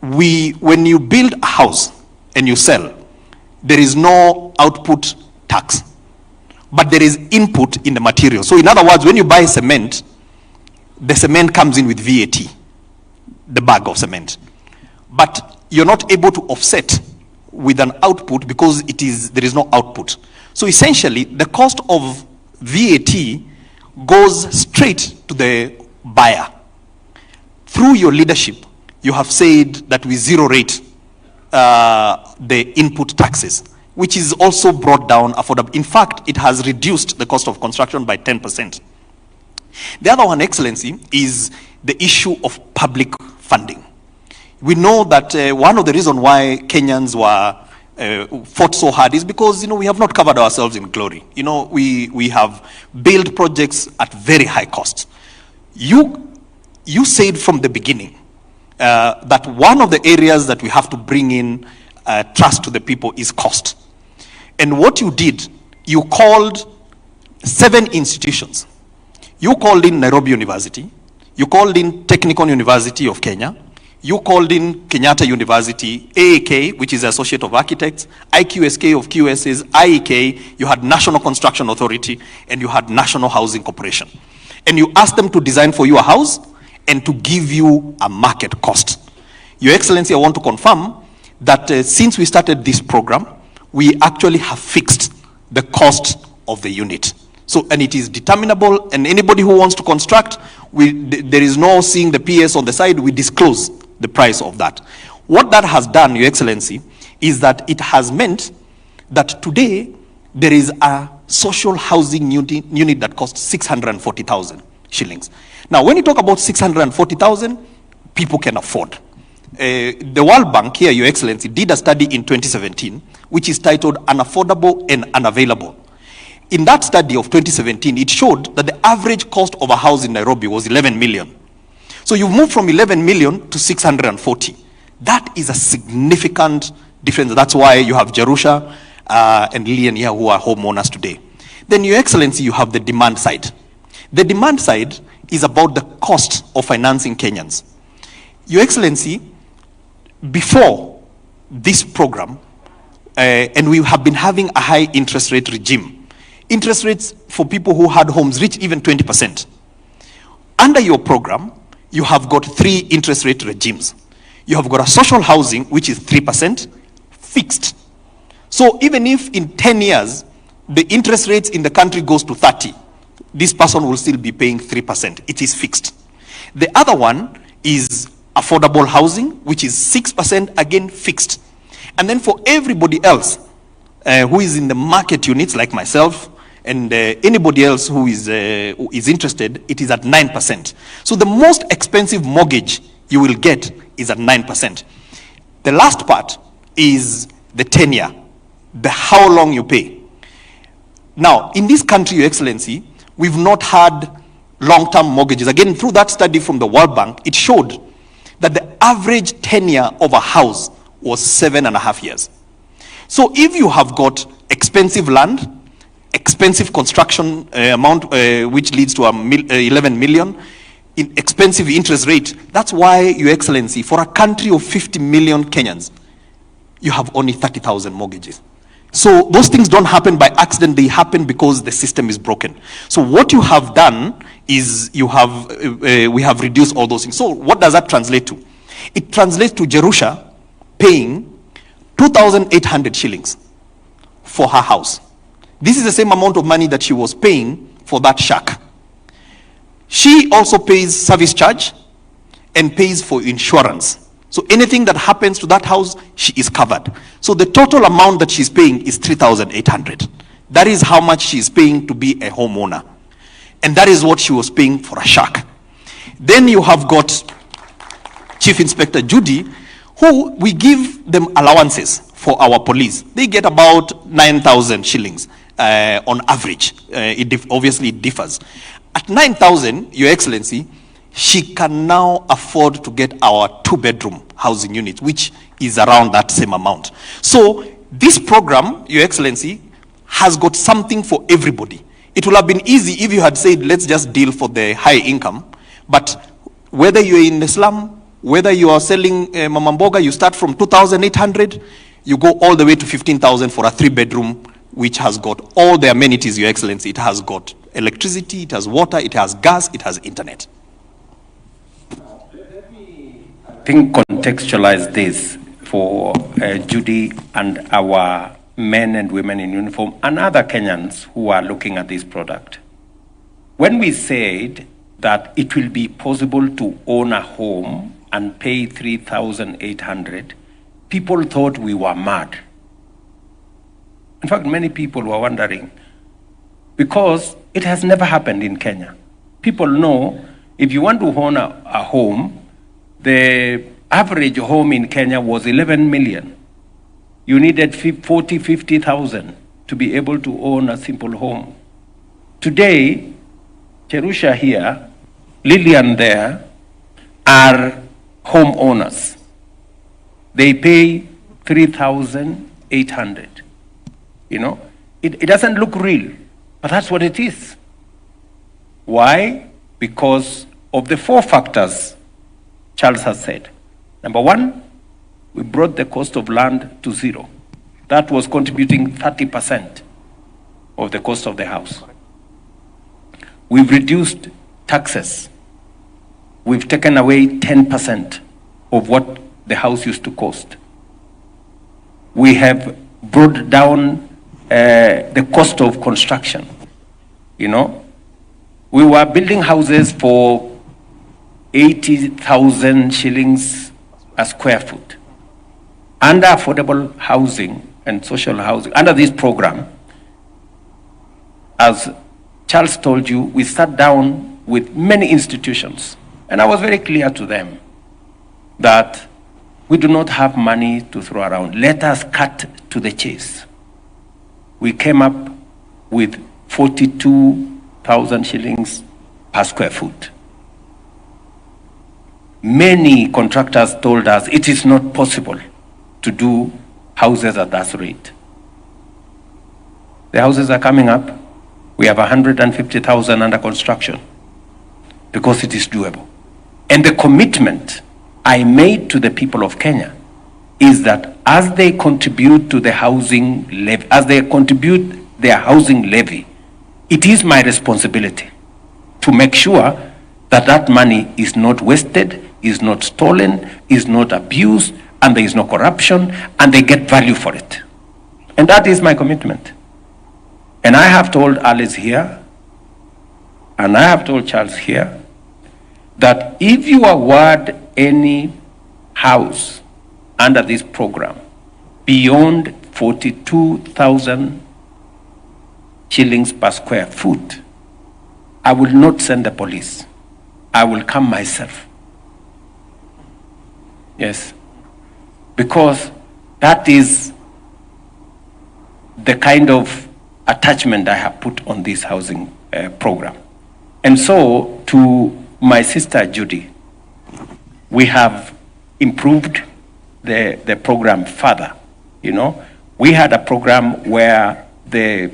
when you build a house and you sell, there is no output tax, but there is input in the material. So in other words, when you buy cement, the cement comes in with VAT, the bag of cement. But you're not able to offset with an output because there is no output. So essentially, the cost of VAT goes straight to the buyer. Through your leadership, you have said that we zero rate the input taxes, which is also brought down affordable. In fact, it has reduced the cost of construction by 10%. The other one, Excellency, is the issue of public funding. We know that one of the reasons why Kenyans were fought so hard is because, we have not covered ourselves in glory. We have built projects at very high costs. You said from the beginning that one of the areas that we have to bring in trust to the people is cost. And what you did, you called 7 institutions. You called in Nairobi University, You called in Technical University of Kenya. You called in Kenyatta University, AAK, which is the Associate of Architects, IQSK of QSs, IEK, you had National Construction Authority, and you had National Housing Corporation. And you asked them to design for you a house and to give you a market cost. Your Excellency, I want to confirm that since we started this program, we actually have fixed the cost of the unit. So, and it is determinable, and anybody who wants to construct, there is no seeing the PS on the side, we disclose the price of that. What that has done, Your Excellency, is that it has meant that today there is a social housing unit that costs 640,000 shillings. Now, when you talk about 640,000, people can afford. The World Bank here, Your Excellency, did a study in 2017, which is titled Unaffordable and Unavailable. In that study of 2017, it showed that the average cost of a house in Nairobi was 11 million. So you've moved from 11 million to 640. That is a significant difference. That's why you have Jerusha and Lillian here who are homeowners today. Then, Your Excellency, you have the demand side. The demand side is about the cost of financing Kenyans. Your Excellency, before this program, and we have been having a high interest rate regime. Interest rates for people who had homes reach even 20%. Under your program, you have got 3 interest rate regimes. You have got a social housing, which is 3%, fixed. So even if in 10 years, the interest rates in the country goes to 30, this person will still be paying 3%. It is fixed. The other one is affordable housing, which is 6%, again fixed. And then for everybody else who is in the market units, like myself, and anybody else who is interested, it is at 9%. So the most expensive mortgage you will get is at 9%. The last part is the tenure, the how long you pay. Now, in this country, Your Excellency, we've not had long-term mortgages. Again, through that study from the World Bank, it showed that the average tenure of a house was 7.5 years. So if you have got expensive land, expensive construction amount, which leads to 11 million, in expensive interest rate, that's why, Your Excellency, for a country of 50 million Kenyans, you have only 30,000 mortgages. So those things don't happen by accident, they happen because the system is broken. So what you have done is we have reduced all those things. So what does that translate to? It translates to Jerusha paying 2,800 shillings for her house. This is the same amount of money that she was paying for that shack. She also pays service charge and pays for insurance. So anything that happens to that house, she is covered. So the total amount that she's paying is 3,800. That is how much she is paying to be a homeowner. And that is what she was paying for a shack. Then you have got Chief Inspector Judy, who we give them allowances for our police. They get about 9,000 shillings on average. Obviously it differs. At 9,000, Your Excellency, she can now afford to get our 2-bedroom housing unit, which is around that same amount. So this program, Your Excellency, has got something for everybody. It would have been easy if you had said, let's just deal for the high income. But whether you're in the slum, whether you are selling mamamboga, you start from 2,800, you go all the way to 15,000 for a 3-bedroom, which has got all the amenities, Your Excellency. It has got electricity, it has water, it has gas, it has internet. I think contextualize this for Judy and our men and women in uniform and other Kenyans who are looking at this product. When we said that it will be possible to own a home and pay 3,800, people thought we were mad. In fact, many people were wondering, because it has never happened in Kenya. People know if you want to own a home, the average home in Kenya was 11 million. You needed 40, 50,000 to be able to own a simple home. Today, Jerusha here, Lillian there, are homeowners. They pay 3,800. You know, it doesn't look real, but that's what it is. Why? Because of the 4 factors Charles has said. Number 1, we brought the cost of land to 0. That was contributing 30% of the cost of the house. We've reduced taxes. We've taken away 10% of what the house used to cost. We have brought down the cost of construction. You know, we were building houses for 80,000 shillings a square foot. Under affordable housing and social housing, under this program, as Charles told you, we sat down with many institutions, and I was very clear to them that we do not have money to throw around. Let us cut to the chase. We came up with 42,000 shillings per square foot. Many contractors told us it is not possible to do houses at that rate. The houses are coming up. We have 150,000 under construction because it is doable. And the commitment I made to the people of Kenya is that as they contribute to the housing levy, as they contribute their housing levy, it is my responsibility to make sure that that money is not wasted, is not stolen, is not abused, and there is no corruption, and they get value for it. And that is my commitment. And I have told Alice here, and I have told Charles here, that if you award any house under this program beyond 42,000 shillings per square foot, I will not send the police. I will come myself. Yes. Because that is the kind of attachment I have put on this housing program. And so, to my sister Judy, we have improved the program further. You know, we had a program where the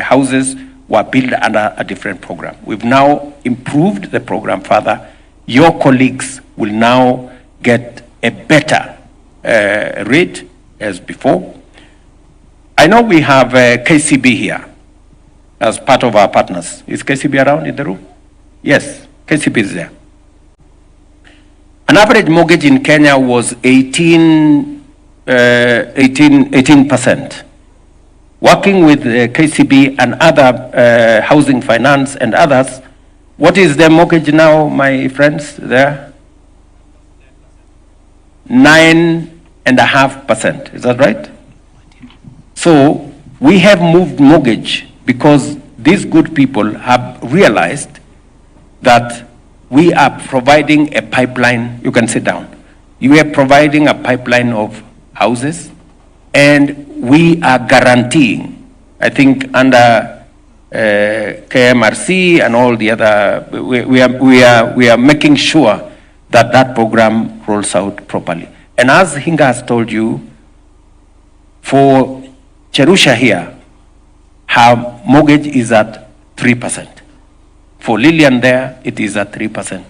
houses were built under a different program. We've now improved the program further. Your colleagues will now get a better rate as before. I know we have KCB here as part of our partners. Is KCB around in the room? Yes, KCB is there. An average mortgage in Kenya was 18%. Working with KCB and other housing finance and others, what is the mortgage now, my friends there? 9.5%, is that right? So we have moved mortgage because these good people have realized that we are providing a pipeline. You can sit down. You are providing a pipeline of houses, and we are guaranteeing, I think under KMRC and all the other, we are making sure that that program rolls out properly. And as Hinga has told you, for Cherusha here, her mortgage is at 3%. For Lillian there, it is at 3%.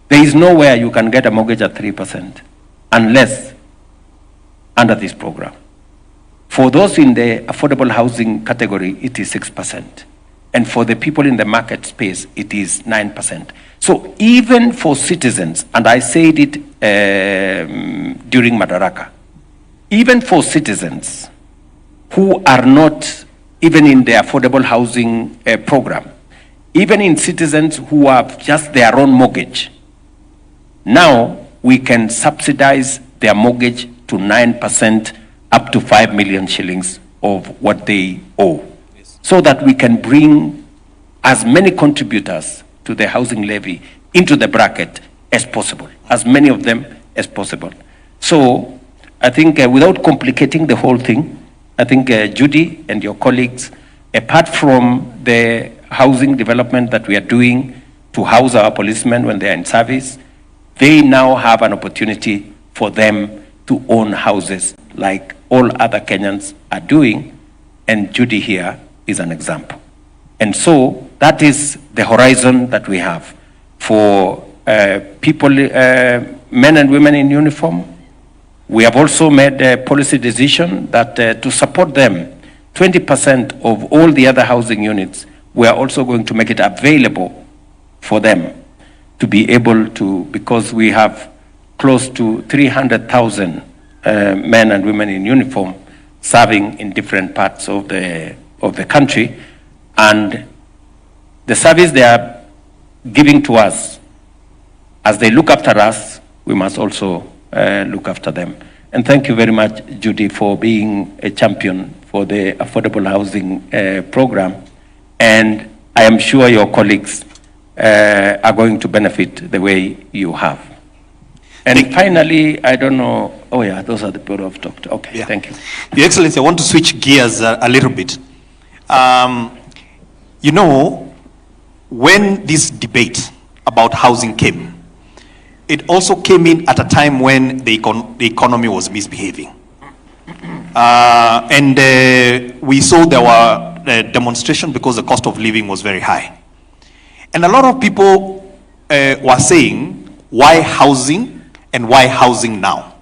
There is nowhere you can get a mortgage at 3% unless under this program. For those in the affordable housing category, it is 6%. And for the people in the market space, it is 9%. So even for citizens, and I said it during Madaraka, even for citizens who are not even in the affordable housing program, even in citizens who have just their own mortgage, now we can subsidize their mortgage to 9% up to 5 million shillings of what they owe, so that we can bring as many contributors to the housing levy into the bracket as possible, as many of them as possible. So I think without complicating the whole thing, I think Judy and your colleagues, apart from the housing development that we are doing to house our policemen when they are in service, they now have an opportunity for them to own houses like all other Kenyans are doing, and Judy here is an example. And so That is the horizon that we have for people, men and women in uniform. We have also made a policy decision that to support them, 20% of all the other housing units, we are also going to make it available for them to be able to, because we have close to 300,000 men and women in uniform serving in different parts of the country, and the service they are giving to us, as they look after us, we must also look after them. And thank you very much, Judy, for being a champion for the affordable housing program. And I am sure your colleagues are going to benefit the way you have. And finally, I don't know, oh yeah, those are the people I've talked to. Okay, thank you. Your Excellency, I want to switch gears a little bit. You know, when this debate about housing came, it also came in at a time when the economy was misbehaving. We saw there were demonstrations because the cost of living was very high. And a lot of people were saying, why housing and why housing now?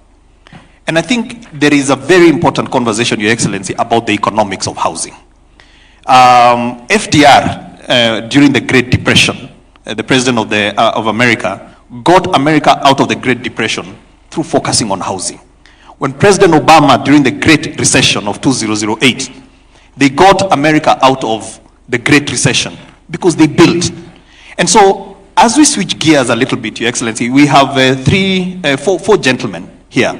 And I think there is a very important conversation, Your Excellency, about the economics of housing. FDR, during the Great Depression, the president of America, got America out of the Great Depression through focusing on housing. When President Obama, during the Great Recession of 2008, they got America out of the Great Recession because they built. And so, as we switch gears a little bit, Your Excellency, we have four gentlemen here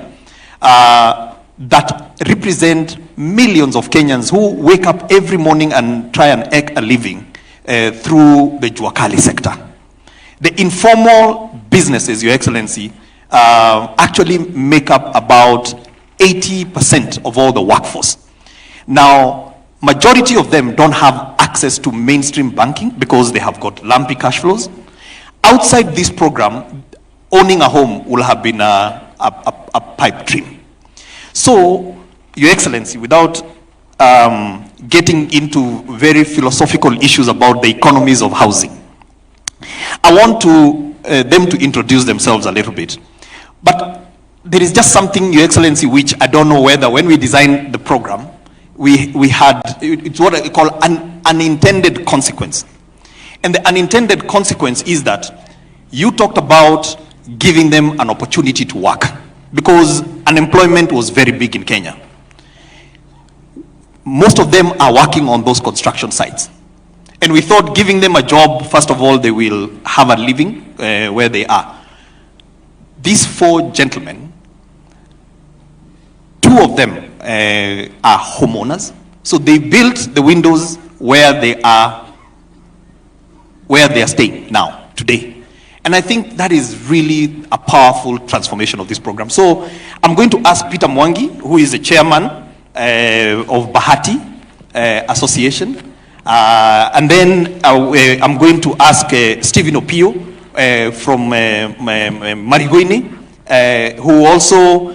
that represent millions of Kenyans who wake up every morning and try and make a living through the Jua Kali sector. The informal businesses, Your Excellency, actually make up about 80% of all the workforce. Now, majority of them don't have access to mainstream banking because they have got lumpy cash flows. Outside this program, owning a home will have been a pipe dream. So, Your Excellency, without getting into very philosophical issues about the economies of housing, I want them to introduce themselves a little bit. But there is just something, Your Excellency, which I don't know whether when we designed the program, we had, it's what I call an unintended consequence. And the unintended consequence is that you talked about giving them an opportunity to work because unemployment was very big in Kenya. Most of them are working on those construction sites. And we thought giving them a job, first of all, they will have a living where they are. These four gentlemen, two of them are homeowners. So they built the windows where they are staying now, today. And I think that is really a powerful transformation of this program. So I'm going to ask Peter Mwangi, who is the chairman of Bahati Association. And then I'm going to ask Stephen Opio from Marigwini, who also,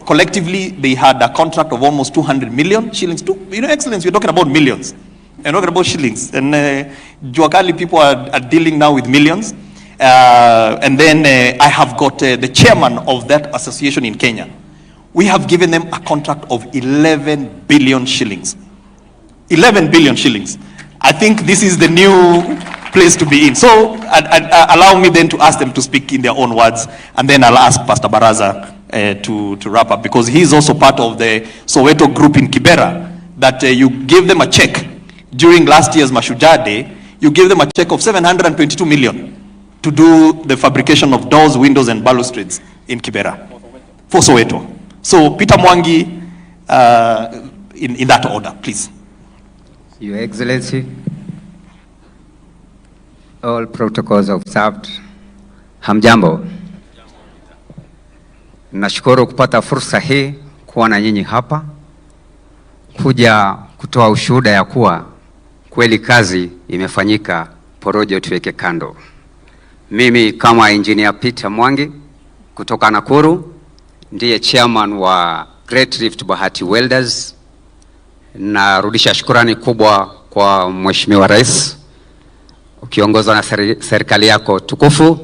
collectively, they had a contract of almost 200 million shillings. You know, Excellency, we're talking about millions. We're talking about shillings. And Jua Kali people are dealing now with millions. And then I have got the chairman of that association in Kenya. We have given them a contract of 11 billion shillings. 11 billion shillings. I think this is the new place to be in. So allow me then to ask them to speak in their own words, and then I'll ask Pastor Baraza to wrap up, because he's also part of the Soweto group in Kibera, that you gave them a check during last year's Mashujaa Day. You gave them a check of 722 million to do the fabrication of doors, windows, and balustrades in Kibera for Soweto. So Peter Mwangi, in that order, please. Your Excellency, all protocols observed. Hamjambo. Nashukuru kupata fursa hii kuwa na nyinyi hapa, kuja kutoa ushuhuda ya kuwa kweli kazi imefanyika, porojo tuweke kando. Mimi kama Engineer Peter Mwangi kutoka Nakuru, ndiye chairman wa Great Rift Bahati Welders. Narudisha shukrani kubwa kwa Mheshimiwa Rais ukiongozwa na serikali yako tukufu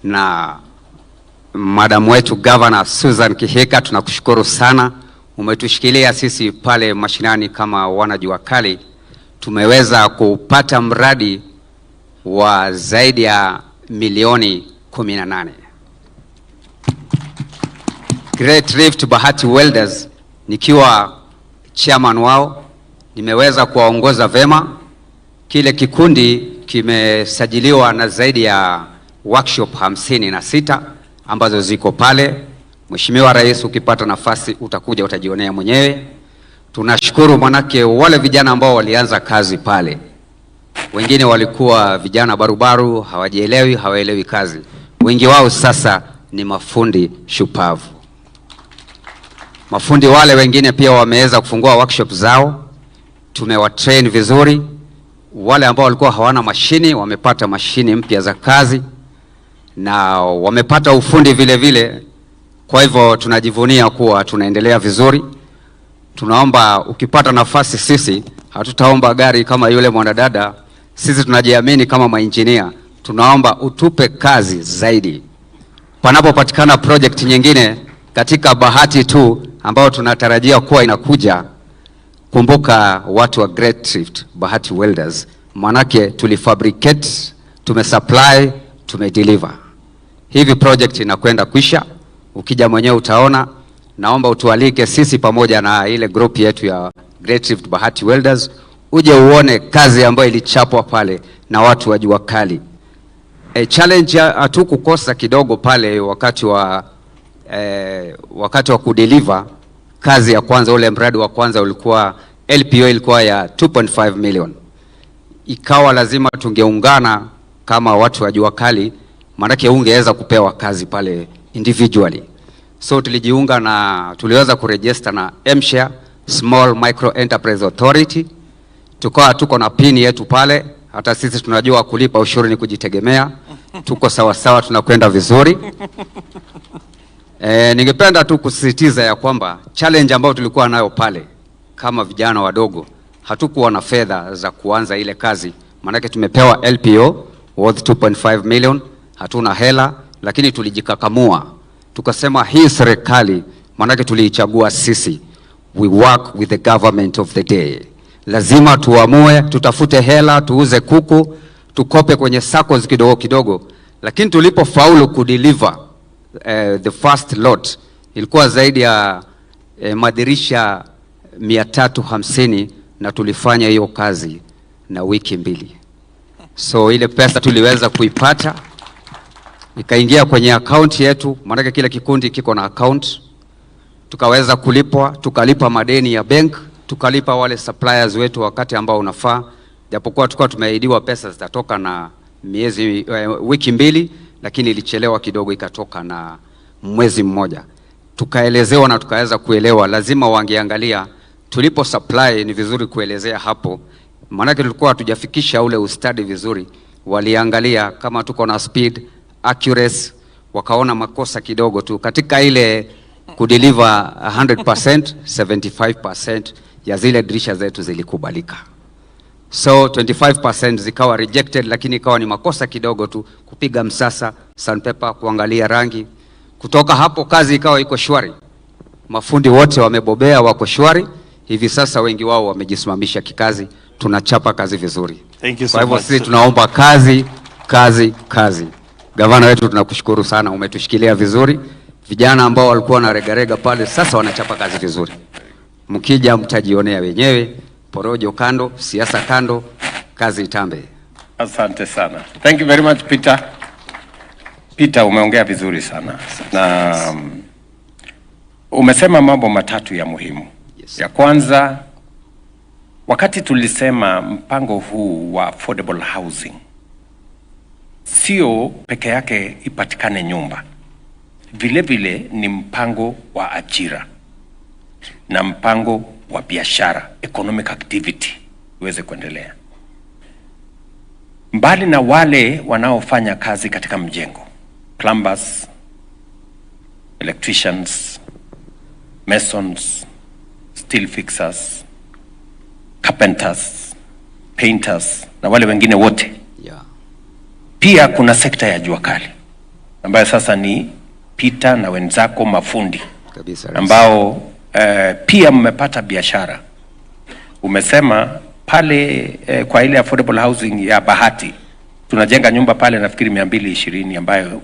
na Madam wetu Governor Susan Kihika, tunakushukuru sana. Umetushikilia sisi pale mashinani kama wana Jua Kali. Tumeweza kupata mradi wa zaidi ya milioni 18. Great Rift Bahati Welders nikiwa chairman wao, nimeweza kuwaongoza vema. Kile kikundi kimesajiliwa na zaidi ya workshop 56 ambazo ziko pale. Mheshimiwa Rais, ukipata nafasi utakuja utajionea mwenyewe. Tunashukuru manake wale vijana ambao walianza kazi pale, wengine walikuwa vijana barubaru, hawaelewi kazi. Wengi wao sasa ni mafundi shupavu. Mafundi wale wengine pia wameweza kufungua workshop zao. Tumewatrain vizuri. Wale ambao walikuwa hawana mashini wamepata mashini mpya za kazi na wamepata ufundi vile vile. Kwa hivyo tunajivunia kuwa tunaendelea vizuri. Tunaomba ukipata nafasi, sisi hatutaomba gari kama yule mwanadada. Sisi tunajiamini kama maengineer. Tunaomba utupe kazi zaidi. Panapopatikana project nyingine katika Bahati tu ambao tunatarajia kuwa inakuja, kumbuka watu wa Great Rift Bahati Welders, manake tulifabricate, tumesupply, tumedeliver. Hivi project inakwenda kwisha. Ukija mwenyewe utaona. Naomba utualike sisi pamoja na ile group yetu ya Great Rift Bahati Welders, uje uone kazi ambayo ilichapwa pale na watu wa Jua Kali. Challenge hatukukosa kidogo pale wakati wa kudeliver kazi ya kwanza. Ule mradi wa kwanza ulikuwa LPO ilikuwa ya 2.5 million. Ikawa lazima tungeungana kama watu wa Jua Kali, manake ungeweza kupewa kazi pale individually. So tulijiunga na tuliweza kuregister na MSHARE, Small Micro Enterprise Authority. Tukawa tuko na pin yetu pale. Hata sisi tunajua kulipa ushuru ni kujitegemea. Tuko sawa sawa, tunakwenda vizuri. Ningependa tu kusisitiza ya kwamba challenge ambayo tulikuwa nayo pale kama vijana wadogo, hatukuwa na fedha za kuanza ile kazi. Manake tumepewa LPO worth 2.5 million, hatuna hela, lakini tulijikakamua. Tukasema hii serikali, manake tuliichagua sisi, we work with the government of the day. Lazima tuamue, tutafute hela, tuuze kuku, tukope kwenye SACCOs kidogo kidogo. Lakini tulipofaulu kudeliver the first lot, ilikuwa zaidi ya madirisha 350, na tulifanya hiyo kazi na wiki 2. So ile pesa tuliweza kuipata ikaingia kwenye account yetu, maana kila kikundi kiko na account. Tukaweza kulipwa, tukalipa madeni ya bank, tukalipa wale suppliers wetu wakati ambao unafaa. Japokuwa tulikuwa tumeahidiwa pesa zitatoka na wiki 2, lakini ilichelewa kidogo, ikatoka na mwezi mmoja. Tukaelezewa na tukaweza kuelewa lazima wangeangalia tulipo supply. Ni vizuri kuelezea hapo, maana tulikuwa hatujafikisha ule ustadi vizuri. Waliangalia kama tuko na speed, accuracy, wakaona makosa kidogo tu katika ile kudeliver 100%, 75% ya zile dirisha zetu zilikubalika. So 25% zikawa rejected, lakini ikawa ni makosa kidogo tu, kupiga msasa, sandpaper, kuangalia rangi. Kutoka hapo kazi ikawa iko shwari. Mafundi wote wamebobea, wako shwari. Hivi sasa wengi wao wamejisimamisha kikazi, tunachapa kazi vizuri. Thank you so much. Kwa hivyo sisi tunaomba kazi. Gavana wetu tunakushukuru sana, umetushikilia vizuri. Vijana ambao walikuwa na regarega pale sasa wanachapa kazi vizuri. Mkija mtajionea wenyewe, porojo kando, siasa kando, kazi itambe. Asante sana. Thank you very much, Peter. Peter, umeongea vizuri sana. Na umesema mambo matatu ya muhimu. Yes. Ya kwanza, wakati tulisema mpango huu wa affordable housing, sio peke yake ipatikane nyumba. Vile vile ni mpango wa ajira na mpango wa biashara, economic activity, uweze kuendelea. Mbali na wale wanaofanya kazi katika mjengo, plumbers, electricians, masons, steel fixers, carpenters, painters na wale wengine wote. Pia kuna sekta ya Jua Kali ambayo sasa ni Peter na wenzako mafundi ambao pia mmepata biashara. Umesema pale kwa ile affordable housing ya Bahati tunajenga nyumba pale nafikiri 220 ambayo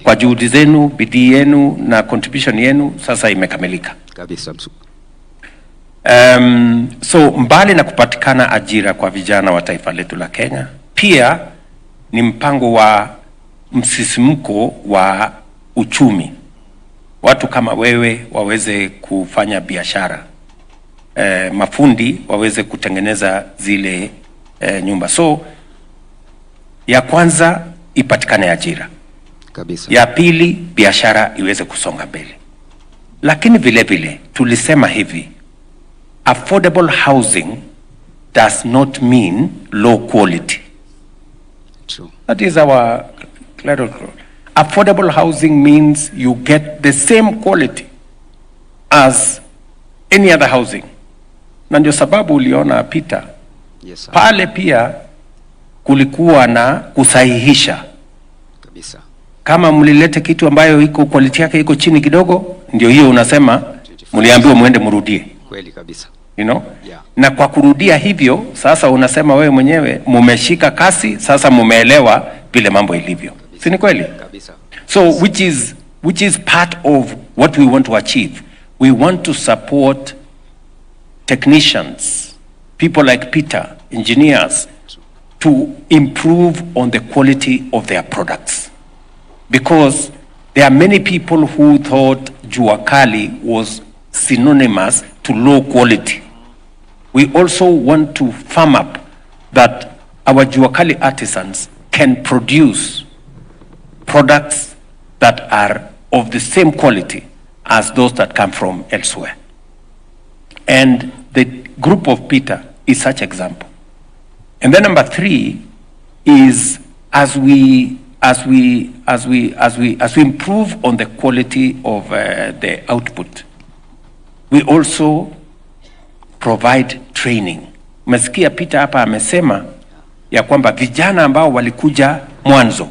kwa juhudi zenu, bidii yenu na contribution yenu sasa imekamilika kabisa. So mbali na kupatikana ajira kwa vijana wa taifa letu la Kenya, pia ni mpango wa msisimko wa uchumi. Watu kama wewe waweze kufanya biashara, mafundi waweze kutengeneza zile nyumba. So ya kwanza ipatikane ajira kabisa. Ya pili biashara iweze kusonga mbele. Lakini vile vile tulisema hivi, affordable housing does not mean low quality. True. That is our clerical. Affordable housing means you get the same quality as any other housing. Na ndio sababu uliona Peter, yes, pale pia kulikuwa na kusahihisha kabisa. Kama mlilete kitu ambayo iko quality yake iko chini kidogo, ndio hiyo unasema mliambiwa muende mrudie. Kweli kabisa. You know? Yeah. Na kwa kurudia hivyo sasa unasema wewe mwenyewe mumeshika kasi, sasa mumeelewa vile mambo ilivyo. Si ni kweli? Kabisa. So which is part of what we want to achieve. We want to support technicians, people like Peter, engineers, to improve on the quality of their products. Because there are many people who thought Jua Kali was synonymous to low quality. We also want to firm up that our Jua Kali artisans can produce products that are of the same quality as those that come from elsewhere. And the group of Peter is such example. And then number 3 is as we improve on the quality of the output, we also provide training. Umesikia Peter hapa amesema ya kwamba vijana ambao walikuja mwanzo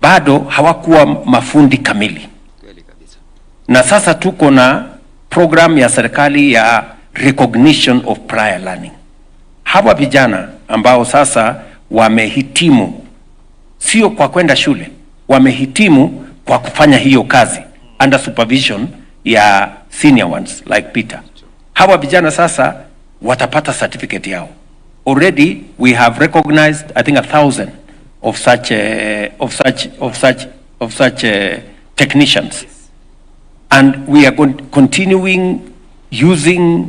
bado hawakuwa mafundi kamili. Na sasa tuko na program ya serikali ya recognition of prior learning. Hawa vijana ambao sasa wamehitimu, sio kwa kwenda shule, wamehitimu kwa kufanya hiyo kazi under supervision ya senior ones like Peter. Hawa vijana sasa watapata certificate yao. Already we have recognized I think 1,000 of such technicians, and we are continuing using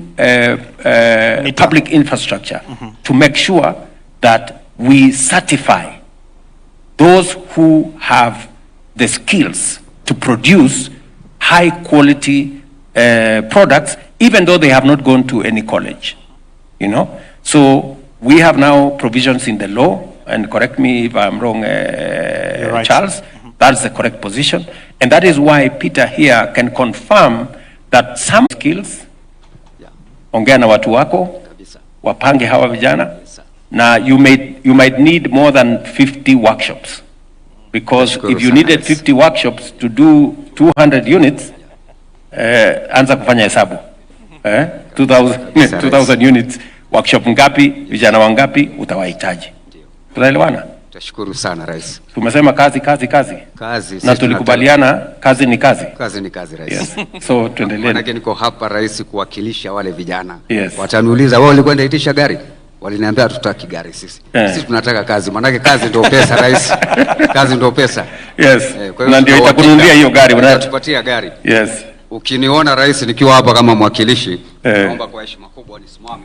public infrastructure to make sure that we certify those who have the skills to produce high quality products, even though they have not gone to any college, you know. So we have now provisions in the law, and correct me if I'm wrong, right, Charles, that's the correct position. And that is why Peter here can confirm that some skills, ongea na watu wako, wapange hawa vijana, na you might need more than 50 workshops. Because if you needed 50 workshops to do 200 units, anza kufanya hesabu. 2,000 units, workshop ngapi, vijana wangapi utawahitaji. Tunaelewana? Tashukuru sana Rais. Tumesema kazi. Na tulikubaliana kazi ni kazi. Kazi ni kazi Rais. Yes. So tuendelee. Manake niko hapa Rais kuwakilisha wale vijana. Yes. Wataniuliza wao walikwenda itisha gari? Waliniambia hatutaki gari sisi. Sisi tunataka kazi. Manake kazi ndio pesa Rais. Kazi ndio pesa. Yes. Na ndio itakununulia hiyo gari, unatupatia gari. Yes. Ukiniona Rais nikiwa hapa kama mwakilishi, naomba kwa heshima kubwa nisimame.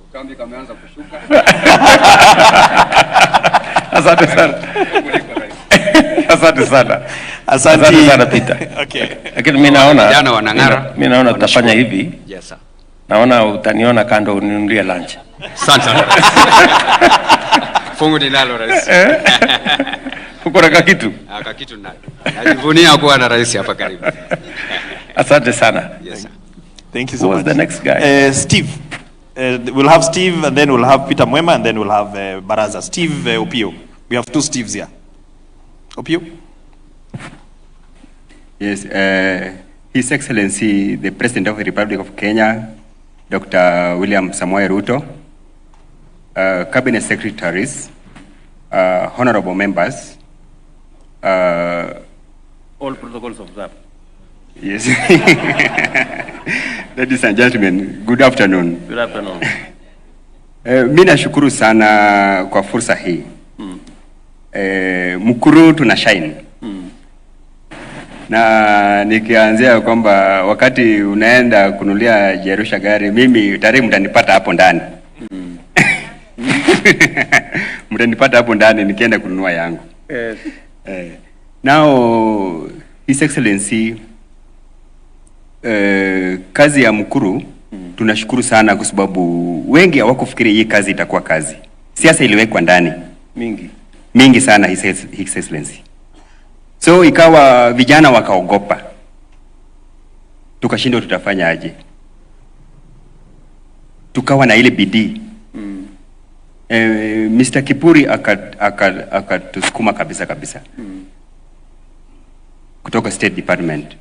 Ukambi kameanza kushuka. Asante sana. Asante sana Peter. Okay. Lakini mimi naona vijana wanang'ara. Mimi naona tutafanya hivi. Yes sir. Naona utaniona kando uninunulie lunch. Asante sana. Fungu ninalo Rais. Uko na kitu? Kitu nalo. Najivunia kuwa na Rais hapa karibu. Asante sana. Yes sir. Thank you so much. Who's the next guy? Steve. We'll have Steve, and then we'll have Peter Mwema, and then we'll have Baraza. Steve Opio. We have two Steves here. Opio? Yes, His Excellency, the President of the Republic of Kenya, Dr. William Samoei Ruto, Cabinet Secretaries, honorable members, all protocols observed. Yes. Ladies and gentlemen, good afternoon. Good afternoon. Mimi nashukuru sana kwa fursa hii. Mkuru tuna shine. Na nikianzia kwamba wakati unaenda kunulia Jerusha gari, mimi tayari mtanipata hapo ndani. Mtanipata hapo ndani nikienda kununua yangu. Yes. Now, His Excellency, kazi ya Mkuru tunashukuru sana kwa sababu wengi hawakufikiri hii kazi itakuwa kazi. Siasa iliwekwa ndani mingi sana, His Excellency. So ikawa vijana wakaogopa, tukashindwa tutafanya aje. Tukawa na ile bidii. Mr. Kipuri akatusukuma kabisa kutoka State Department.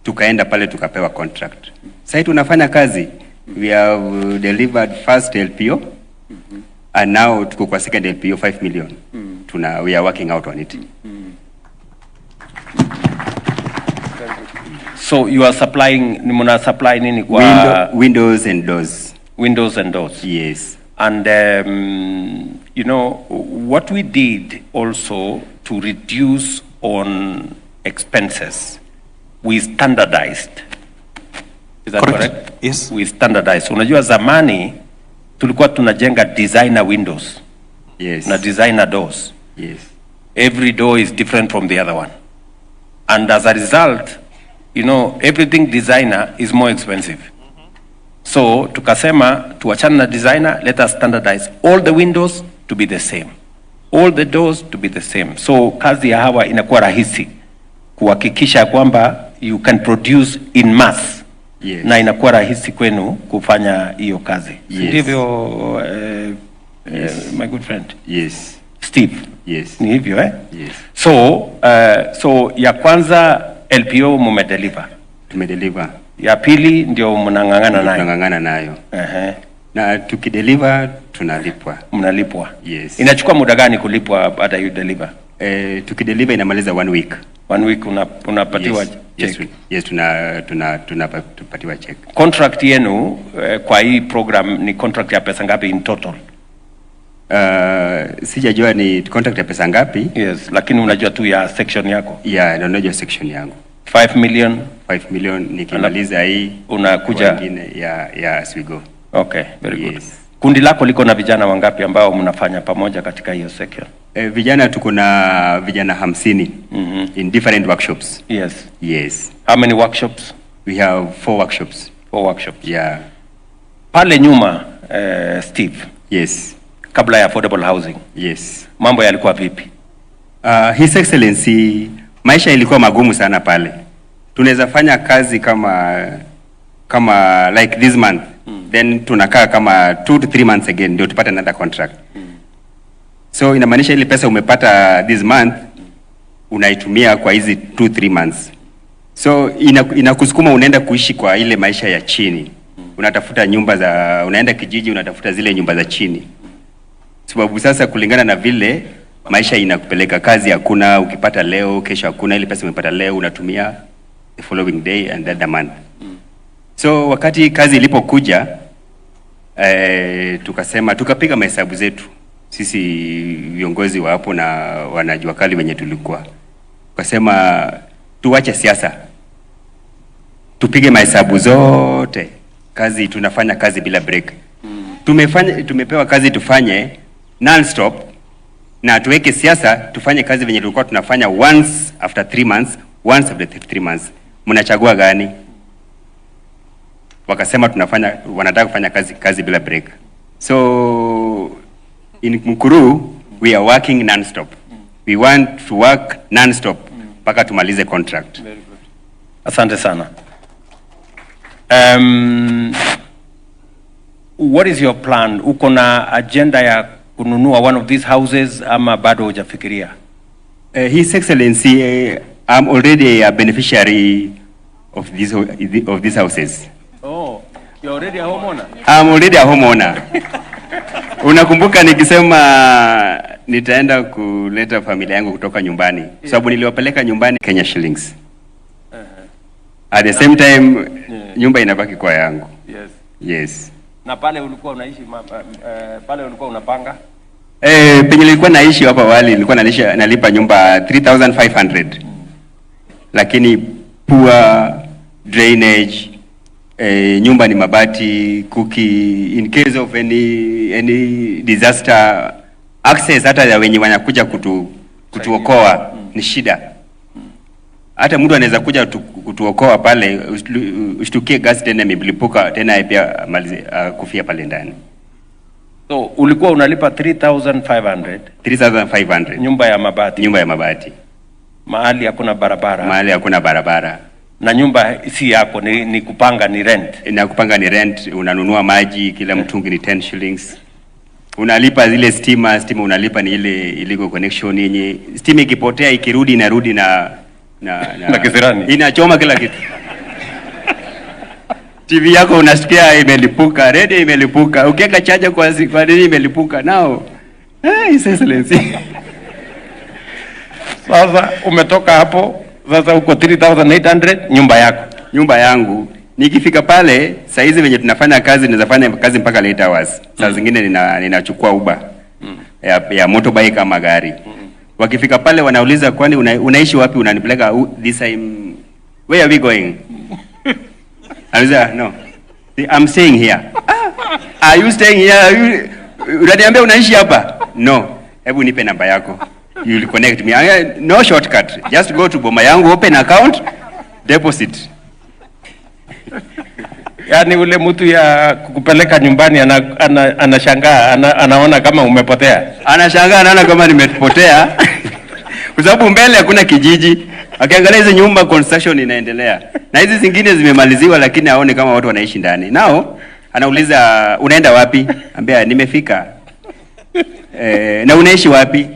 Tukaenda pale tukapewa contract. Sasa tunafanya kazi. We have delivered first LPO and now tuko kwa second LPO 5 million. We are working out on it. So you are supplying, muna supply nini kwa windows and doors. Windows and doors. Yes. And you know what we did also to reduce on expenses, we standardized. Is that correct? Yes. We standardized. Unajua zamani tulikuwa tunajenga designer windows. Yes. Na designer doors. Yes. Every door is different from the other one. And as a result, you know, everything designer is more expensive. So tukasema tuachane na designer, let us standardize all the windows to be the same, all the doors to be the same. So kazi ya hawa inakuwa rahisi kuhakikisha kwamba you can produce in mass. Yes. Na inakuwa rahisi kwenu kufanya hiyo kazi. Yes. Ndivyo yes. My good friend. Yes. Steve. Yes. Ni hivyo Yes. So ya kwanza LPO mumedeliver. Tumedeliver. Ya pili ndio mnang'ang'ana nayo. Tunang'ang'ana nayo. Na tukideliver tunalipwa. Mnalipwa. Yes. Inachukua muda gani kulipwa baada you deliver? Tukideliver inamaliza 1 week. 1 week unapatiwa check. Yes, tunapatiwa check. Contract yenu kwa hii program ni contract ya pesa ngapi in total? Sijajua ni contract ya pesa ngapi. Yes, lakini unajua tu ya section yako. Yeah, unajua section yangu. 5 million. 5 million nikimaliza hii unakuja wengine ya as we go. Okay, very good. Kundi lako liko na vijana wangapi ambao mnafanya pamoja katika hiyo section? Vijana tuko na vijana 50 in different workshops. Yes. Yes. How many workshops? We have 4 workshops. 4 workshops. Yeah. Pale nyuma Steve. Yes. Kabla ya affordable housing. Yes. Mambo yalikuwa vipi? His Excellency, maisha ilikuwa magumu sana pale. Tunaweza fanya kazi kama like this month. Then tunakaa kama 2 to 3 months again ndio tupate another contract. So inamaanisha ile pesa umepata this month unaitumia kwa hizi 2-3 months. So inakusukuma unaenda kuishi kwa ile maisha ya chini. Unatafuta nyumba unaenda kijiji unatafuta zile nyumba za chini. Sababu sasa kulingana na vile maisha inakupeleka, kazi hakuna, ukipata leo kesho hakuna, ile pesa umepata leo unatumia the following day and the month. So wakati kazi ilipokuja tukasema tukapiga mahesabu zetu sisi viongozi wa hapo na wana Jua Kali wenye tulikuwa. Tukasema tuache siasa. Tupige mahesabu zote. Kazi tunafanya kazi bila break. Tumepewa kazi tufanye non stop na tuweke siasa tufanye kazi venye tulikuwa tunafanya once after 3 months, once after 3 months. Mnachagua gani? Wakasema wanataka kufanya kazi bila break. So in Mukuru we are working non-stop. We want to work non-stop mpaka tumalize contract. Very good. Asante sana. what is your plan? Uko na agenda ya kununua one of these houses ama bado hujafikiria? His Excellency, I'm already a beneficiary of these houses. Oh, you're already a homeowner? I'm already a homeowner. Unakumbuka nikisema nitaenda kuleta familia yangu kutoka nyumbani. Sababu niliwapeleka nyumbani Kenya shillings. At the same time, nyumba inabaki kwa yangu. Yes. Yes. Na pale ulikuwa unaishi, pale ulikuwa unapanga? Penye nilikuwa naishi hapa awali, nilikuwa nalipa nyumba 3,500. Lakini poor drainage, nyumba ni mabati, kuki, in case of any disaster, access hata ya wenye wanakuja kutuokoa ni shida. Hata mtu anaweza kuja kutuokoa pale, ushtukie gas tena imelipuka tena pia kufia pale ndani. So ulikuwa unalipa 3,500? 3,500. Nyumba ya mabati? Nyumba ya mabati. Mahali hakuna barabara? Mahali hakuna barabara. Na nyumba si yako, ni kupanga, ni rent? Na kupanga ni rent, unanunua maji, kila mtungi ni 10 shillings. Unalipa zile stima unalipa ni ile illegal connection yenye stima ikipotea ikirudi inarudi na kisirani. Inachoma kila kitu. TV yako unasikia imelipuka, radio imelipuka, ukiweka charger kwa nini imelipuka nao. His Excellency. Sasa umetoka hapo, sasa uko 3,800 nyumba yako. Nyumba yangu. Nikifika pale, saa hizi venye tunafanya kazi, ninafanya kazi mpaka late hours. Saa zingine ninachukua Uber ya motorbike ama gari. Wakifika pale wanauliza kwani unaishi wapi, unanipeleka this time, where are we going? Anauliza no, I'm staying here. Are you staying here? Unaniambia unaishi hapa? No, hebu nipe namba yako, you will connect me. No shortcut, just go to boma yangu, open account, deposit. Yani ule mtu ya kukupeleka nyumbani anashangaa, anaona kama umepotea. Anashangaa, anaona kama nimepotea. Kwa sababu mbele hakuna kijiji. Akiangalia hizo nyumba construction inaendelea. Na hizi zingine zimemaliziwa lakini aone kama watu wanaishi ndani. Nao anauliza unaenda wapi? Ambia nimefika. Na unaishi wapi?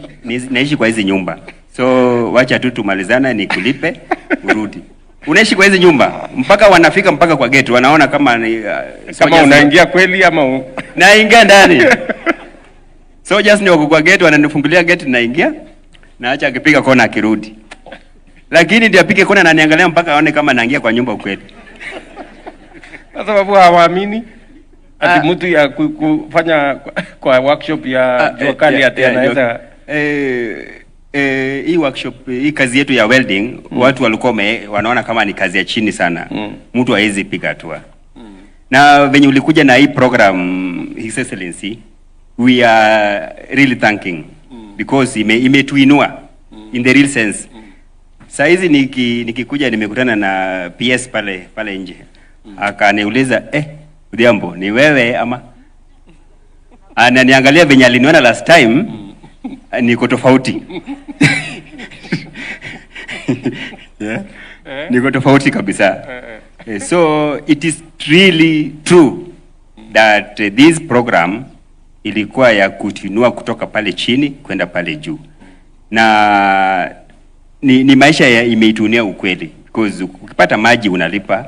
Naishi kwa hizi nyumba. So wacha tu tumalizana nikulipe urudi. Unaishi kwa hizi nyumba mpaka wanafika mpaka kwa gate wanaona kama ni kama unaingia kweli ama naingia ndani. So just ndio kwa gate wananifungulia gate naingia na acha akipiga kona akirudi. Lakini ndio apige kona na niangalia mpaka aone kama naingia kwa nyumba kweli. Kwa sababu hawaamini ati mtu ya kufanya kwa workshop ya Jua Kali ati anaweza hii workshop, hii kazi yetu ya welding, watu walikuwa wanaona kama ni kazi ya chini sana. Mtu hawezi piga hatua. Na venye ulikuja na hii program, His Excellency, we are really thanking because imetuinua in the real sense. Saa hizi nikikuja nimekutana na PS pale nje. Akaniuliza, Udhiambo, ni wewe ama? Ananiangalia venye aliniona last time, niko tofauti. Yeah. Niko tofauti kabisa. So it is really true that this program ilikuwa ya kutinua kutoka pale chini kwenda pale juu. Na ni maisha imeitunia ukweli, because ukipata maji unalipa,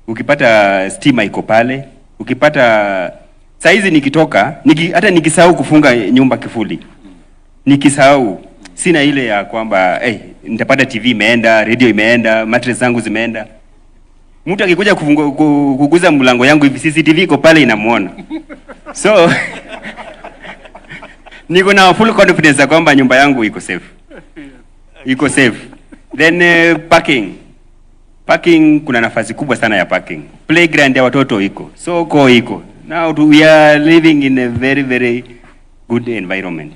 ukipata stima iko pale, ukipata saizi nikitoka hata nikisahau kufunga nyumba kifuli, nikisahau sina ile ya kwamba nitapata TV imeenda, radio imeenda, mattress zangu zimeenda. Mtu akikuja kuguza mlango yangu hivi, CCTV iko pale inamuona. So niko na full confidence kwamba nyumba yangu iko safe. Iko safe. Then parking kuna nafasi kubwa sana ya parking. Playground ya watoto iko. Soko iko. Now we are living in a very very good environment.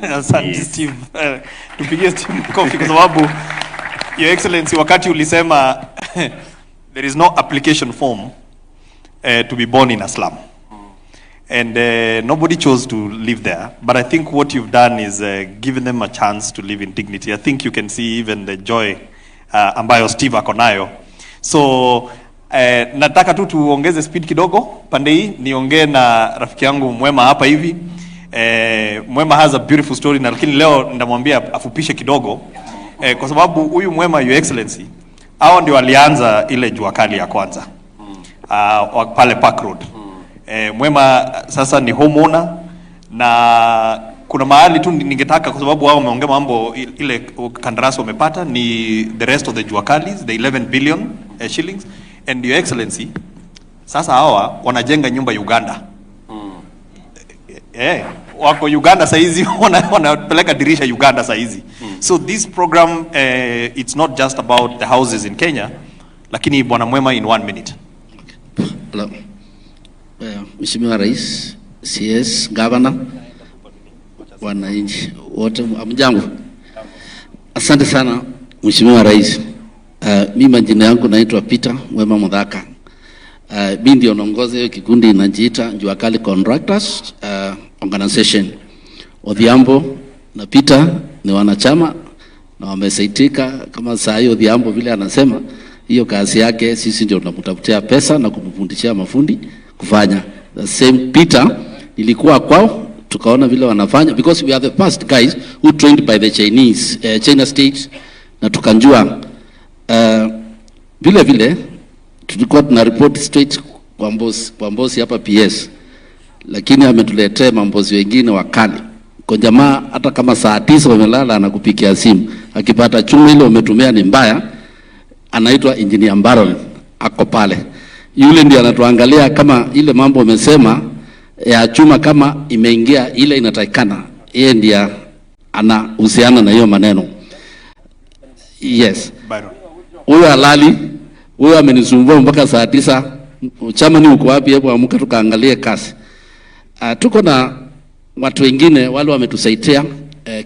Asante Steve. Tupigie Steve kofi kwa sababu Your Excellency, wakati ulisema there is no application form to be born in a slum. And nobody chose to live there. But I think what you've done is given them a chance to live in dignity. I think you can see even the joy ambayo Steve akonayo. So Nataka tu tuongeze speed kidogo pande hii, niongee na rafiki yangu Mwema hapa hivi. Mwema has a beautiful story, na lakini leo ndamwambia afupishe kidogo, kwa sababu huyu Mwema, Your Excellency, hao ndio walianza ile Jua Kali ya kwanza pale Park Road. Mwema sasa ni homeowner, na kuna mahali tu ningetaka, kwa sababu wao wameongea mambo ile kandarasi wamepata ni the rest of the Jua Kalis, the 11 billion shillings. And Your Excellency, sasa hawa wanajenga nyumba Uganda. Wako Uganda saizi, wanapeleka dirisha Uganda saizi. So this program, it's not just about the houses in Kenya, lakini Bwana Mwema in 1 minute. Hello. Mheshimiwa Rais, CS, Governor, wananchi wote, amjambo. Asante sana Mheshimiwa Rais. Mimi majina yangu naitwa Peter Mwema Mudhaka. Mimi ndio naongoza hiyo kikundi inajiita Jua Kali Contractors Organization. Odhiambo na Peter ni wanachama na wamesaitika kama saa hiyo. Odhiambo vile anasema hiyo kazi yake, sisi ndio tunamtafutia pesa na kumfundishia mafundi kufanya. The same Peter ilikuwa kwao, tukaona vile wanafanya, because we are the first guys who trained by the Chinese China state, na tukanjua vile tulikuwa tuna report straight kwa mbosi hapa PS, lakini ametuletea mambozi wengine wakali. Kwa jamaa hata kama saa 9 wamelala anakupikia simu, akipata chuma ile umetumia ni mbaya, anaitwa Engineer Baron, ako pale. Yule ndiye anatuangalia kama ile mambo umesema ya chuma kama imeingia ile inatakikana, yeye ndiye anahusiana na hiyo maneno. Yes. Huyo halali, huyo amenisumbua mpaka saa 9. Chama ni uko wapi? Hebu amka tukaangalie kazi. Tuko na watu wengine wale wametusaidia.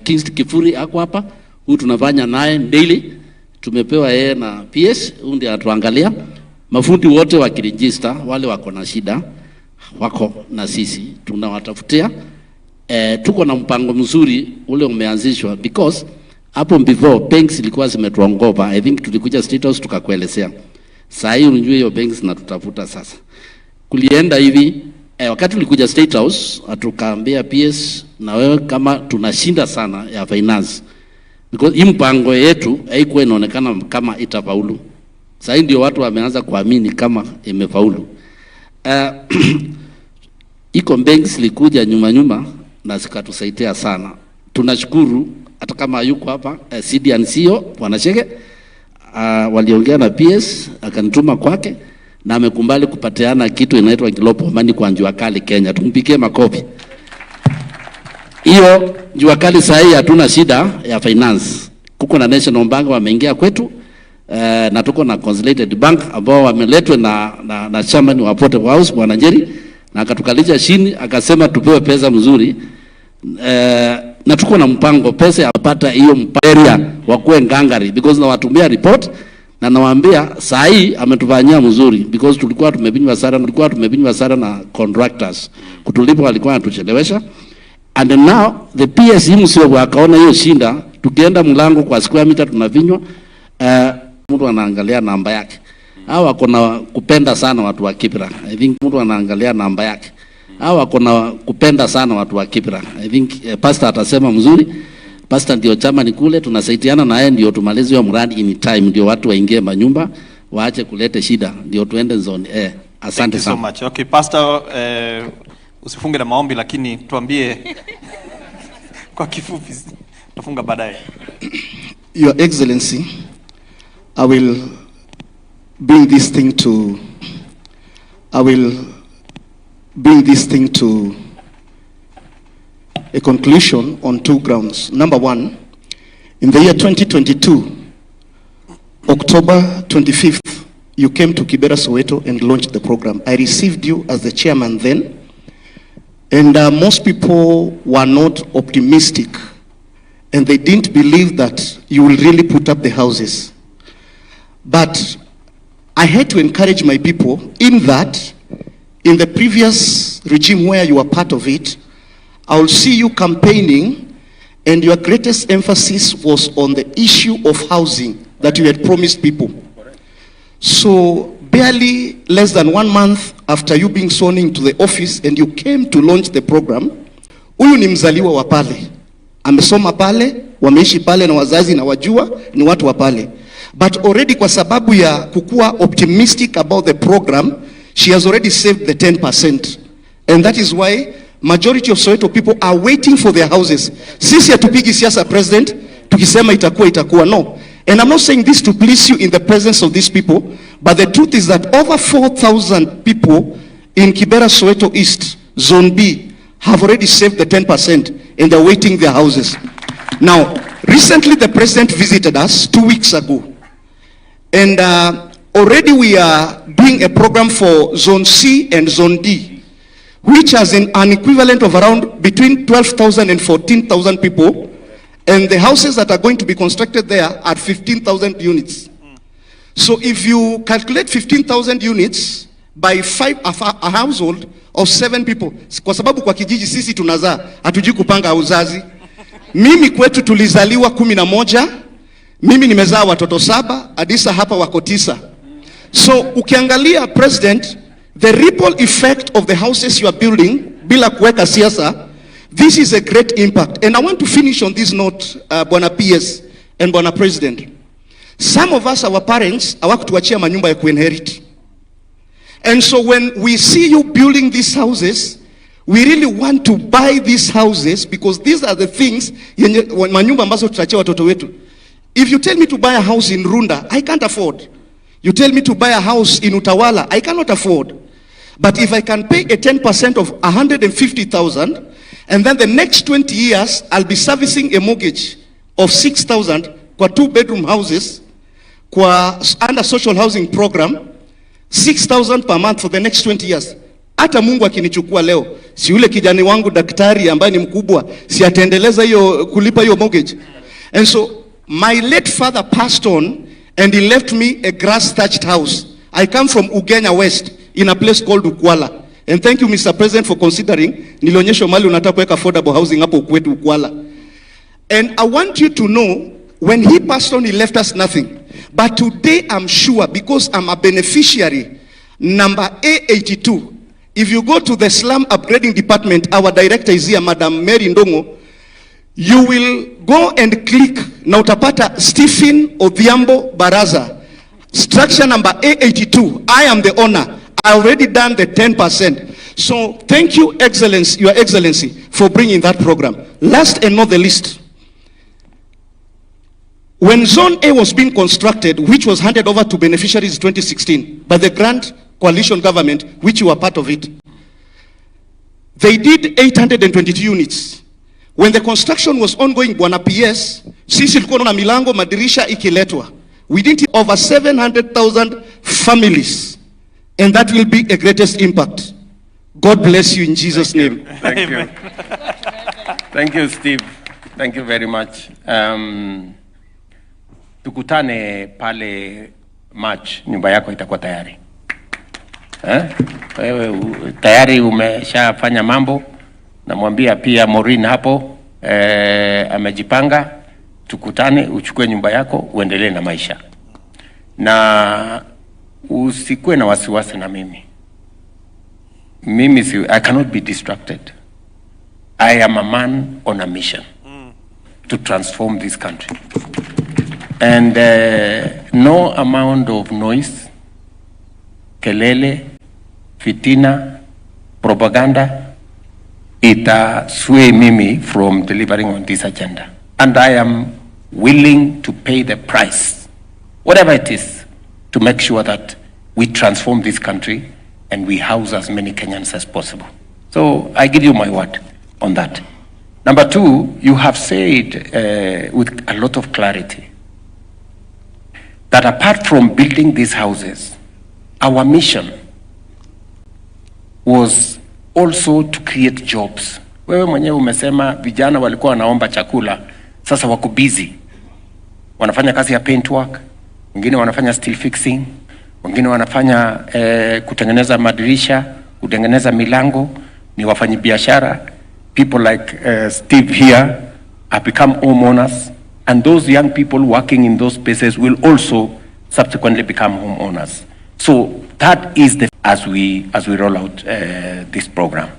Kings Kifuri ako hapa, huyu tunafanya naye daily. Tumepewa yeye na PS, huyu ndiye anatuangalia. Mafundi wote wakiregister, wale wako na shida wako na sisi tunawatafutia. Tuko na mpango mzuri ule umeanzishwa, because hapo before banks ilikuwa zimetuongopa. I think tulikuja State House tukakuelezea. Sasa hii unjue hiyo banks na tutafuta sasa. Kulienda hivi, wakati tulikuja State House atukaambia PS, na wewe kama tunashinda sana ya finance, because hii mpango yetu haikuwa inaonekana kama itafaulu. Sasa hii ndio watu wameanza kuamini kama imefaulu. Iko banks likuja nyuma na zikatusaidia sana. Tunashukuru hata kama yuko hapa CDNCO wanashege, waliongea na PS akanituma kwake na amekumbali kupatiana kitu inaitwa global money kwa Jua Kali Kenya. Tumpikie makofi. Hiyo Jua Kali sasa hii hatuna shida ya finance. Kuko na National Bank wameingia kwetu, na tuko na Consolidated Bank ambao wameletwa na chairman wa Affordable House Bwana Njeri, na akatukalisha chini akasema tupewe pesa mzuri. Na tuko na mpango pesa yapata hiyo area wakuwe ngangari, because na watumia report na nawaambia saa hii ametufanyia mzuri, because tulikuwa tumebinywa sana na contractors kutulipa, walikuwa wanatuchelewesha. And now the PS himself wakaona hiyo shinda, tukienda mlango kwa square meter tunavinywa, mtu anaangalia namba yake. Hawa kuna kupenda sana watu wa Kibra. I think mtu anaangalia namba yake. Hawa kuna kupenda sana watu wa Kibra. I think pastor atasema mzuri. Pastor ndio chama ni kule, tunasaidiana na yeye ndio tumalize hiyo mradi in time, ndio watu waingie manyumba, waache kulete shida, ndio tuende zone. Asante sana. Thank you so much. Okay, pastor, usifunge na maombi, lakini tuambie kwa kifupi, tufunga baadaye. Your Excellency, I will bring this thing to a conclusion on 2 grounds. Number 1, in the year 2022, October 25th, you came to Kibera, Soweto and launched the program. I received you as the chairman then, and most people were not optimistic, and they didn't believe that you will really put up the houses. But I had to encourage my people in that, in the previous regime where you were part of it, I will see you campaigning, and your greatest emphasis was on the issue of housing that you had promised people. So barely less than 1 month after you being sworn into the office and you came to launch the program. Huyu ni mzaliwa wa pale, amesoma pale, wameishi pale na wazazi na wajua ni watu wa pale. But already kwa sababu ya kukua optimistic about the program, she has already saved the 10%. And that is why majority of Soweto people are waiting for their houses. Sisi hatupigi siasa president, tukisema itakuwa, no. And I'm not saying this to please you in the presence of these people, but the truth is that over 4,000 people in Kibera Soweto East, Zone B, have already saved the 10% and they're waiting their houses. Now, recently the president visited us 2 weeks ago. And already we are doing a program for Zone C and Zone D, which has an equivalent of around between 12,000 and 14,000 people. And the houses that are going to be constructed there are 15,000 units. So if you calculate 15,000 units by a household of 7 people, kwa sababu kwa kijiji sisi tunazaa, hatujui kupanga uzazi. Mimi kwetu tulizaliwa 11, mimi nimezaa watoto 7, Adisa hapa wako 9. So ukiangalia president, the ripple effect of the houses you are building bila kuweka siasa, this is a great impact. And I want to finish on this note, Bwana PS and Bwana President. Some of us, our parents, hawakutuachia manyumba ya kuinherit. And so when we see you building these houses, we really want to buy these houses because these are the things, manyumba ambazo tutachia watoto wetu. If you tell me to buy a house in Runda, I can't afford. You tell me to buy a house in Utawala, I cannot afford. But if I can pay a 10% of 150,000, and then the next 20 years, I'll be servicing a mortgage of 6,000 kwa 2-bedroom houses, kwa under social housing program, 6,000 per month for the next 20 years. Hata Mungu akinichukua leo, si yule kijana wangu daktari ambaye ni mkubwa, si ataendeleza hiyo kulipa hiyo mortgage. And so my late father passed on and he left me a grass-thatched house. I come from Ugenya West in a place called Ukwala. And thank you, Mr. President, for considering nilionyesha mali unataka kuweka affordable housing hapo kwetu Ukwala. And I want you to know, when he passed on, he left us nothing. But today I'm sure, because I'm a beneficiary, number A82, if you go to the slum upgrading department, our director is here, Madam Mary Ndongo, you will go and click, na utapata Stephen Odhiambo Baraza, structure number A82, I am the owner. I already done the 10%. So thank you, Excellency, Your Excellency, for bringing that program. Last and not the least, when Zone A was being constructed, which was handed over to beneficiaries in 2016 by the Grand Coalition government, which you were part of it, they did 822 units. When the construction was ongoing, Bwana PS, sisi tulikuwa na milango madirisha ikiletwa, we did over 700,000 families. And that will be a greatest impact. God bless you in Jesus' name. Thank you. Thank you, Steve. Thank you very much. Tukutane pale March, nyumba yako itakuwa tayari. Wewe tayari umeshafanya mambo, namwambia pia Maureen hapo amejipanga. Tukutane, uchukue nyumba yako, uendelee na maisha. Na usikue na wasiwasi na mimi. I cannot be distracted. I am a man on a mission to transform this country. And no amount of noise, kelele, fitina, propaganda, sway mimi from delivering on this agenda. And I am willing to pay the price, whatever it is, to make sure that we transform this country and we house as many Kenyans as possible. So I give you my word on that. Number two, you have said with a lot of clarity that apart from building these houses, our mission was also to create jobs. Wewe mwenyewe umesema vijana walikuwa wanaomba chakula, sasa wako busy. Wanafanya kazi ya paintwork, wengine wanafanya steel fixing, wengine wanafanya kutengeneza madirisha, kutengeneza milango, ni wafanyabiashara. People like Steve here have become homeowners, and those young people working in those spaces will also subsequently become homeowners. So that is the, as we roll out this program.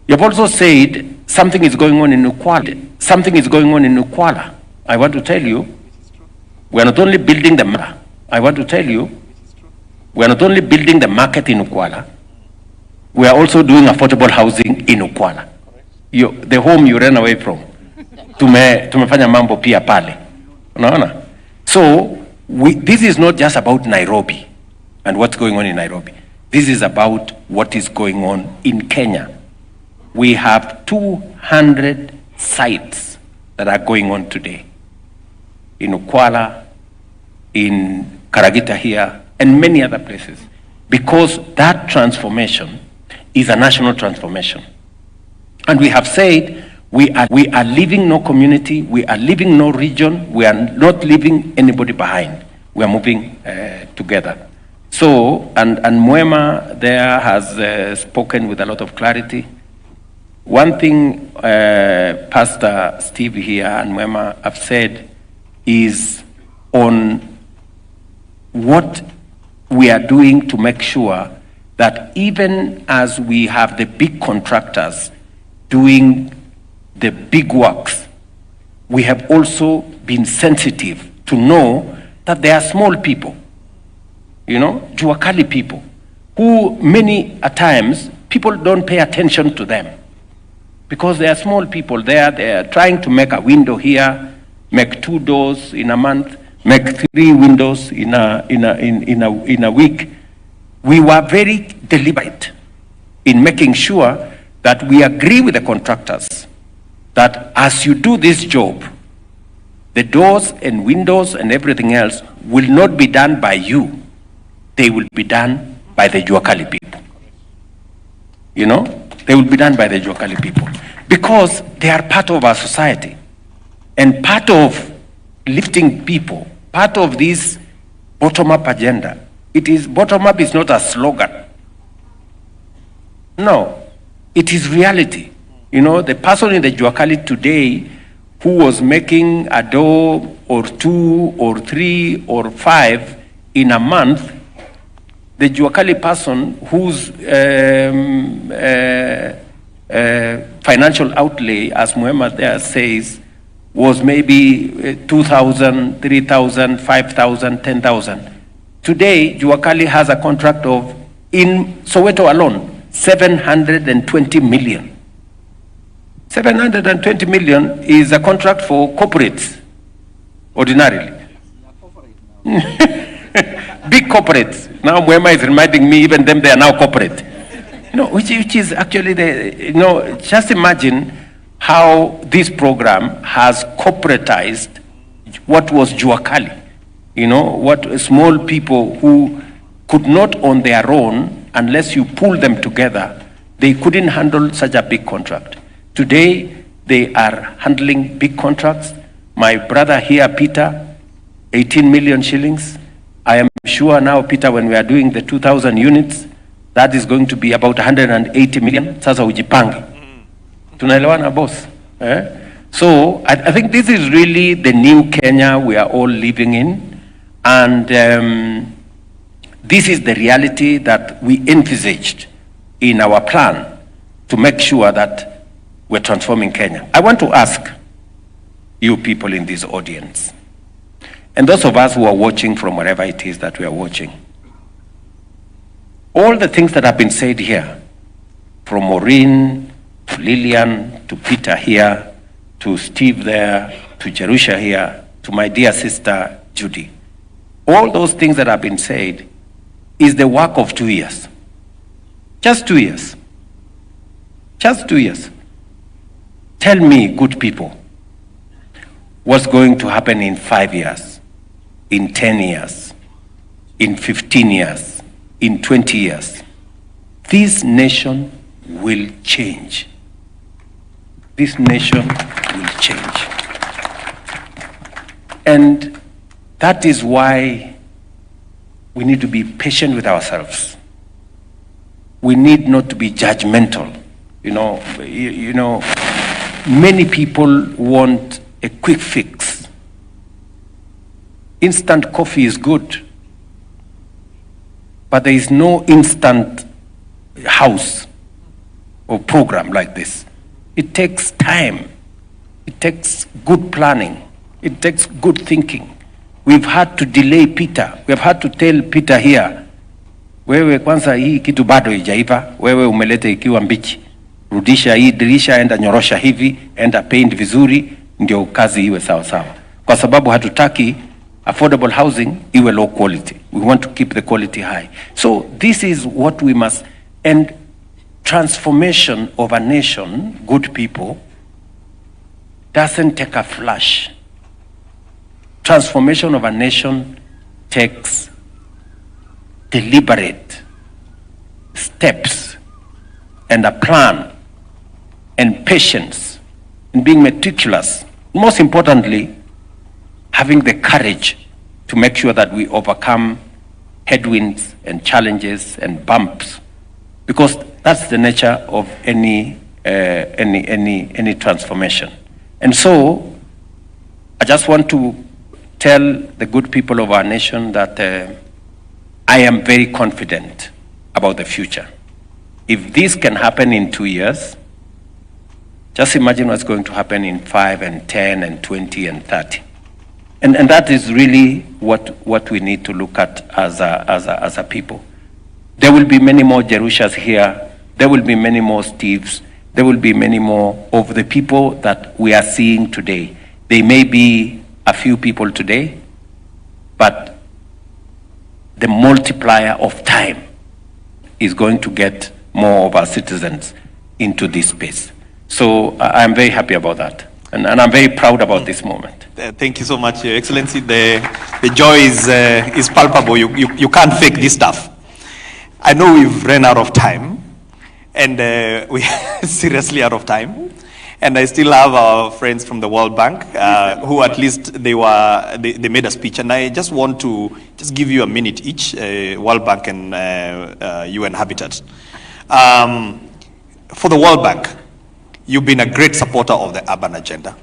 You have also said something is going on in Ukwala. Something is going on in Ukwala. I want to tell you, we are not only building the market. I want to tell you, we are not only building the market in Ukwala, we are also doing affordable housing in Ukwala. The home you ran away from. Tumefanya mambo pia pale. Unaona? So, this is not just about Nairobi and what's going on in Nairobi. This is about what is going on in Kenya. We have 200 sites that are going on today. In Ukwala, in Karagita here, and many other places. Because that transformation is a national transformation. And we have said, we are leaving no community, we are leaving no region, we are not leaving anybody behind. We are moving together. So, and Mwema there has spoken with a lot of clarity. One thing Pastor Steve here and Mwema have said is on what we are doing to make sure that even as we have the big contractors doing the big works, we have also been sensitive to know that there are small people, you know, Jua Kali people, who many a times people don't pay attention to them because they are small people there. They are trying to make a window here, make 2 doors in a month, make 3 windows in a week. We were very deliberate in making sure that we agree with the contractors that as you do this job, the doors and windows and everything else will not be done by you. They will be done by the Jua Kali people. You know, they will be done by the Jua Kali people because they are part of our society and part of lifting people, part of this bottom-up agenda. It is, bottom-up is not a slogan. No, it is reality. You know, the person in the Jua Kali today who was making a door or 2 or 3 or 5 in a month, the Jua Kali person whose financial outlay, as Muhammad there says, was maybe 2,000, 3,000, 5,000, 10,000. Today, Jua Kali has a contract of, in Soweto alone, 720 million. 720 million is a contract for corporates, ordinarily. Big corporates. Now Mwema is reminding me, even them, they are now corporate. You know, which is actually the, you know, just imagine how this program has corporatized what was Jua Kali. You know, what small people who could not on their own, unless you pull them together, they couldn't handle such a big contract. Today, they are handling big contracts. My brother here, Peter, 18 million shillings. I am sure now, Peter, when we are doing the 2,000 units, that is going to be about 180 million. Sasa ujipange. Tunaelewana, boss? So I think this is really the new Kenya we are all living in. And this is the reality that we envisaged in our plan to make sure that we're transforming Kenya. I want to ask you people in this audience, and those of us who are watching from wherever it is that we are watching, all the things that have been said here, from Maureen to Lillian to Peter here, to Steve there, to Jerusha here, to my dear sister Judy, all those things that have been said is the work of 2 years. Just 2 years. Just 2 years. Tell me, good people, what's going to happen in 5 years, in 10 years, in 15 years, in 20 years. This nation will change. This nation will change. And that is why we need to be patient with ourselves. We need not to be judgmental. You know, many people want a quick fix. Instant coffee is good, but there is no instant house or program like this. It takes time. It takes good planning. It takes good thinking. We've had to delay Peter. We've had to tell Peter here, wewe kwanza hii kitu bado haijaiva, wewe umeleta ikiwa mbichi. Rudisha hii dirisha, enda nyorosha hivi, enda paint vizuri, ndio kazi iwe sawa sawa. Kwa sababu hatutaki affordable housing iwe low quality. We want to keep the quality high. So this is what we must, and transformation of a nation, good people, doesn't take a flash. Transformation of a nation takes deliberate steps and a plan and patience and being meticulous. Most importantly, having the courage to make sure that we overcome headwinds and challenges and bumps, because that's the nature of any transformation. And so I just want to tell the good people of our nation that I am very confident about the future. If this can happen in 2 years, just imagine what's going to happen in 5 and 10 and 20 and 30. And that is really what we need to look at as a people. There will be many more Jerushas here. There will be many more Steves. There will be many more of the people that we are seeing today. They may be a few people today, but the multiplier of time is going to get more of our citizens into this space. So I'm very happy about that. And I'm very proud about this moment. Thank you so much, Your Excellency. The joy is palpable. You can't fake this stuff. I know we've run out of time, and we're seriously out of time. And I still have our friends from the World Bank, who at least they made a speech. And I just want to just give you a minute each, World Bank and UN Habitat. For the World Bank, you've been a great supporter of the urban agenda.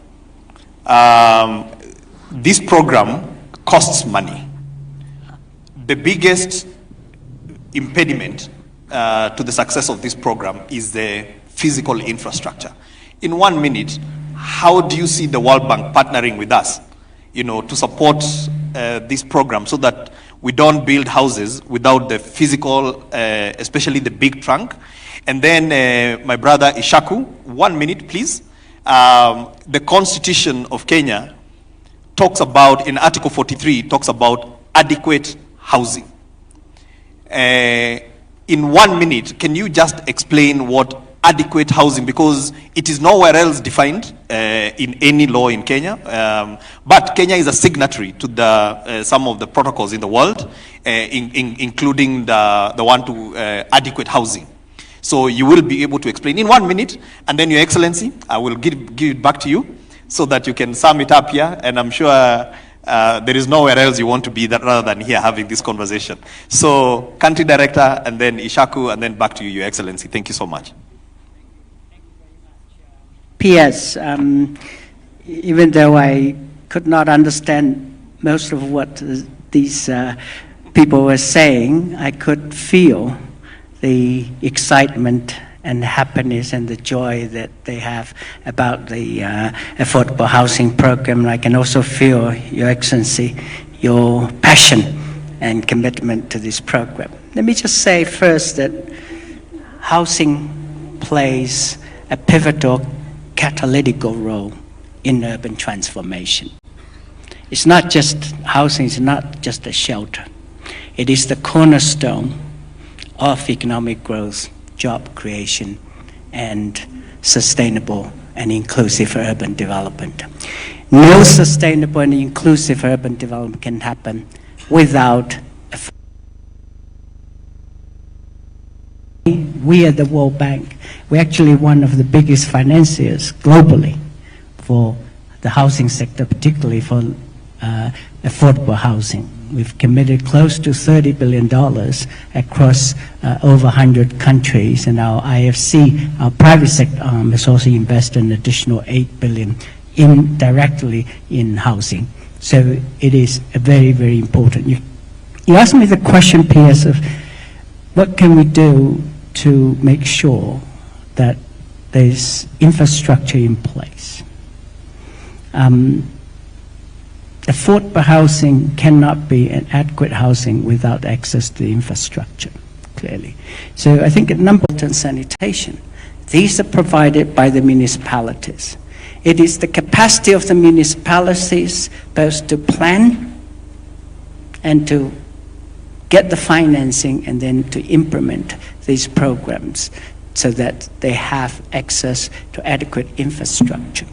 This program costs money. The biggest impediment to the success of this program is the physical infrastructure. In 1 minute, how do you see the World Bank partnering with us, to support this program so that we don't build houses without the physical, especially the big trunk? And then my brother Ishaku, 1 minute, please. The Constitution of Kenya talks about, in Article 43, talks about adequate housing. In 1 minute, can you just explain what adequate housing, because it is nowhere else defined in any law in Kenya, but Kenya is a signatory to some of the protocols in the world, including the one to adequate housing. So you will be able to explain in 1 minute, and then Your Excellency, I will give it back to you so that you can sum it up here, and I'm sure there is nowhere else you want to be rather than here having this conversation. So Country Director, and then Ishaku, and then back to you, Your Excellency. Thank you so much. PS, even though I could not understand most of what these people were saying, I could feel the excitement and happiness and the joy that they have about the affordable housing program. I can also feel, Your Excellency, your passion and commitment to this program. Let me just say first that housing plays a pivotal catalytic role in urban transformation. It's not just housing, it's not just a shelter. It is the cornerstone of economic growth, job creation, and sustainable and inclusive urban development. No sustainable and inclusive urban development can happen without we at the World Bank, we're actually one of the biggest financiers globally for the housing sector, particularly for affordable housing. We've committed close to $30 billion across over 100 countries, and our IFC, our private sector arm, has also invested an additional $8 billion indirectly in housing. So it is a very, very important. You asked me the question, P.S., of what can we do to make sure that there's infrastructure in place? Affordable housing cannot be an adequate housing without access to the infrastructure, clearly. So I think a number of sanitation, these are provided by the municipalities. It is the capacity of the municipalities both to plan and to get the financing and then to implement these programs so that they have access to adequate infrastructure.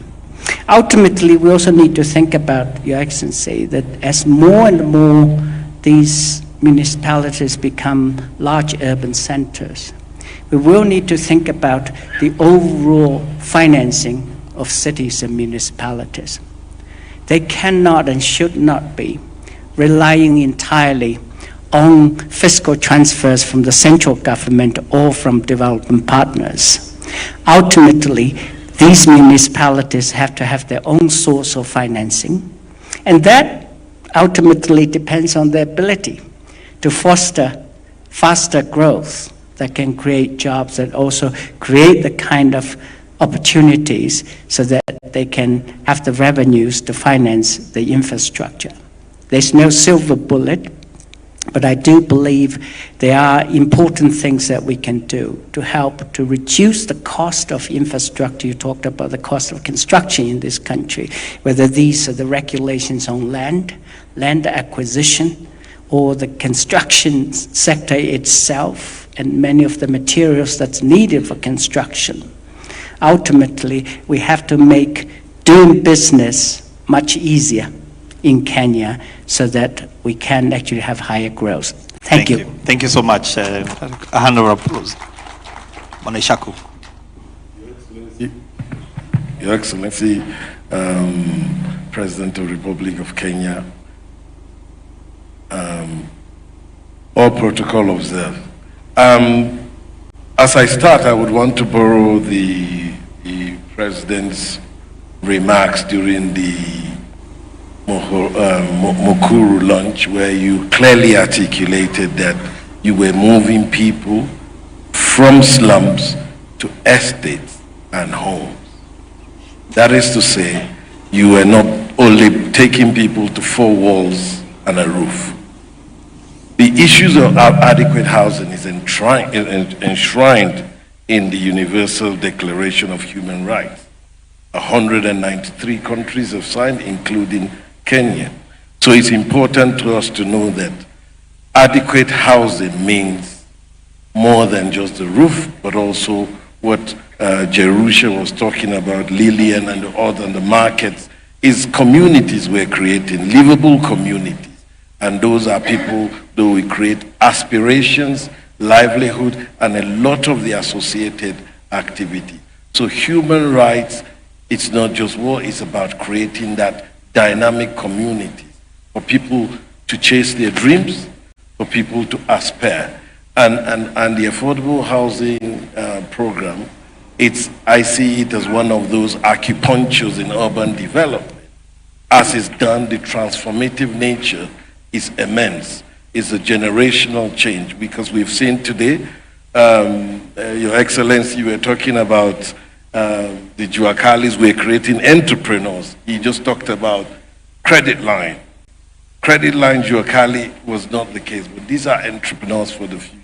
Ultimately, we also need to think about, Your Excellency, that as more and more these municipalities become large urban centers, we will need to think about the overall financing of cities and municipalities. They cannot and should not be relying entirely on fiscal transfers from the central government or from development partners. Ultimately, these municipalities have to have their own source of financing, and that ultimately depends on their ability to foster faster growth that can create jobs, that also create the kind of opportunities so that they can have the revenues to finance the infrastructure. There's no silver bullet, but I do believe there are important things that we can do to help to reduce the cost of infrastructure. You talked about the cost of construction in this country, whether these are the regulations on land acquisition, or the construction sector itself, and many of the materials that's needed for construction. Ultimately, we have to make doing business much easier in Kenya so that we can actually have higher growth. Thank you. Thank you so much. A hand of applause. Moneshaku. Your Excellency, President of the Republic of Kenya, all protocol observed. As I start, I would want to borrow the President's remarks during the Nakuru launch, where you clearly articulated that you were moving people from slums to estates and homes. That is to say, you were not only taking people to four walls and a roof. The issues of adequate housing is enshrined in the Universal Declaration of Human Rights. 193 countries have signed, including Kenya. So it's important to us to know that adequate housing means more than just the roof, but also what Jerusha was talking about, Lillian and the markets, is communities we're creating, livable communities. And those are people that we create aspirations, livelihood, and a lot of the associated activity. So human rights, it's not just war, it's about creating that dynamic community for people to chase their dreams, for people to aspire. And the affordable housing program, I see it as one of those acupunctures in urban development. As it's done, the transformative nature is immense. It's a generational change, because we've seen today, Your Excellency, you were talking about the Jua Kalis, we're creating entrepreneurs. He just talked about credit line. Credit line Jua Kali was not the case, but these are entrepreneurs for the future.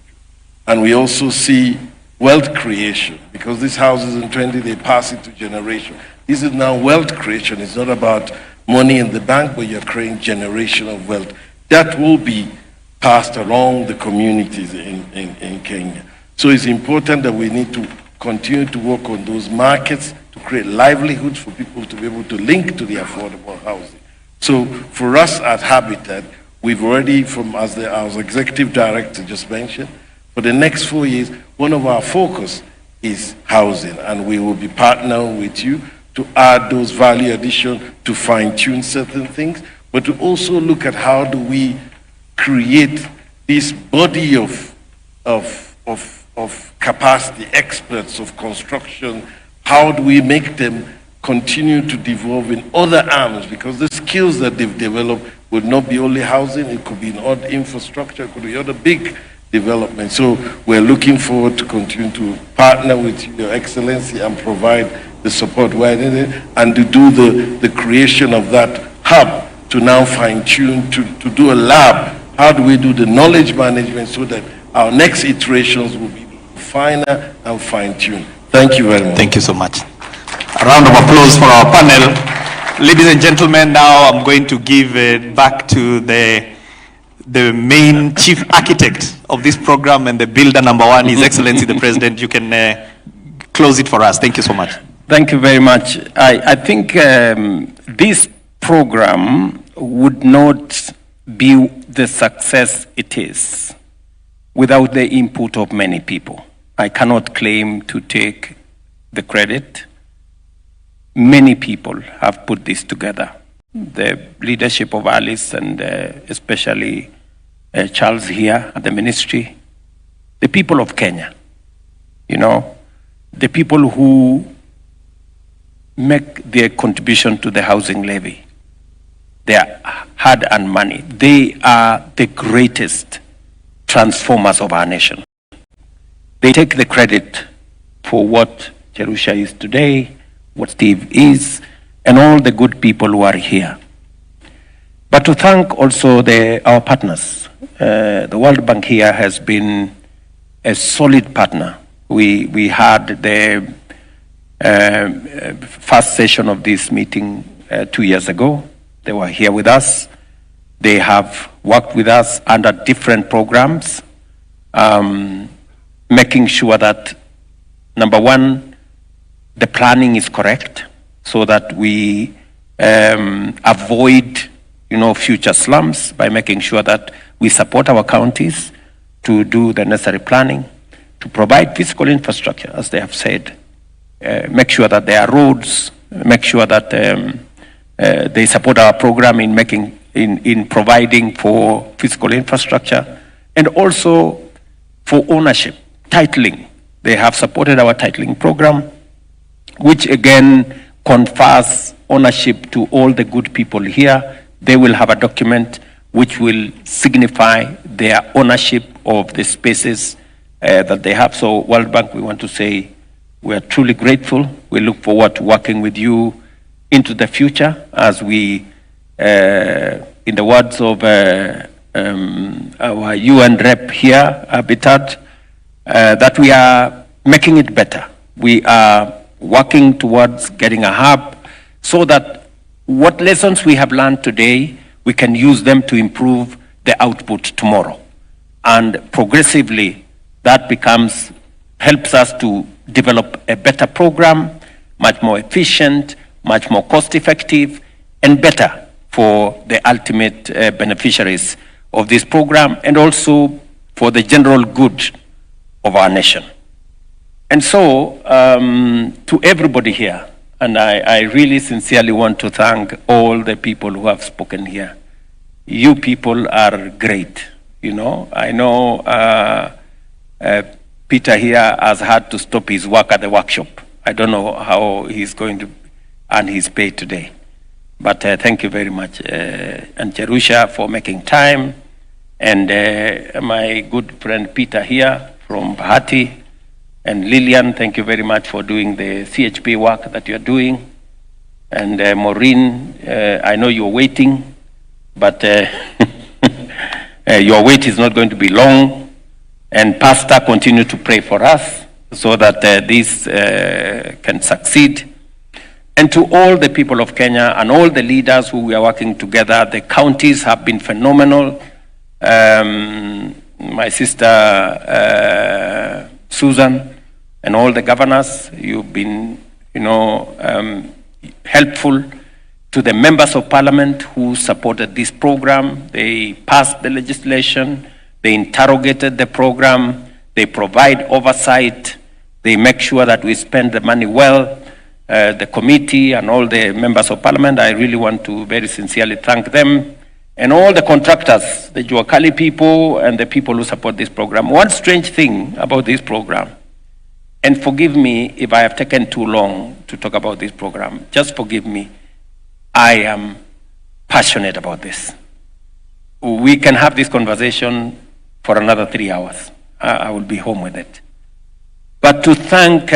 And we also see wealth creation, because these houses in 20, they pass it to generation. This is now wealth creation. It's not about money in the bank, but you're creating generational wealth. That will be passed along the communities in Kenya. So it's important that we need to continue to work on those markets to create livelihoods for people to be able to link to the affordable housing. So for us at Habitat, we've already, as our executive director just mentioned, for the next 4 years, one of our focus is housing, and we will be partnering with you to add those value addition, to fine-tune certain things, but to also look at how do we create this body of capacity, experts of construction. How do we make them continue to develop in other arms? Because the skills that they've developed would not be only housing, it could be in other infrastructure, it could be other big development. So we're looking forward to continue to partner with Your Excellency and provide the support where needed, and to do the creation of that hub to now fine-tune, to do a lab. How do we do the knowledge management so that our next iterations will be finer and fine-tuned? Thank you very much. Thank you so much. A round of applause for our panel. Ladies and gentlemen, now I'm going to give it back to the main chief architect of this program and the builder number one, His Excellency the President. You can close it for us. Thank you so much. Thank you very much. I think this program would not be the success it is without the input of many people. I cannot claim to take the credit. Many people have put this together. The leadership of Alice and especially Charles here at the ministry, the people of Kenya, you know, the people who make their contribution to the housing levy, their hard-earned money. They are the greatest transformers of our nation. They take the credit for what Jerusha is today, what Steve is, and all the good people who are here. But to thank also our partners. The World Bank here has been a solid partner. We had the first session of this meeting 2 years ago. They were here with us. They have worked with us under different programs, making sure that, number one, the planning is correct so that we avoid, future slums by making sure that we support our counties to do the necessary planning, to provide physical infrastructure, as they have said, make sure that there are roads, make sure that they support our program in providing for physical infrastructure, and also for ownership, titling. They have supported our titling program, which again confers ownership to all the good people here. They will have a document which will signify their ownership of the spaces that they have. So World Bank, we want to say we are truly grateful. We look forward to working with you into the future as we, in the words of our UN rep here, Habitat, that we are making it better. We are working towards getting a hub so that what lessons we have learned today, we can use them to improve the output tomorrow. And progressively, that helps us to develop a better program, much more efficient, much more cost-effective, and better for the ultimate beneficiaries of this program, and also for the general good of our nation. And so, to everybody here, and I really sincerely want to thank all the people who have spoken here. You people are great, I know Peter here has had to stop his work at the workshop. I don't know how he's going to earn his pay today. But thank you very much, and Jerusha for making time, and my good friend Peter here from Bahati, and Lillian, thank you very much for doing the CHP work that you're doing. And Maureen, I know you're waiting, but your wait is not going to be long. And Pastor, continue to pray for us so that this can succeed. And to all the people of Kenya and all the leaders who we are working together, the counties have been phenomenal. My sister Susan, and all the governors, you've been, helpful to the members of parliament who supported this program. They passed the legislation, they interrogated the program, they provide oversight, they make sure that we spend the money well. The committee and all the members of parliament, I really want to very sincerely thank them. And all the contractors, the Jua Kali people and the people who support this program. One strange thing about this program, and forgive me if I have taken too long to talk about this program, just forgive me, I am passionate about this. We can have this conversation for another 3 hours. I will be home with it. But to thank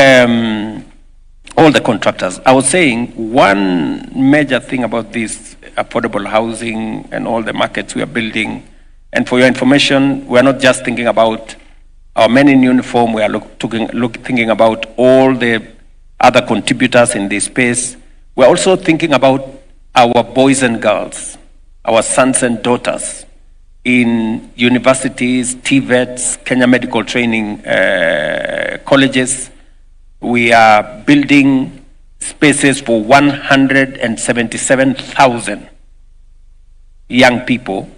all the contractors. I was saying one major thing about this affordable housing and all the markets we are building, and for your information, we are not just thinking about our men in uniform, we are thinking about all the other contributors in this space. We're also thinking about our boys and girls, our sons and daughters in universities, TVETs, Kenya Medical Training colleges. We are building spaces for 177,000 young people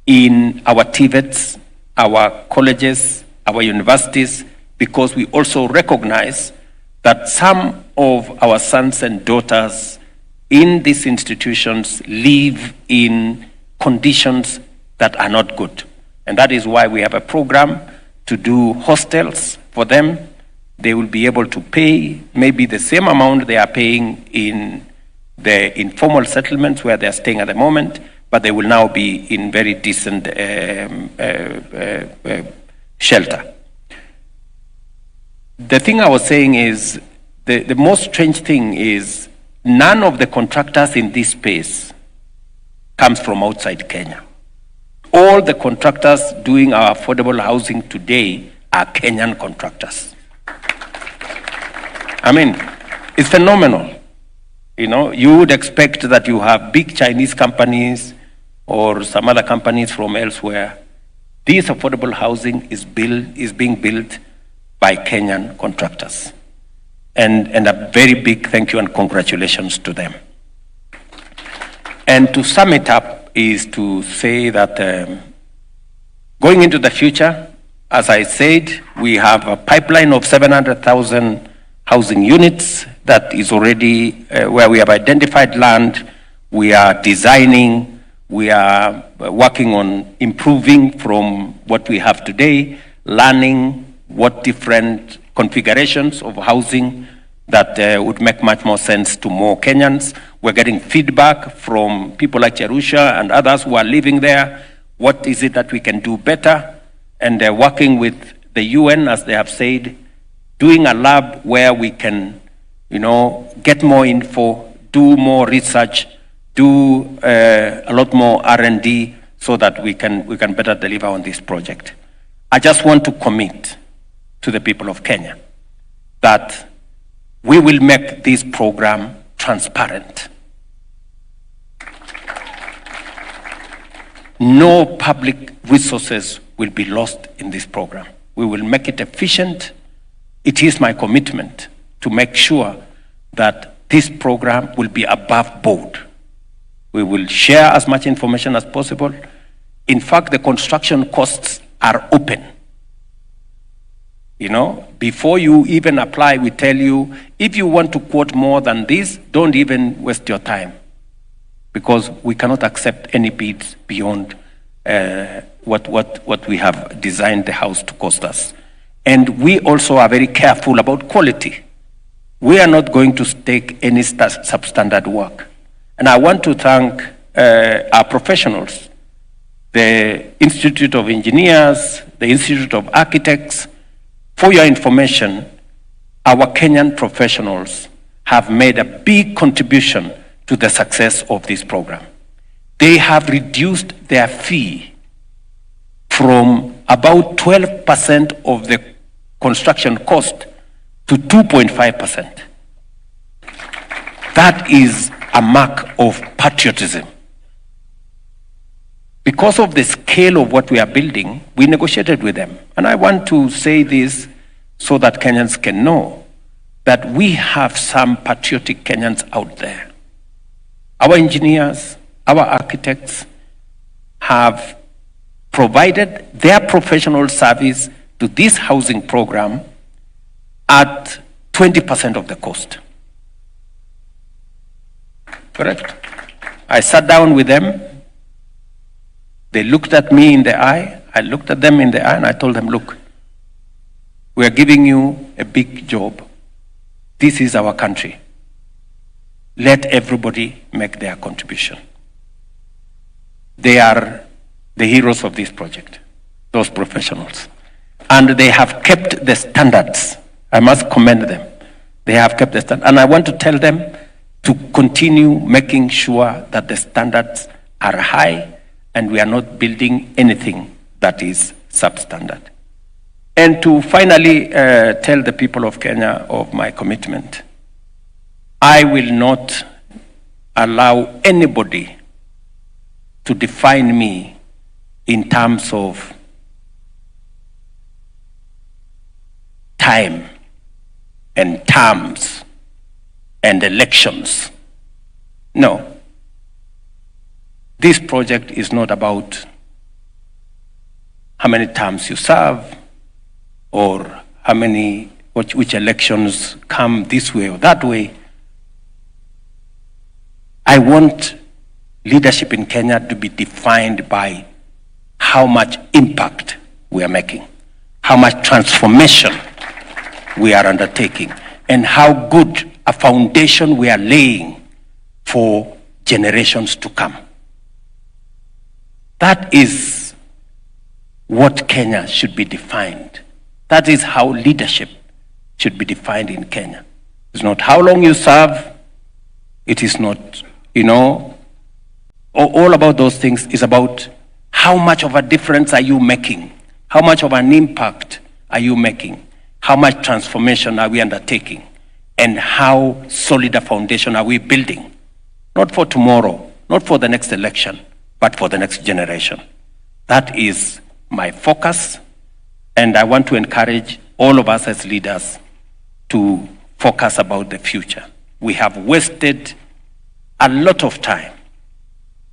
in our TVETs, our colleges, our universities, because we also recognize that some of our sons and daughters in these institutions live in conditions that are not good. And that is why we have a program to do hostels for them. They will be able to pay maybe the same amount they are paying in the informal settlements where they are staying at the moment, but they will now be in very decent shelter. The thing I was saying is, the most strange thing is none of the contractors in this space comes from outside Kenya. All the contractors doing our affordable housing today are Kenyan contractors. I mean, it's phenomenal. You know, you would expect that you have big Chinese companies or some other companies from elsewhere. This affordable housing is being built by Kenyan contractors. And a very big thank you and congratulations to them. And to sum it up is to say that going into the future, as I said, we have a pipeline of 700,000 housing units that is already where we have identified land, we are designing, we are working on improving from what we have today, learning what different configurations of housing that would make much more sense to more Kenyans. We're getting feedback from people like Cherusha and others who are living there. What is it that we can do better? And working with the UN, as they have said, doing a lab where we can, you know, get more info, do more research, do a lot more R&D so that we can better deliver on this project. I just want to commit to the people of Kenya that we will make this program transparent. No public resources will be lost in this program. We will make it efficient. It is my commitment to make sure that this program will be above board. We will share as much information as possible. In fact, the construction costs are open. You know, before you even apply, we tell you, if you want to quote more than this, don't even waste your time, because we cannot accept any bids beyond what we have designed the house to cost us. And we also are very careful about quality. We are not going to take any substandard work. And I want to thank our professionals, the Institute of Engineers, the Institute of Architects. For your information, our Kenyan professionals have made a big contribution to the success of this program. They have reduced their fee from about 12% of the construction cost to 2.5%. That is a mark of patriotism. Because of the scale of what we are building, we negotiated with them. And I want to say this so that Kenyans can know that we have some patriotic Kenyans out there. Our engineers, our architects have provided their professional service to this housing program at 20% of the cost. Correct? I sat down with them. They looked at me in the eye. I looked at them in the eye and I told them, look, we are giving you a big job. This is our country. Let everybody make their contribution. They are the heroes of this project. those professionals. And they have kept the standards. I must commend them. They have kept the standards. And I want to tell them to continue making sure that the standards are high and we are not building anything that is substandard. And to finally tell the people of Kenya of my commitment, I will not allow anybody to define me in terms of time and terms and elections. No. This project is not about how many terms you serve or how many, which elections come this way or that way. I want leadership in Kenya to be defined by how much impact we are making, how much transformation we are undertaking, and how good a foundation we are laying for generations to come. That is what Kenya should be defined. That is how leadership should be defined in Kenya. It's not how long you serve. It is not, all about those things. Is about how much of a difference are you making? How much of an impact are you making? How much transformation are we undertaking? And how solid a foundation are we building? Not for tomorrow, not for the next election, but for the next generation. That is my focus. And I want to encourage all of us as leaders to focus about the future. We have wasted a lot of time.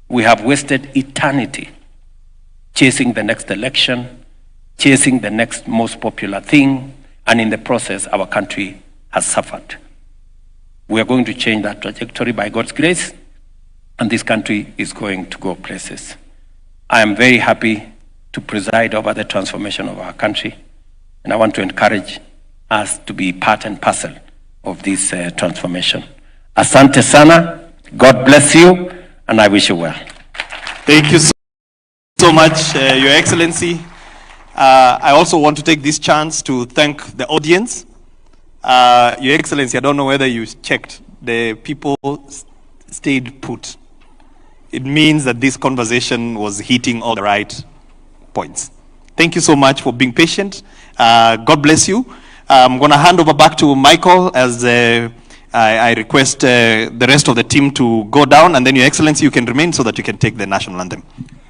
We have wasted eternity chasing the next election, chasing the next most popular thing, and in the process, our country has suffered. We are going to change that trajectory by God's grace, and this country is going to go places. I am very happy to preside over the transformation of our country, and I want to encourage us to be part and parcel of this transformation. Asante sana, God bless you, and I wish you well. Thank you so much, Your Excellency. I also want to take this chance to thank the audience. Your Excellency, I don't know whether you checked, the people stayed put. It means that this conversation was hitting all the right points. Thank you so much for being patient. God bless you. I'm going to hand over back to Michael as I request the rest of the team to go down, and then Your Excellency, you can remain so that you can take the national anthem.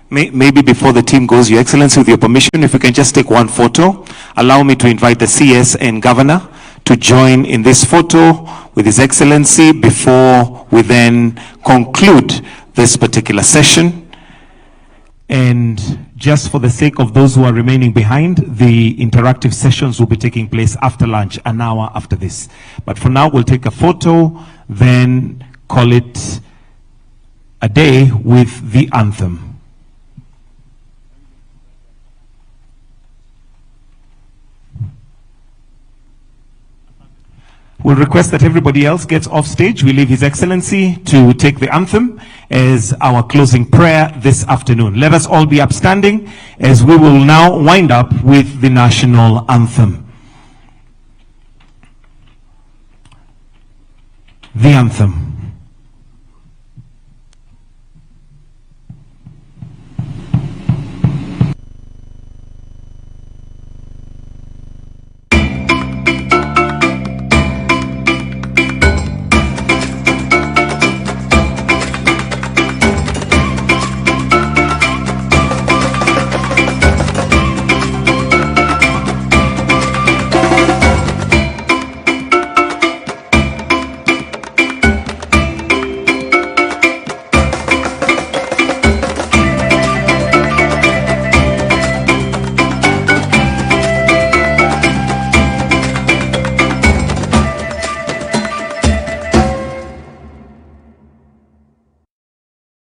Maybe before the team goes, Your Excellency, with your permission, if we can just take one photo. Allow me to invite the CS and Governor to join in this photo with His Excellency before we then conclude this particular session. And just for the sake of those who are remaining behind, the interactive sessions will be taking place after lunch, an hour after this. But for now, we'll take a photo, then call it a day with the anthem. We'll request that everybody else gets off stage. We leave His Excellency to take the anthem as our closing prayer this afternoon. Let us all be upstanding as we will now wind up with the national anthem. The anthem.